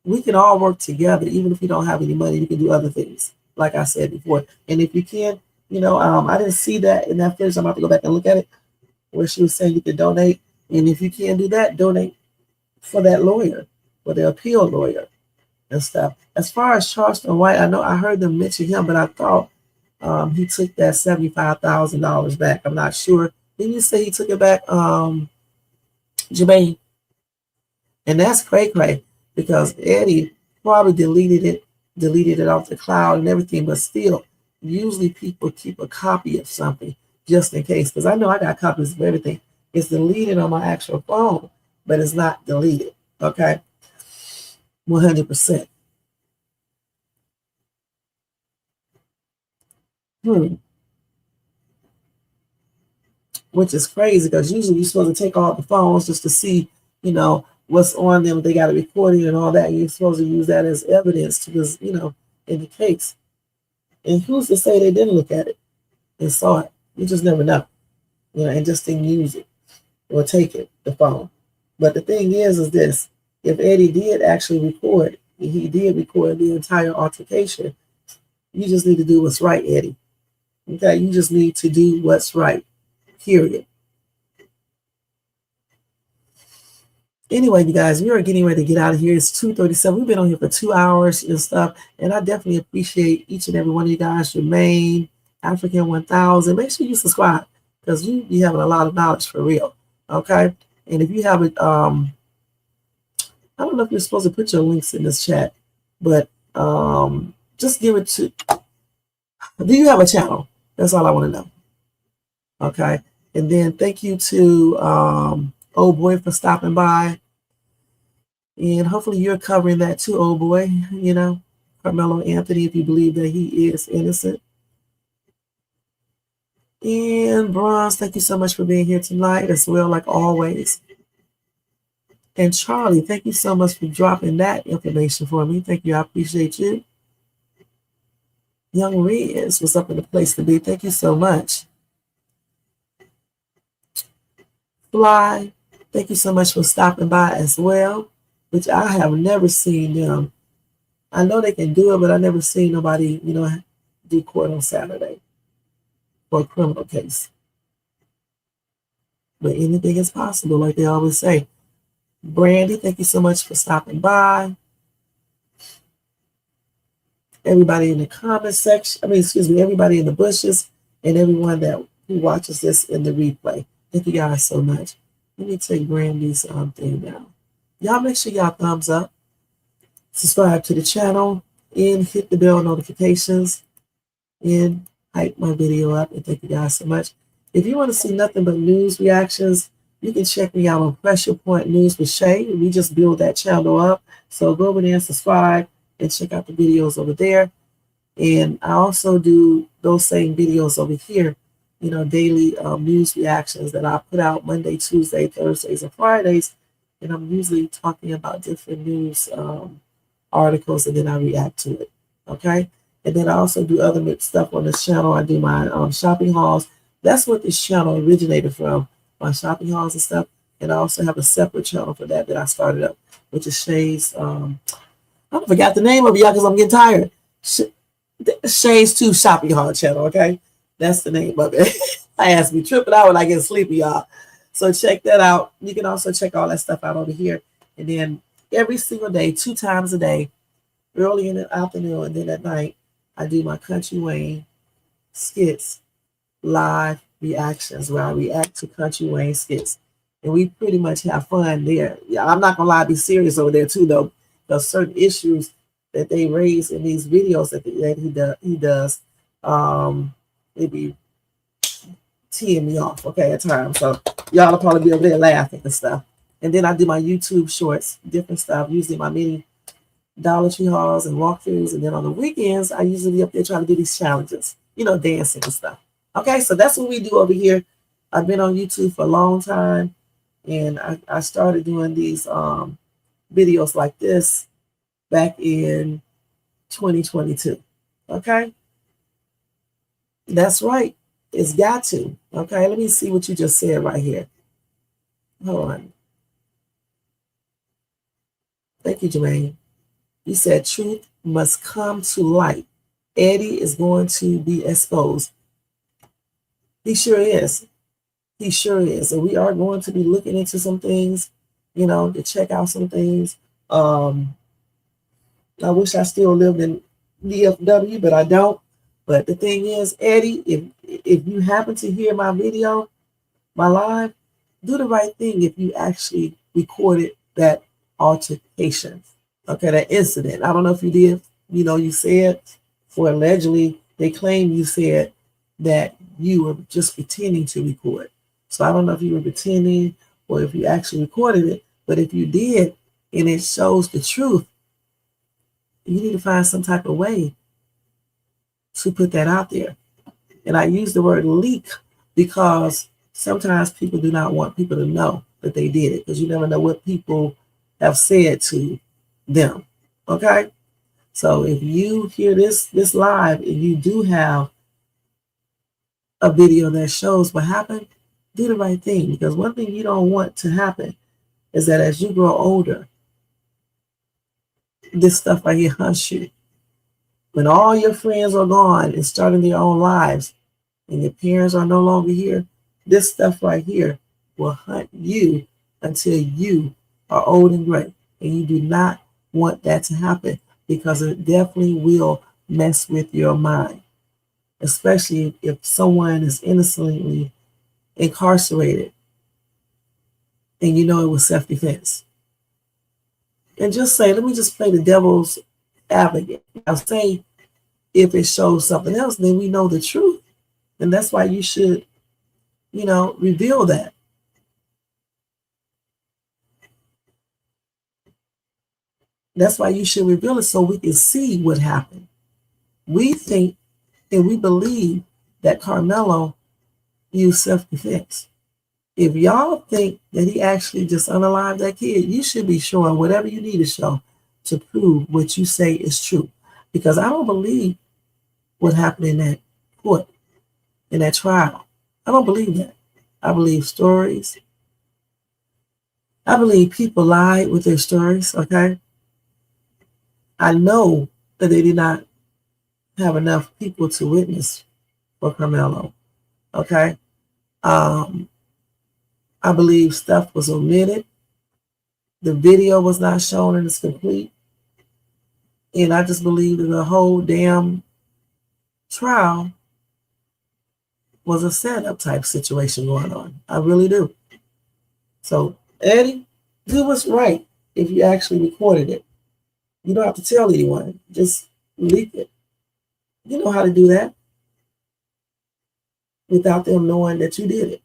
We can all work together, even if you don't have any money. You can do other things, like I said before. And if you can, I didn't see that in that footage. I'm about to go back and look at it, where she was saying you can donate. And if you can't do that, donate for that lawyer, for the appeal lawyer and stuff. As far as Charleston White, I know I heard them mention him, but I thought he took that $75,000 back. I'm not sure. Didn't you say he took it back, Jermaine? And that's cray-cray, because Eddie probably deleted it off the cloud and everything, but still, usually people keep a copy of something just in case, because I know I got copies of everything. It's deleted on my actual phone, but it's not deleted, okay? 100%. Which is crazy, because usually you're supposed to take all the phones just to see, what's on them. They got a recording and all that. You're supposed to use that as evidence to this, in the case. And who's to say they didn't look at it and saw it? You just never know, and just didn't use it or take it, the phone. But the thing is this: if Eddie did actually record, he did record the entire altercation, you just need to do what's right, Eddie. Okay, you just need to do what's right. Period. Anyway, you guys, we are getting ready to get out of here. It's 2:37. We've been on here for 2 hours and stuff, and I definitely appreciate each and every one of you guys. Jermaine, African 1000. Make sure you subscribe, because you be having a lot of knowledge for real. Okay, and if you have it, I don't know if you're supposed to put your links in this chat, but just give it to. Do you have a channel? That's all I want to know. Okay, and then thank you to Old Boy for stopping by, and hopefully you're covering that too, Old Boy. Karmelo Anthony, if you believe that he is innocent. And Bronze, thank you so much for being here tonight as well, like always. And Charlie, thank you so much for dropping that information for me. Thank you. I appreciate you. Young Riz was up in the place to be. Thank you so much. Fly, thank you so much for stopping by as well, which I have never seen them. I know they can do it, but I never seen nobody, do court on Saturday. for a criminal case. But anything is possible, like they always say. Brandy, thank you so much for stopping by. Everybody in the comment section, everybody in the bushes, and everyone that who watches this in the replay. Thank you guys so much. Let me take Brandy's thing down. Y'all make sure y'all thumbs up, subscribe to the channel, and hit the bell notifications, and hype my video up. And thank you guys so much. If you want to see nothing but news reactions, you can check me out on Pressure Point News with Shay. We just build that channel up. So go over there and subscribe and check out the videos over there. And I also do those same videos over here, daily news reactions that I put out Monday, Tuesday, Thursdays, and Fridays. And I'm usually talking about different news articles, and then I react to it. Okay. And then I also do other mixed stuff on this channel. I do my shopping hauls. That's what this channel originated from, my shopping hauls and stuff. And I also have a separate channel for that I started up, which is Shay's. I forgot the name of it, y'all, because I'm getting tired. Shay's 2 Shopping Haul channel, okay? That's the name of it. I asked me tripping out when I get sleepy, y'all. So check that out. You can also check all that stuff out over here. And then every single day, 2 times a day, early in the afternoon and then at night, I do my Country Wayne skits, live reactions, where I react to Country Wayne skits. And we pretty much have fun there. Yeah, I'm not gonna lie, be serious over there too, though. There's certain issues that they raise in these videos that he does. It be teeing me off, okay, at times. So y'all will probably be over there laughing and stuff. And then I do my YouTube shorts, different stuff, usually my mini Dollar Tree hauls and walkthroughs. And then on the weekends, I usually be up there trying to do these challenges, dancing and stuff. Okay, so that's what we do over here. I've been on YouTube for a long time, and I started doing these videos like this back in 2022. Okay, that's right. It's got to. Okay, let me see what you just said right here. Hold on. Thank you, Jermaine. You said truth must come to light. Eddie is going to be exposed. He sure is. He sure is. And we are going to be looking into some things, to check out some things. I wish I still lived in DFW, but I don't. But the thing is, Eddie, if you happen to hear my video, my live, do the right thing if you actually recorded that altercation. Okay, that incident. I don't know if you did, you said, or allegedly they claim you said that you were just pretending to record. So I don't know if you were pretending or if you actually recorded it, but if you did and it shows the truth, you need to find some type of way to put that out there. And I use the word leak because sometimes people do not want people to know that they did it, because you never know what people have said to them. Okay? So if you hear this live and you do have a video that shows what happened, do the right thing. Because one thing you don't want to happen is that as you grow older, this stuff right here hunts you. When all your friends are gone and starting their own lives and your parents are no longer here, this stuff right here will hunt you until you are old and gray. And you do not want that to happen, because it definitely will mess with your mind, especially if someone is innocently incarcerated and it was self-defense. And just say, let me just play the devil's advocate. I'll say, if it shows something else, then we know the truth. And that's why you should, reveal that. That's why you should reveal it, so we can see what happened. We think and we believe that Karmelo used self-defense. If y'all think that he actually just unalived that kid, you should be showing whatever you need to show to prove what you say is true. Because I don't believe what happened in that court, in that trial. I don't believe that. I believe stories. I believe people lied with their stories, okay? I know that they did not have enough people to witness for Karmelo. Okay. I believe stuff was omitted. The video was not shown in its complete. And I just believe that the whole damn trial was a setup type situation going on. I really do. So, Eddie, do what's right if you actually recorded it. You don't have to tell anyone. Just leak it. You know how to do that without them knowing that you did it.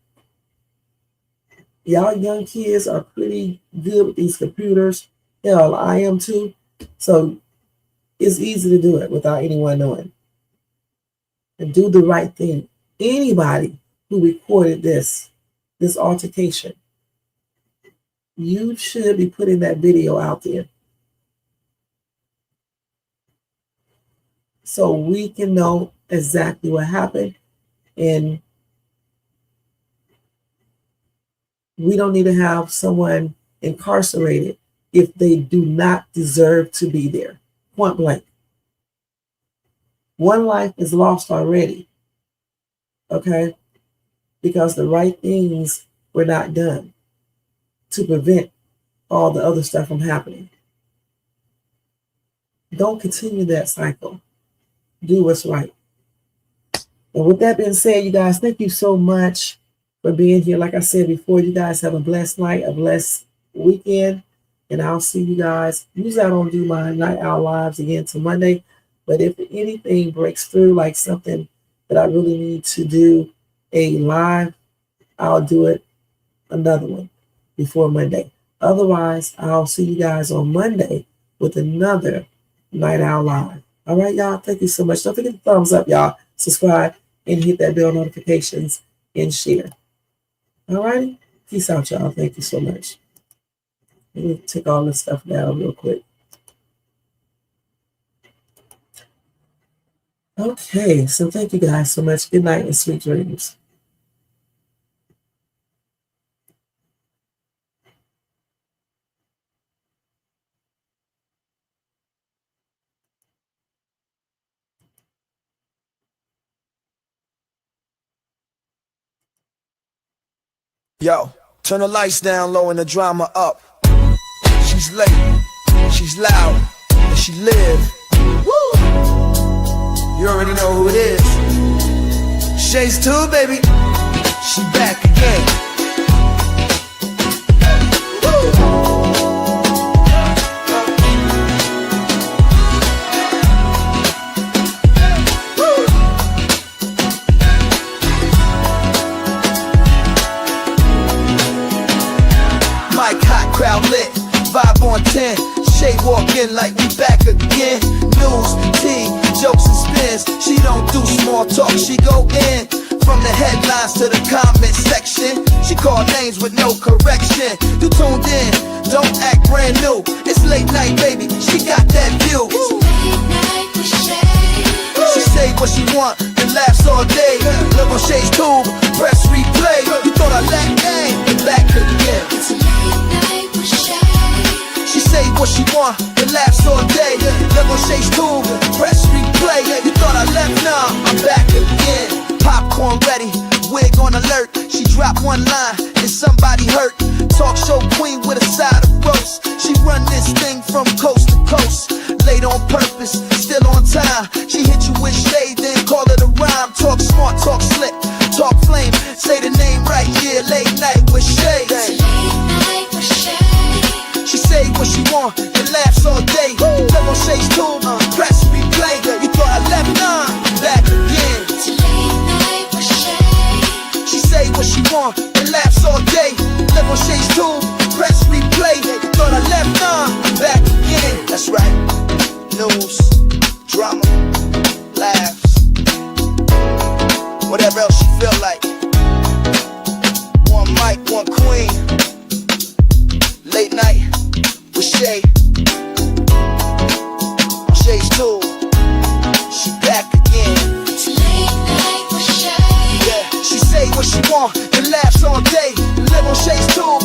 Y'all young kids are pretty good with these computers. Hell, I am too. So it's easy to do it without anyone knowing. And do the right thing. Anybody who recorded this altercation, you should be putting that video out there so we can know exactly what happened. And we don't need to have someone incarcerated if they do not deserve to be there. Point blank. One life is lost already. Okay? Because the right things were not done to prevent all the other stuff from happening. Don't continue that cycle. Do what's right. And with that being said, you guys, thank you so much for being here. Like I said before, you guys have a blessed night, a blessed weekend, and I'll see you guys. Usually I don't do my night owl lives again till Monday, but if anything breaks through, like something that I really need to do a live, I'll do it another one before Monday. Otherwise, I'll see you guys on Monday with another night owl live. All right, y'all. Thank you so much. Don't forget to thumbs up, y'all. Subscribe and hit that bell notifications and share. All righty. Peace out, y'all. Thank you so much. Let me take all this stuff down real quick. Okay, so thank you guys so much. Good night and sweet dreams. Yo, turn the lights down low and the drama up. She's late, she's loud, and she live. Woo! You already know who it is. Shay's 2, baby. She back again. Crowd lit, vibe on 10. Shay walk in like we back again. News, tea, jokes and spins. She don't do small talk, she go in. From the headlines to the comment section, she call names with no correction. You tuned in, don't act brand new. It's late night, baby, she got that view. She say what she want and laughs all day. Live on Shay's tube, press replay. You thought I lacked game, and back again. She say what she want and laughs all day. Live on Shay's tube, press replay. You thought I left, nah, I'm back again. Popcorn ready, wig on alert. She dropped one line and somebody hurt. Talk show queen with a side of roast. She run this thing from coast to coast. Late on purpose, still on time. She hit you with shade, then call it a rhyme. Talk smart, talk slick, talk flame. Say the name right, yeah, late night with Shay. She say what she want and laughs all day. Live on Shay's tube, press replay. You thought I left, nah, I'm back again. She say what she want and laughs all day. Live on Shay's tube, press replay. You thought I left, nah, I'm back again. That's right. News, drama, laughs, whatever else she feel like. One mic, one queen. Late night with Shay. On Shay's tube, she back again. Late night with Shay. Yeah, she say what she want and laughs all day. Live on Shay's tube.